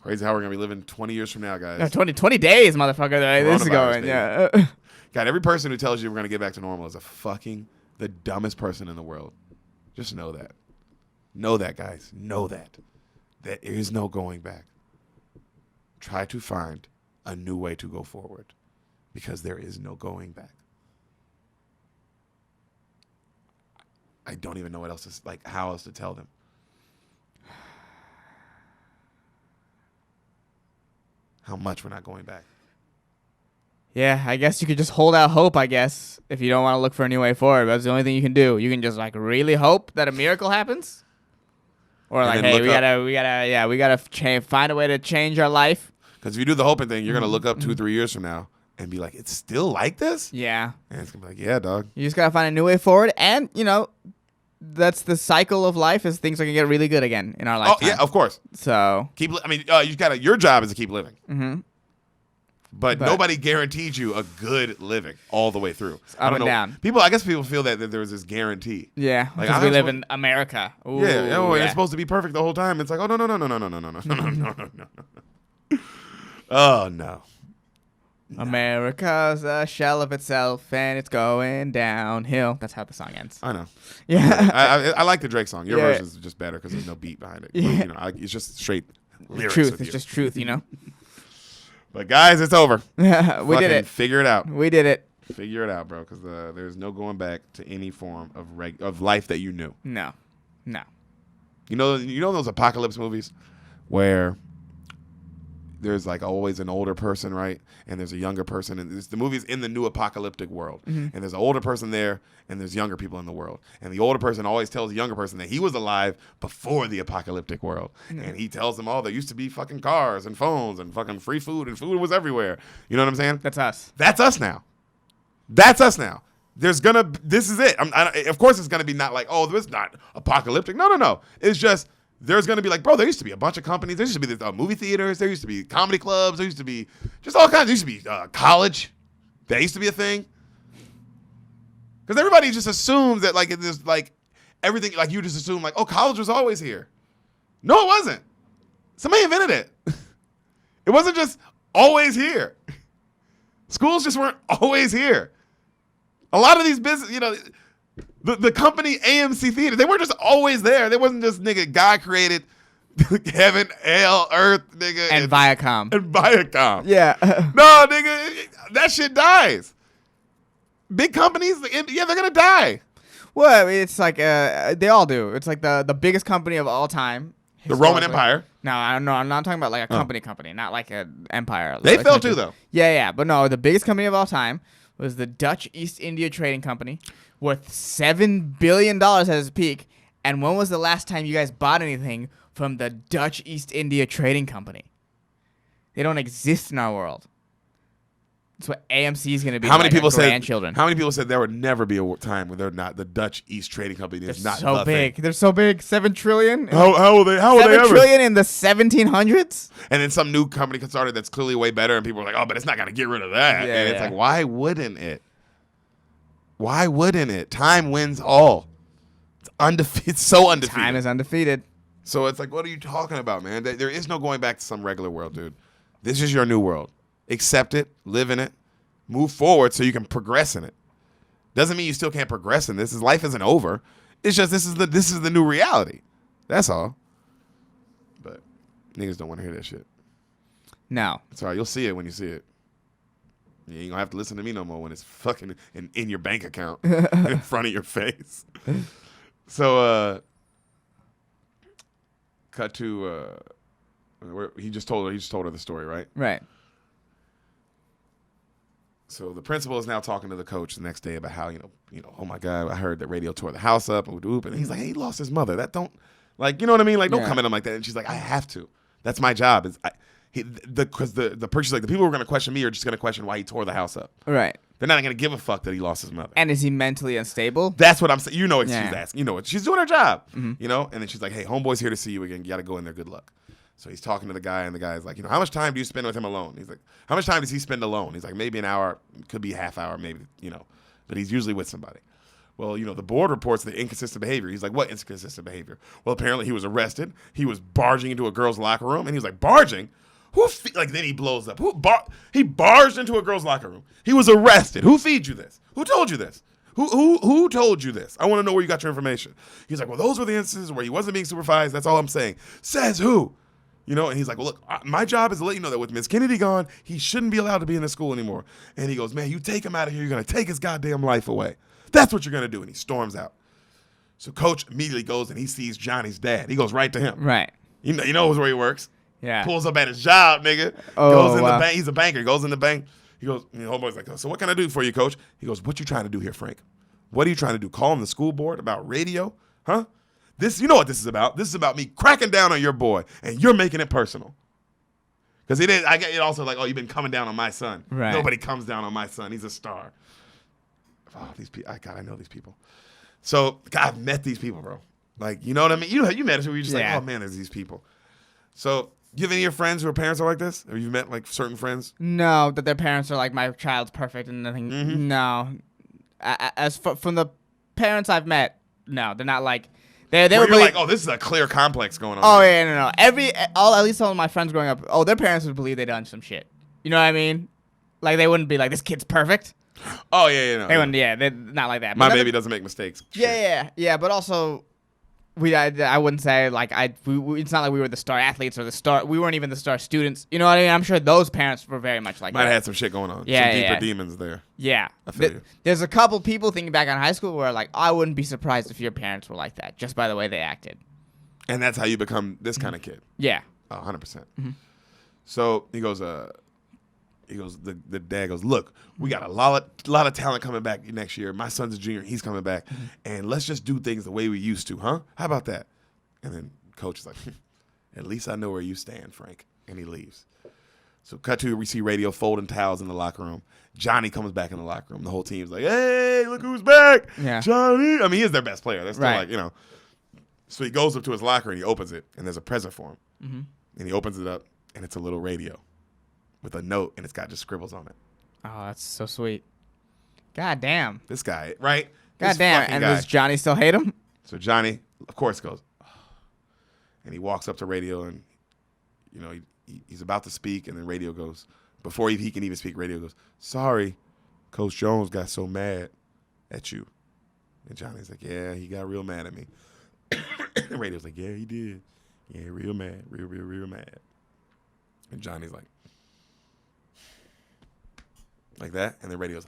Crazy how we're gonna be living 20 years from now, guys. No, 20 days, motherfucker. This is going. Yeah. God, every person who tells you we're gonna get back to normal is the dumbest person in the world. Just know that. Know that, guys. Know that. There is no going back. Try to find a new way to go forward because there is no going back. I don't even know what else to, how else to tell them. How much we're not going back. Yeah, I guess you could just hold out hope, I guess, if you don't want to look for a new way forward. That's the only thing you can do. You can just really hope that a miracle happens. Or hey, we gotta find a way to change our life. Because if you do the hoping thing, you're gonna look up 2-3 years from now and be like, "It's still like this." Yeah. And it's gonna be like, "Yeah, dog." You just gotta find a new way forward, and that's the cycle of life. Is things are gonna get really good again in our lifetime. Oh yeah, of course. So your job is to keep living. Mm-hmm. But nobody guarantees you a good living all the way through. Up and down. I guess people feel that there was this guarantee. Yeah, because we live in America. Ooh, it's supposed to be perfect the whole time. It's like, oh no. Oh no. America's a shell of itself and it's going downhill. That's how the song ends. I know. Yeah. I like the Drake song. Your version is just better because there's no beat behind it. Yeah. It's just straight lyrics. Truth. It's just truth, But guys, it's over. We did it. Figure it out. We did it. Figure it out, bro, because there's no going back to any form of life that you knew. No. You know those apocalypse movies where there's always an older person, right? And there's a younger person, and the movie's in the new apocalyptic world. Mm-hmm. And there's an older person there, and there's younger people in the world. And the older person always tells the younger person that he was alive before the apocalyptic world. Mm-hmm. And he tells them, there used to be fucking cars and phones and fucking free food, and food was everywhere. You know what I'm saying? That's us. That's us now. This is it. Of course it's gonna be not it's not apocalyptic. No. It's just, there's going to be there used to be a bunch of companies. There used to be movie theaters. There used to be comedy clubs. There used to be just all kinds. There used to be college. That used to be a thing. Because everybody just assumes that there's everything, you just assume college was always here. No, it wasn't. Somebody invented it. It wasn't just always here. Schools just weren't always here. A lot of these business, the company AMC Theater, they weren't just always there. They wasn't just nigga guy created heaven, hell, earth, nigga, And Viacom. And Viacom. Yeah. No, nigga, that shit dies. Big companies, yeah, they're gonna die. Well, it's like they all do. It's like the biggest company of all time. The Roman Empire. No, I don't know. I'm not talking about like a company, not like an empire. They like fell too, though. Yeah, but no, the biggest company of all time was the Dutch East India Trading Company, worth $7 billion at its peak. And when was the last time you guys bought anything from the Dutch East India Trading Company? They don't exist in our world. That's what AMC is going to be. How many people said? Grandchildren. How many people said there would never be a time where they're not the Dutch East Trading Company is not so the big. thing. They're so big. $7 trillion. How will they? How will they ever? $7 trillion in the 1700s. And then some new company started that's clearly way better, and people are like, "Oh, but it's not going to get rid of that." Yeah, and it's like, why wouldn't it? Why wouldn't it? Time wins all. It's undefeated. It's so undefeated. Time is undefeated. So it's like, what are you talking about, man? There is no going back to some regular world, dude. This is your new world. Accept it. Live in it. Move forward so you can progress in it. Doesn't mean you still can't progress in this. Life isn't over. It's just this is the new reality. That's all. But niggas don't want to hear that shit. No. It's all right. You'll see it when you see it. You ain't gonna have to listen to me no more when it's fucking in your bank account in front of your face. So cut to he just told her the story, right? Right. So the principal is now talking to the coach the next day about how, oh my God, I heard that radio tore the house up, and he's like, hey, he lost his mother. That don't, like, you know what I mean? Like, don't come at him like that. And she's like, I have to. That's my job. Because the person's like, the people who are going to question me are just going to question why he tore the house up. Right. They're not going to give a fuck that he lost his mother. And is he mentally unstable? That's what I'm saying. You know what she's asking. You know what she's doing her job. Mm-hmm. And then she's like, hey, homeboy's here to see you again. You got to go in there. Good luck. So he's talking to the guy, and the guy's like, how much time do you spend with him alone? He's like, how much time does he spend alone? He's like, maybe an hour, could be a half hour, maybe, but he's usually with somebody. Well, the board reports the inconsistent behavior. He's like, what inconsistent behavior? Well, apparently he was arrested. He was barging into a girl's locker room, and he was like, barging? Then he blows up. He barged into a girl's locker room. He was arrested. Who feed you this? Who told you this? Who told you this? I want to know where you got your information. He's like, well, those were the instances where he wasn't being supervised. That's all I'm saying. Says who? And he's like, well, look, my job is to let you know that with Miss Kennedy gone, he shouldn't be allowed to be in the school anymore. And he goes, man, you take him out of here, you're going to take his goddamn life away. That's what you're going to do. And he storms out. So coach immediately goes and he sees Johnny's dad. He goes right to him. Right. He knows where he works. Yeah. Pulls up at his job, nigga. Goes in the bank. He's a banker. He goes in the bank. He goes, homeboy's like, so what can I do for you, coach? He goes, what you trying to do here, Frank? What are you trying to do? Call the school board about radio? Huh? You know what this is about. This is about me cracking down on your boy, and you're making it personal. Because I get it also like, oh, you've been coming down on my son. Right. Nobody comes down on my son. He's a star. Oh, these people. God, I know these people. So, God, I've met these people, bro. Like, you know what I mean? You met us where you're just like, oh, man, there's these people. So, do you have any of your friends whose parents are like this? Have you met, like, certain friends? No, that their parents are like, my child's perfect and nothing. Mm-hmm. No. From the parents I've met, no, they're not like... They were like, oh, this is a clear complex going on. Oh, yeah, no. At least all of my friends growing up, their parents would believe they done some shit. You know what I mean? Like, they wouldn't be like, this kid's perfect. Oh, yeah. No, they wouldn't, they're not like that. My baby doesn't make mistakes. Yeah, but also, I wouldn't say, like, it's not like we were the star athletes or we weren't even the star students. You know what I mean? I'm sure those parents were very much like that. Might have had some shit going on. Yeah, some deeper demons there. Yeah. I feel you. There's a couple people thinking back on high school where, like, I wouldn't be surprised if your parents were like that, just by the way they acted. And that's how you become this kind of kid. Yeah. 100%. Mm-hmm. So he goes, the dad goes, look, we got a lot of talent coming back next year. My son's a junior. He's coming back. Mm-hmm. And let's just do things the way we used to, huh? How about that? And then coach is like, at least I know where you stand, Frank. And he leaves. So cut to, we see radio folding towels in the locker room. Johnny comes back in the locker room. The whole team's like, hey, look who's back. Yeah. Johnny. I mean, he is their best player. They're still right. like, So he goes up to his locker and he opens it. And there's a present for him. Mm-hmm. And he opens it up. And it's a little radio with a note. And it's got just scribbles on it. Oh, that's so sweet. God damn. This guy, right? God damn. And does Johnny still hate him? So Johnny, of course, goes. Oh. And he walks up to radio and, he's about to speak. And then radio goes, before he can even speak, radio goes, sorry, Coach Jones got so mad. at you. And Johnny's like, yeah, he got real mad at me. The radio's like, yeah, he did. Yeah, real mad. Real mad. And Johnny's like that. And the radio's,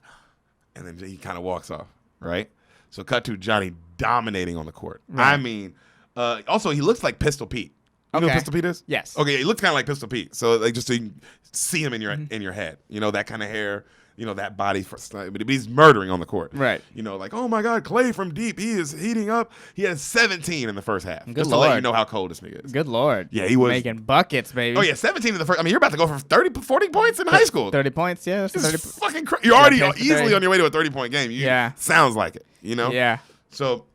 and then he kind of walks off, right? So cut to Johnny dominating on the court. Right. I mean, also, he looks like Pistol Pete. You know who Pistol Pete is? Yes. Okay, he looks kind of like Pistol Pete. So like just so you can see him in your head. You know, that kind of hair, you know, that body. But he's murdering on the court. Right. You know, like, oh my God, Clay from deep. He is heating up. He had 17 in the first half. Good just Lord. to let you know how cold this nigga is. Good Lord. Yeah, he was. Making buckets, baby. Oh, yeah, 17 in the first. I mean, you're about to go for 40 points in high school. 30 points, yeah. That's This 30 is fucking crazy. You're already pace for easily 30. on your way to a 30-point game. Yeah. Sounds like it, you know? Yeah. So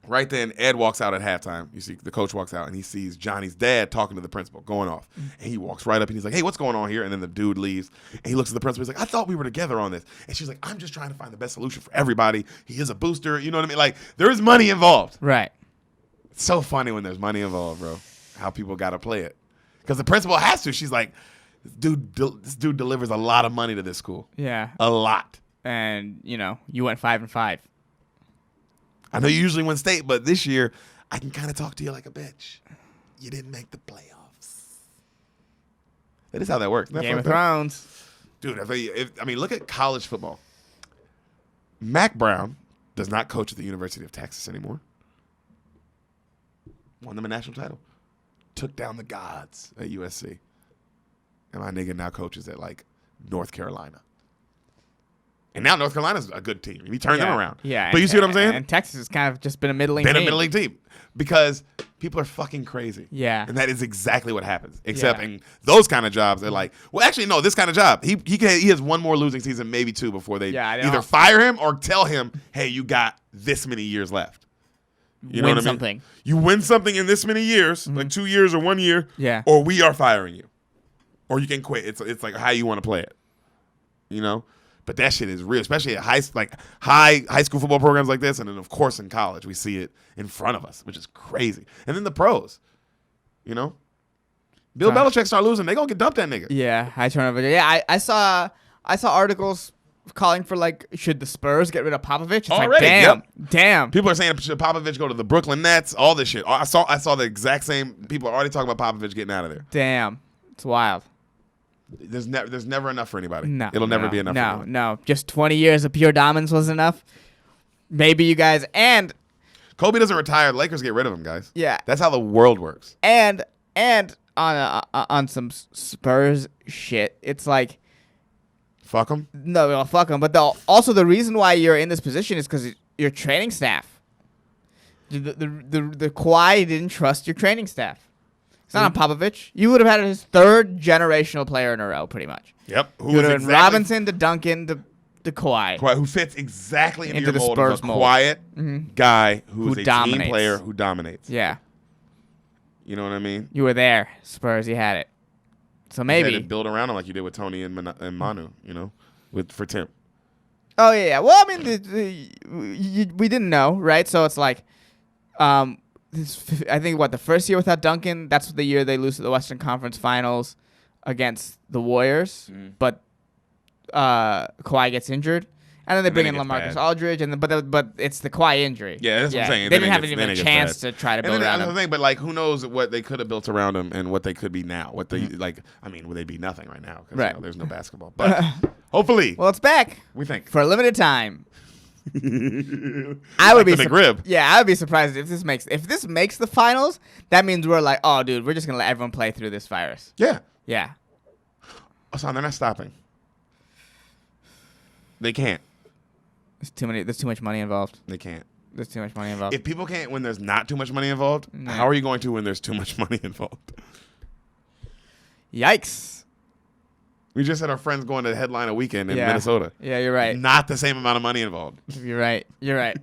right then, Ed walks out at halftime. You see the coach walks out, and he sees Johnny's dad talking to the principal, going off. And he walks right up, and he's like, hey, what's going on here? And then the dude leaves, and he looks at the principal. He's like, I thought we were together on this. And she's like, I'm just trying to find the best solution for everybody. He is a booster. You know what I mean? Like, there is money involved. Right. It's so funny when there's money involved, bro, how people got to play it. Because the principal has to. She's like, this dude delivers a lot of money to this school. Yeah. A lot. And, you know, you went 5-5. I know you usually win state, but this year I can kind of talk to you like a bitch. You didn't make the playoffs. That is how that works. Isn't that Game of fucked up? Thrones. Dude, I mean, look at college football. Mac Brown does not coach at the University of Texas anymore. Won them a national title. Took down the gods at USC. And my nigga now coaches at, like, North Carolina. And now North Carolina's a good team. He turned them around. Yeah. But you see what I'm saying? And Texas has kind of just been a middling Been team. a middling team. Because people are fucking crazy. Yeah. And that is exactly what happens. Except in those kind of jobs, they're like, well, actually, no, this kind of job. He has one more losing season, maybe two, before they either fire him or tell him, hey, you got this many years left. You know what I mean? Something. You win something in this many years, like 2 years or 1 year, or we are firing you. Or you can quit. It's like how you want to play it. You know? But that shit is real, especially at high school football programs like this, and then of course in college we see it in front of us, which is crazy. And then the pros, you know, Bill Belichick start losing, they gonna get dumped that nigga. Yeah, high turnover. Yeah, I saw articles calling for like, should the Spurs get rid of Popovich? It's Already, like, damn. People are saying should Popovich go to the Brooklyn Nets? All this shit. I saw the exact same. People are already talking about Popovich getting out of there. Damn, it's wild. There's never enough for anybody. No, it'll never be enough. For anyone. No. Just 20 years of pure dominance was enough. Maybe you guys and Kobe doesn't retire. The Lakers get rid of him, guys. Yeah, that's how the world works. And on some Spurs shit, it's like, fuck them. No, fuck them. But also the reason why you're in this position is because your training staff. The Kawhi didn't trust your training staff. It's not on Popovich. You would have had his third generational player in a row, pretty much. Yep. You would have been Robinson to Duncan to Kawhi. Who fits exactly into your the mold Spurs of a quiet guy who is a dominates. team player who dominates. Yeah. You know what I mean? You were there, Spurs. You had it. So maybe you had to build around him like you did with Tony and Manu. You know, for Tim. Oh yeah. Well, I mean, we didn't know, right? So it's like, I think the first year without Duncan, that's the year they lose to the Western Conference Finals against the Warriors. But Kawhi gets injured, and then they bring in LaMarcus Aldridge, but it's the Kawhi injury. Yeah, that's what I'm saying. They didn't have even a chance to try to build around him. Thing, but like, who knows what they could have built around him and what they could be now? What they like? I mean, would they be nothing right now? Because right. There's no basketball. But hopefully, well, it's back. We think for a limited time. I would be McRib. Yeah, I would be surprised if this makes the finals. That means we're like, oh, dude, we're just gonna let everyone play through this virus. Yeah. Oh, so they're not stopping. They can't. There's too much money involved. They can't. There's too much money involved. If people can't when there's not too much money involved, how are you going to when there's too much money involved? Yikes. We just had our friends going to headline a weekend in Minnesota. Yeah, you're right. Not the same amount of money involved. You're right. You're right.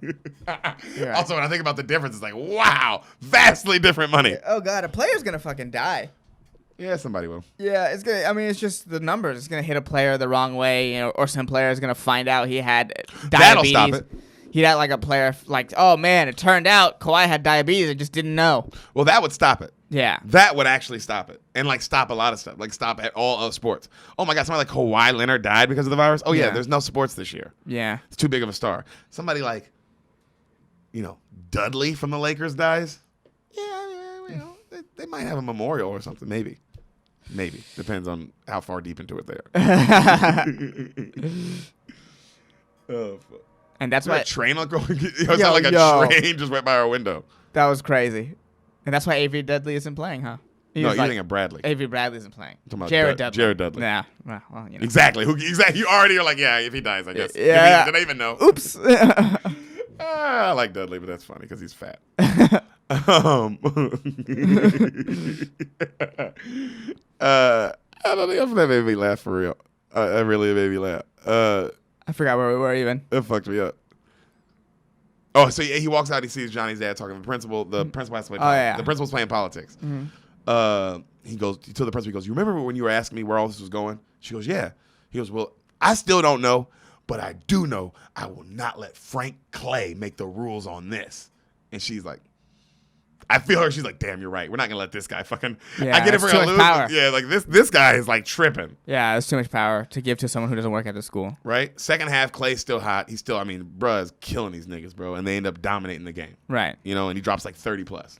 Also, when I think about the difference, it's like, wow, vastly different money. Oh, God, a player's going to fucking die. Yeah, somebody will. Yeah, it's going to, I mean, it's just the numbers. It's going to hit a player the wrong way, you know, or some player is going to find out he had diabetes. That'll stop it. He'd had like a player like, oh, man, it turned out Kawhi had diabetes and just didn't know. Well, that would stop it. Yeah. That would actually stop it. And, like, stop a lot of stuff. Like, stop at all of sports. Oh, my God, somebody like Kawhi Leonard died because of the virus? Oh, yeah, there's no sports this year. Yeah. It's too big of a star. Somebody like, Dudley from the Lakers dies. Yeah, they might have a memorial or something. Maybe. Depends on how far deep into it they are. Oh, fuck. And that's Is there why a train going? It sounded like a train just went by our window. that was crazy. And that's why Avery Dudley isn't playing, huh? No, you're thinking of Bradley. Avery Bradley isn't playing. Jared Dudley. Yeah. Well, Exactly. You already are like, yeah, if he dies, I guess. Yeah. Did I even know? Oops. I like Dudley, but that's funny because he's fat. I don't think that made me laugh for real. That really made me laugh. I forgot where we were even. It fucked me up. Oh, so he walks out. He sees Johnny's dad talking to the principal. The principal has to play politics. The principal's playing politics. Mm-hmm. He goes to the principal. He goes, "You remember when you were asking me where all this was going?" She goes, "Yeah." He goes, "Well, I still don't know, but I do know I will not let Frank Clay make the rules on this." And she's like, I feel her. She's like, "Damn, you're right. We're not gonna let this guy fucking." Yeah, I get it for too much lose. power. Yeah, like this guy is like tripping. Yeah, there's too much power to give to someone who doesn't work at the school. Right. Second half, Clay's still hot. He's still. I mean, bruh is killing these niggas, bro, and they end up dominating the game. Right. And he drops like 30 plus.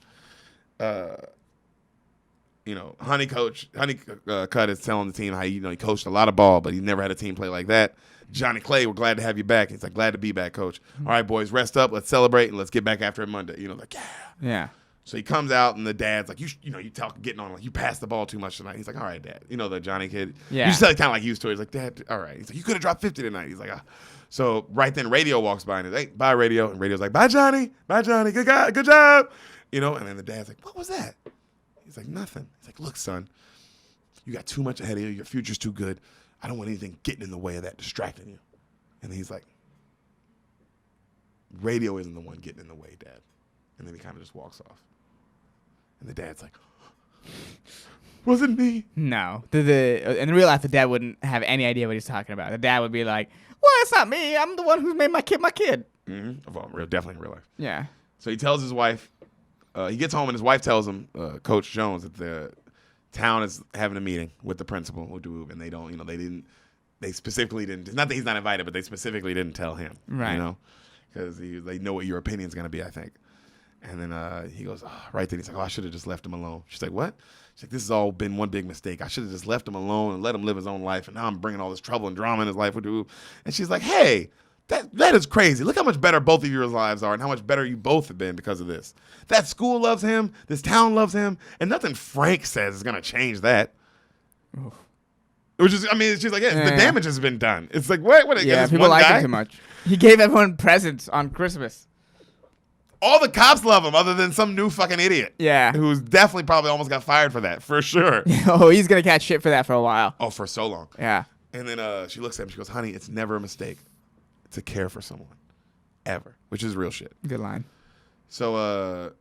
Honeycutt is telling the team how he coached a lot of ball, but he never had a team play like that. Johnny Clay, we're glad to have you back. He's like, glad to be back, coach. All right, boys, rest up. Let's celebrate and let's get back after it Monday. Like, yeah. Yeah. So he comes out and the dad's like, you getting on, like, you passed the ball too much tonight. He's like, all right, dad. The Johnny kid. Yeah. You just kind of like used to it. He's like, Dad, all right. He's like, you could have dropped 50 tonight. He's like, ah. So right then Radio walks by and he's like, hey, bye, Radio. And Radio's like, bye, Johnny. Bye, Johnny. Good guy. Good job. And then the dad's like, what was that? He's like, nothing. He's like, look, son, you got too much ahead of you. Your future's too good. I don't want anything getting in the way of that, distracting you. And he's like, Radio isn't the one getting in the way, Dad. And then he kind of just walks off. And the dad's like, wasn't me. No. In real life, the dad wouldn't have any idea what he's talking about. The dad would be like, well, it's not me. I'm the one who's made my kid my kid. Mm-hmm. Well, definitely in real life. Yeah. So he tells his wife, he gets home and his wife tells him, Coach Jones, that the town is having a meeting with the principal, and they don't, they specifically didn't, it's not that he's not invited, but they specifically didn't tell him. Right. Because they know what your opinion's going to be, I think. And then he goes, right then, he's like, I should have just left him alone. She's like, what? She's like, this has all been one big mistake. I should have just left him alone and let him live his own life. And now I'm bringing all this trouble and drama in his life. And she's like, hey, that is crazy. Look how much better both of your lives are and how much better you both have been because of this. That school loves him. This town loves him. And nothing Frank says is going to change that. Oof. Which is, she's like, the damage has been done. It's like, what? Yeah, people like him too much. He gave everyone presents on Christmas. All the cops love him other than some new fucking idiot. Yeah. Who's definitely probably almost got fired for that, for sure. Oh, he's going to catch shit for that for a while. Oh, for so long. Yeah. And then she looks at him, she goes, honey, it's never a mistake to care for someone. Ever. Which is real shit. Good line. So,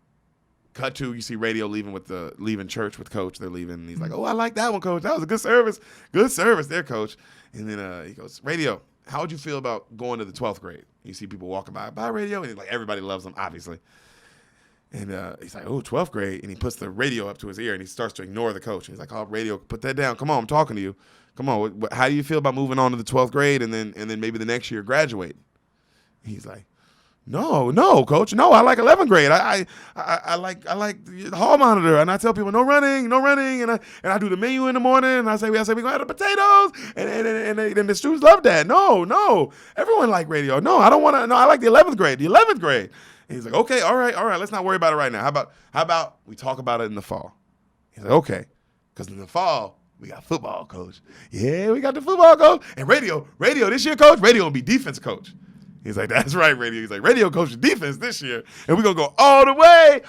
cut to, you see Radio leaving church with Coach. They're leaving, and he's like, oh, I like that one, Coach. That was a good service. Good service there, Coach. And then he goes, Radio, how would you feel about going to the 12th grade? You see people walking by Radio, and he's like, everybody loves him, obviously. And he's like, oh, 12th grade. And he puts the radio up to his ear, and he starts to ignore the coach. And he's like, oh, Radio, put that down. Come on, I'm talking to you. Come on. How do you feel about moving on to the 12th grade and then maybe the next year graduate? He's like, no, Coach. No, I like 11th grade. I like the hall monitor, and I tell people no running, and I do the menu in the morning, and I say we gonna have the potatoes, and the students love that. No, everyone like Radio. No, I don't want to. No, I like the 11th grade. And he's like, okay, all right. Let's not worry about it right now. How about we talk about it in the fall? He's like, okay, because in the fall we got football, Coach. Yeah, we got the football, Coach, and Radio this year, Coach. Radio gonna be defense coach. He's like, that's right, Radio. He's like, Radio coaches defense this year, and we're going to go all the way.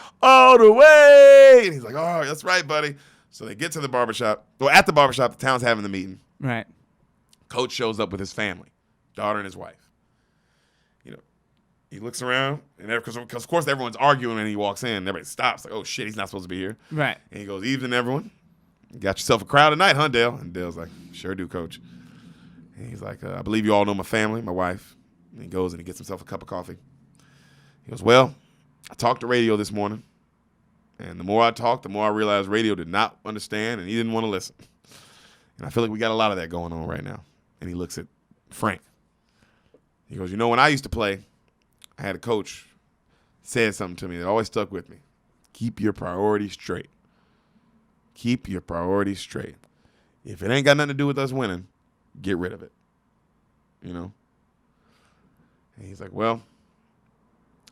And he's like, all right, that's right, buddy. So they get to the barbershop. Well, at the barbershop, the town's having the meeting. Right. Coach shows up with his family, daughter and his wife. He looks around, and because of course everyone's arguing, and he walks in. Everybody stops, like, oh, shit, he's not supposed to be here. Right. And he goes, evening, everyone. You got yourself a crowd tonight, huh, Dale? And Dale's like, sure do, Coach. And he's like, I believe you all know my family, my wife. And he goes and he gets himself a cup of coffee. He goes, well, I talked to Radio this morning, And the more I talked, the more I realized radio did not understand, and he didn't want to listen. And I feel like we got a lot of that going on right now. And he looks at Frank. He goes, when I used to play, I had a coach said something to me that always stuck with me. Keep your priorities straight. Keep your priorities straight. If it ain't got nothing to do with us winning, get rid of it. And he's like, well,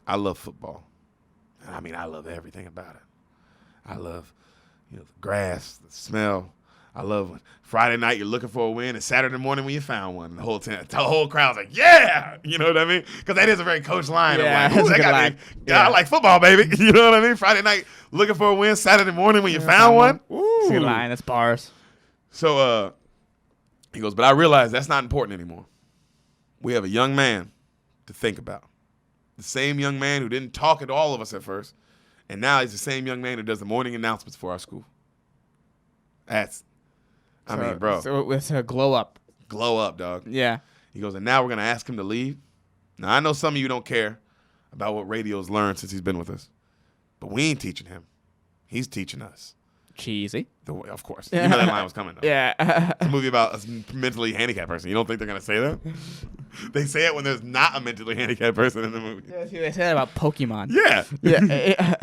I love football. I mean, I love everything about it. I love, the grass, the smell. I love when Friday night you're looking for a win, and Saturday morning when you found one. The whole crowd's like, yeah! You know what I mean? Because that is a very coach line. Yeah, Of like, that's I like football, baby. You know what I mean? Friday night looking for a win, Saturday morning when you found one. That's a good line. That's bars. So he goes, but I realize that's not important anymore. We have a young man to think about. The same young man who didn't talk to all of us at first, and now he's the same young man who does the morning announcements for our school. I mean, bro. So it's a glow up. Glow up, dog. Yeah. He goes, and now we're going to ask him to leave. Now, I know some of you don't care about what radio's learned since he's been with us, but we ain't teaching him. He's teaching us. Cheesy. Of course. You know that line was coming, though. Yeah. It's a movie about a mentally handicapped person. You don't think they're going to say that? They say it when there's not a mentally handicapped person in the movie. Yeah, they say that about Pokemon. Yeah. Yeah.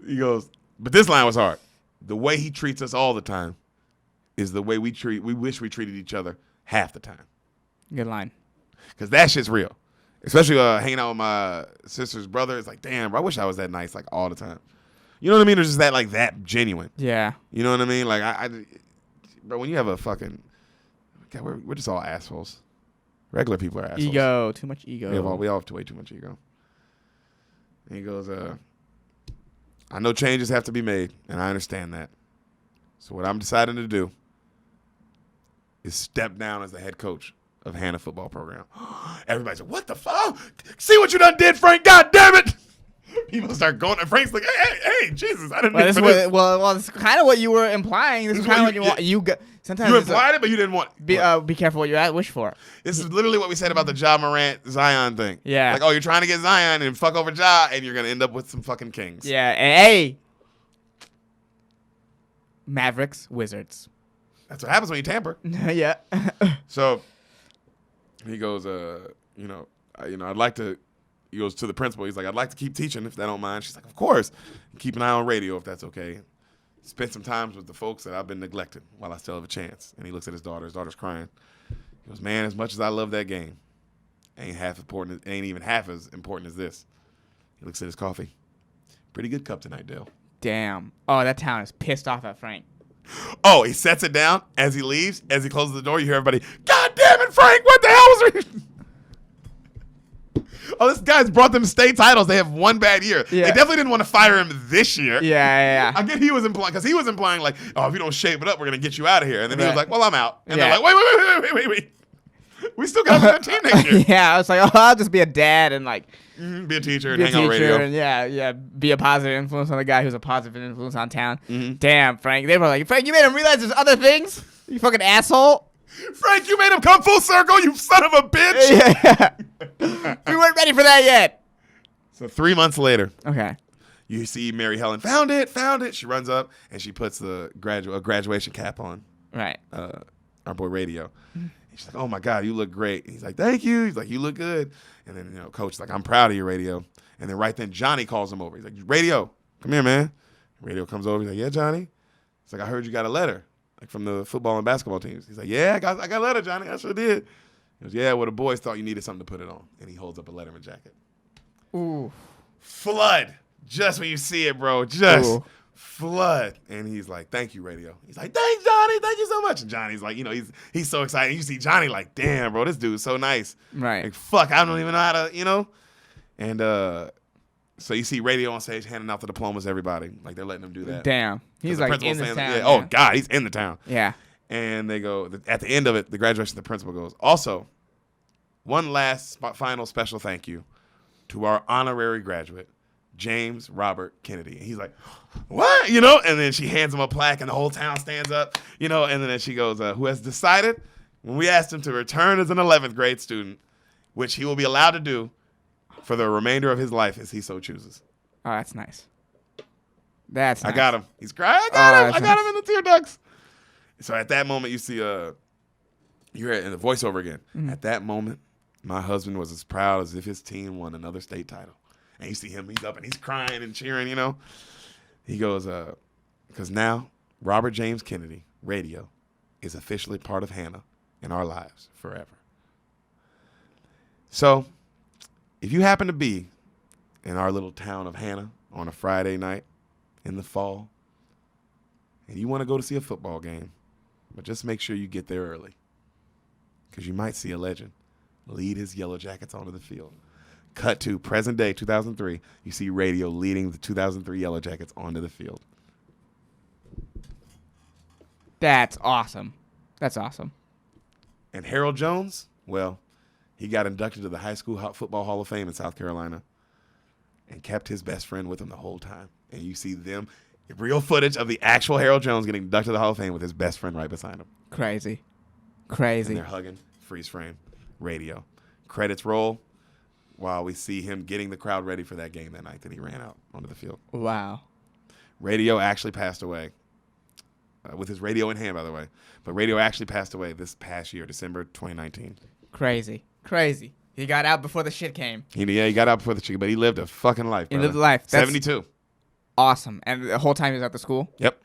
He goes, but this line was hard. The way he treats us all the time is the way we wish we treated each other half the time. Good line. Because that shit's real. Especially hanging out with my sister's brother. It's like, damn, bro, I wish I was that nice like all the time. You know what I mean? Or just that genuine. Yeah. You know what I mean? Like, bro, when you have a fucking, God, we're just all assholes. Regular people are assholes. Ego. Too much ego. We all have way too much ego. And he goes, I know changes have to be made, and I understand that. So what I'm deciding to do is step down as the head coach of Hannah football program. Everybody's like, what the fuck? See what you done did, Frank? God damn it. People start going, and Frank's like, hey, Jesus, I didn't mean for this. Well, it's kind of what you were implying. This is kind of what you want. Sometimes you implied it, but you didn't want it. Be careful what you wish for. This is literally what we said about the Ja Morant Zion thing. Yeah. Like, you're trying to get Zion and fuck over Ja, and you're going to end up with some fucking kings. Yeah, and hey, Mavericks, Wizards. That's what happens when you tamper. Yeah. So he goes, I'd like to. He goes to the principal. He's like, I'd like to keep teaching if they don't mind. She's like, of course. Keep an eye on radio if that's okay. Spend some time with the folks that I've been neglecting while I still have a chance. And he looks at his daughter. His daughter's crying. He goes, man, as much as I love that game, ain't even half as important as this. He looks at his coffee. Pretty good cup tonight, Dale. Damn. Oh, that town is pissed off at Frank. Oh, he sets it down as he leaves. As he closes the door, you hear everybody, God damn it, Frank, what the hell was Oh, this guy's brought them state titles. They have one bad year. Yeah. They definitely didn't want to fire him this year. Yeah. I get he was implying, because he was implying like, if you don't shape it up, we're going to get you out of here. And then he was like, well, I'm out. And they're like, wait. We still got a good team next year. Yeah, I was like, I'll just be a dad and like be a teacher and hang on radio. And be a positive influence on the guy who's a positive influence on town. Mm-hmm. Damn, Frank. They were like, Frank, you made him realize there's other things? You fucking asshole. Frank, you made him come full circle, you son of a bitch. Yeah. We weren't ready for that yet. So 3 months later. Okay. You see Mary Helen, found it. She runs up and she puts the graduation cap on. Right. Our boy Radio. And she's like, oh my God, you look great. And he's like, thank you. He's like, you look good. And then, Coach's like, I'm proud of you, Radio. And then right then Johnny calls him over. He's like, Radio, come here, man. Radio comes over. He's like, yeah, Johnny. He's like, I heard you got a letter, like from the football and basketball teams. He's like, yeah, I got a letter, Johnny. I sure did. He goes, yeah, well, the boys thought you needed something to put it on. And he holds up a Letterman jacket. Ooh. Flood. Just when you see it, bro. Just Ooh. flood. And he's like, thank you, Radio. He's like, thanks, Johnny. Thank you so much. And Johnny's like, he's so excited. You see Johnny like, damn, bro, this dude's so nice. Right. Like, fuck, I don't even know how to, And so you see Radio on stage handing out the diplomas to everybody. Like, they're letting him do that. Damn. He's like in the town. Yeah. Oh, God, he's in the town. Yeah. And they go, at the end of it, the graduation, the principal goes, also, one last final special thank you to our honorary graduate, James Robert Kennedy. And he's like, what? And then she hands him a plaque and the whole town stands up, and then she goes, who has decided when we asked him to return as an 11th grade student, which he will be allowed to do for the remainder of his life as he so chooses. Oh, that's nice. That's I nice. got him. He's crying. I got him. that's I got nice. him in the tear ducts. So at that moment, you see, you're in the voiceover again. At that moment, my husband was as proud as if his team won another state title. And you see him, he's up and he's crying and cheering, He goes, because now Robert James Kennedy, radio, is officially part of Hannah in our lives forever. So if you happen to be in our little town of Hannah on a Friday night in the fall, and you want to go to see a football game, but just make sure you get there early, because you might see a legend lead his Yellow Jackets onto the field. Cut to present day, 2003. You see radio leading the 2003 Yellow Jackets onto the field. That's awesome. That's awesome. And Harold Jones, well, he got inducted to the High School Football Hall of Fame in South Carolina and kept his best friend with him the whole time. And you see them, real footage of the actual Harold Jones getting inducted to the Hall of Fame with his best friend right beside him. Crazy. And they're hugging, freeze frame, radio. Credits roll while we see him getting the crowd ready for that game that night that he ran out onto the field. Wow. Radio actually passed away. With his radio in hand, by the way. But radio actually passed away this past year, December 2019. Crazy. He got out before the shit came. He got out before the chicken, but he lived a fucking life, brother. He lived a life. That's 72. Awesome. And the whole time he was at the school? Yep.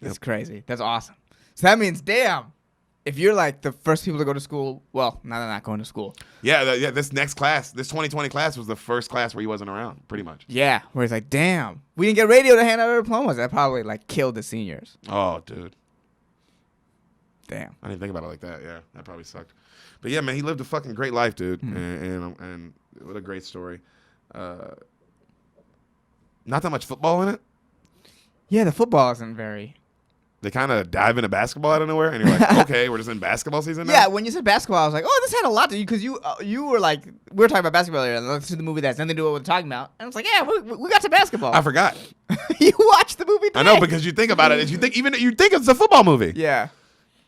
That's crazy. That's awesome. So that means, damn, if you're like the first people to go to school, well, now they're not going to school. Yeah, this next class, this 2020 class was the first class where he wasn't around, pretty much. Yeah, where it's like, damn, we didn't get radio to hand out our diplomas. That probably like killed the seniors. Oh, dude. Damn. I didn't think about it like that. Yeah, that probably sucked. But yeah, man, he lived a fucking great life, dude. And what a great story. Not that much football in it. Yeah, the football isn't very. They kind of dive into basketball out of nowhere, and you're like, okay, we're just in basketball season now? Yeah, when you said basketball, I was like, oh, this had a lot to you, because you were like, we were talking about basketball earlier, let's do the movie that's nothing to do with what we're talking about. And I was like, yeah, we got to basketball. I forgot. You watched the movie today. I know, because you think about it, you think it's a football movie. Yeah.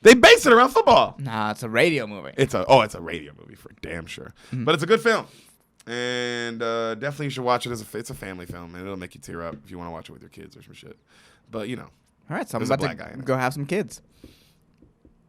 They base it around football. Nah, it's a radio movie. It's a radio movie for damn sure. But it's a good film. And definitely you should watch it. It's a family film, and it'll make you tear up if you want to watch it with your kids or some shit. But, All right, so I'm There's a about black guy to in it. go have some kids.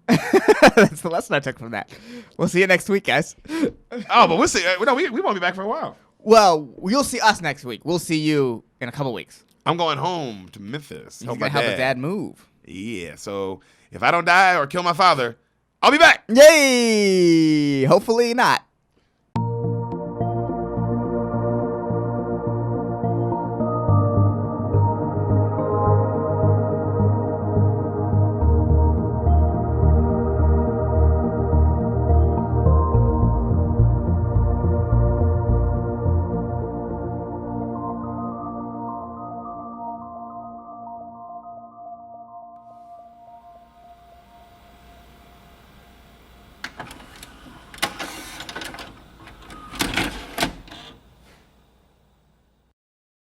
That's the lesson I took from that. We'll see you next week, guys. Oh, but we'll see. No, we won't be back for a while. Well, you'll see us next week. We'll see you in a couple weeks. I'm going home to Memphis. He's gonna help his dad move. Yeah, so if I don't die or kill my father, I'll be back. Yay! Hopefully not.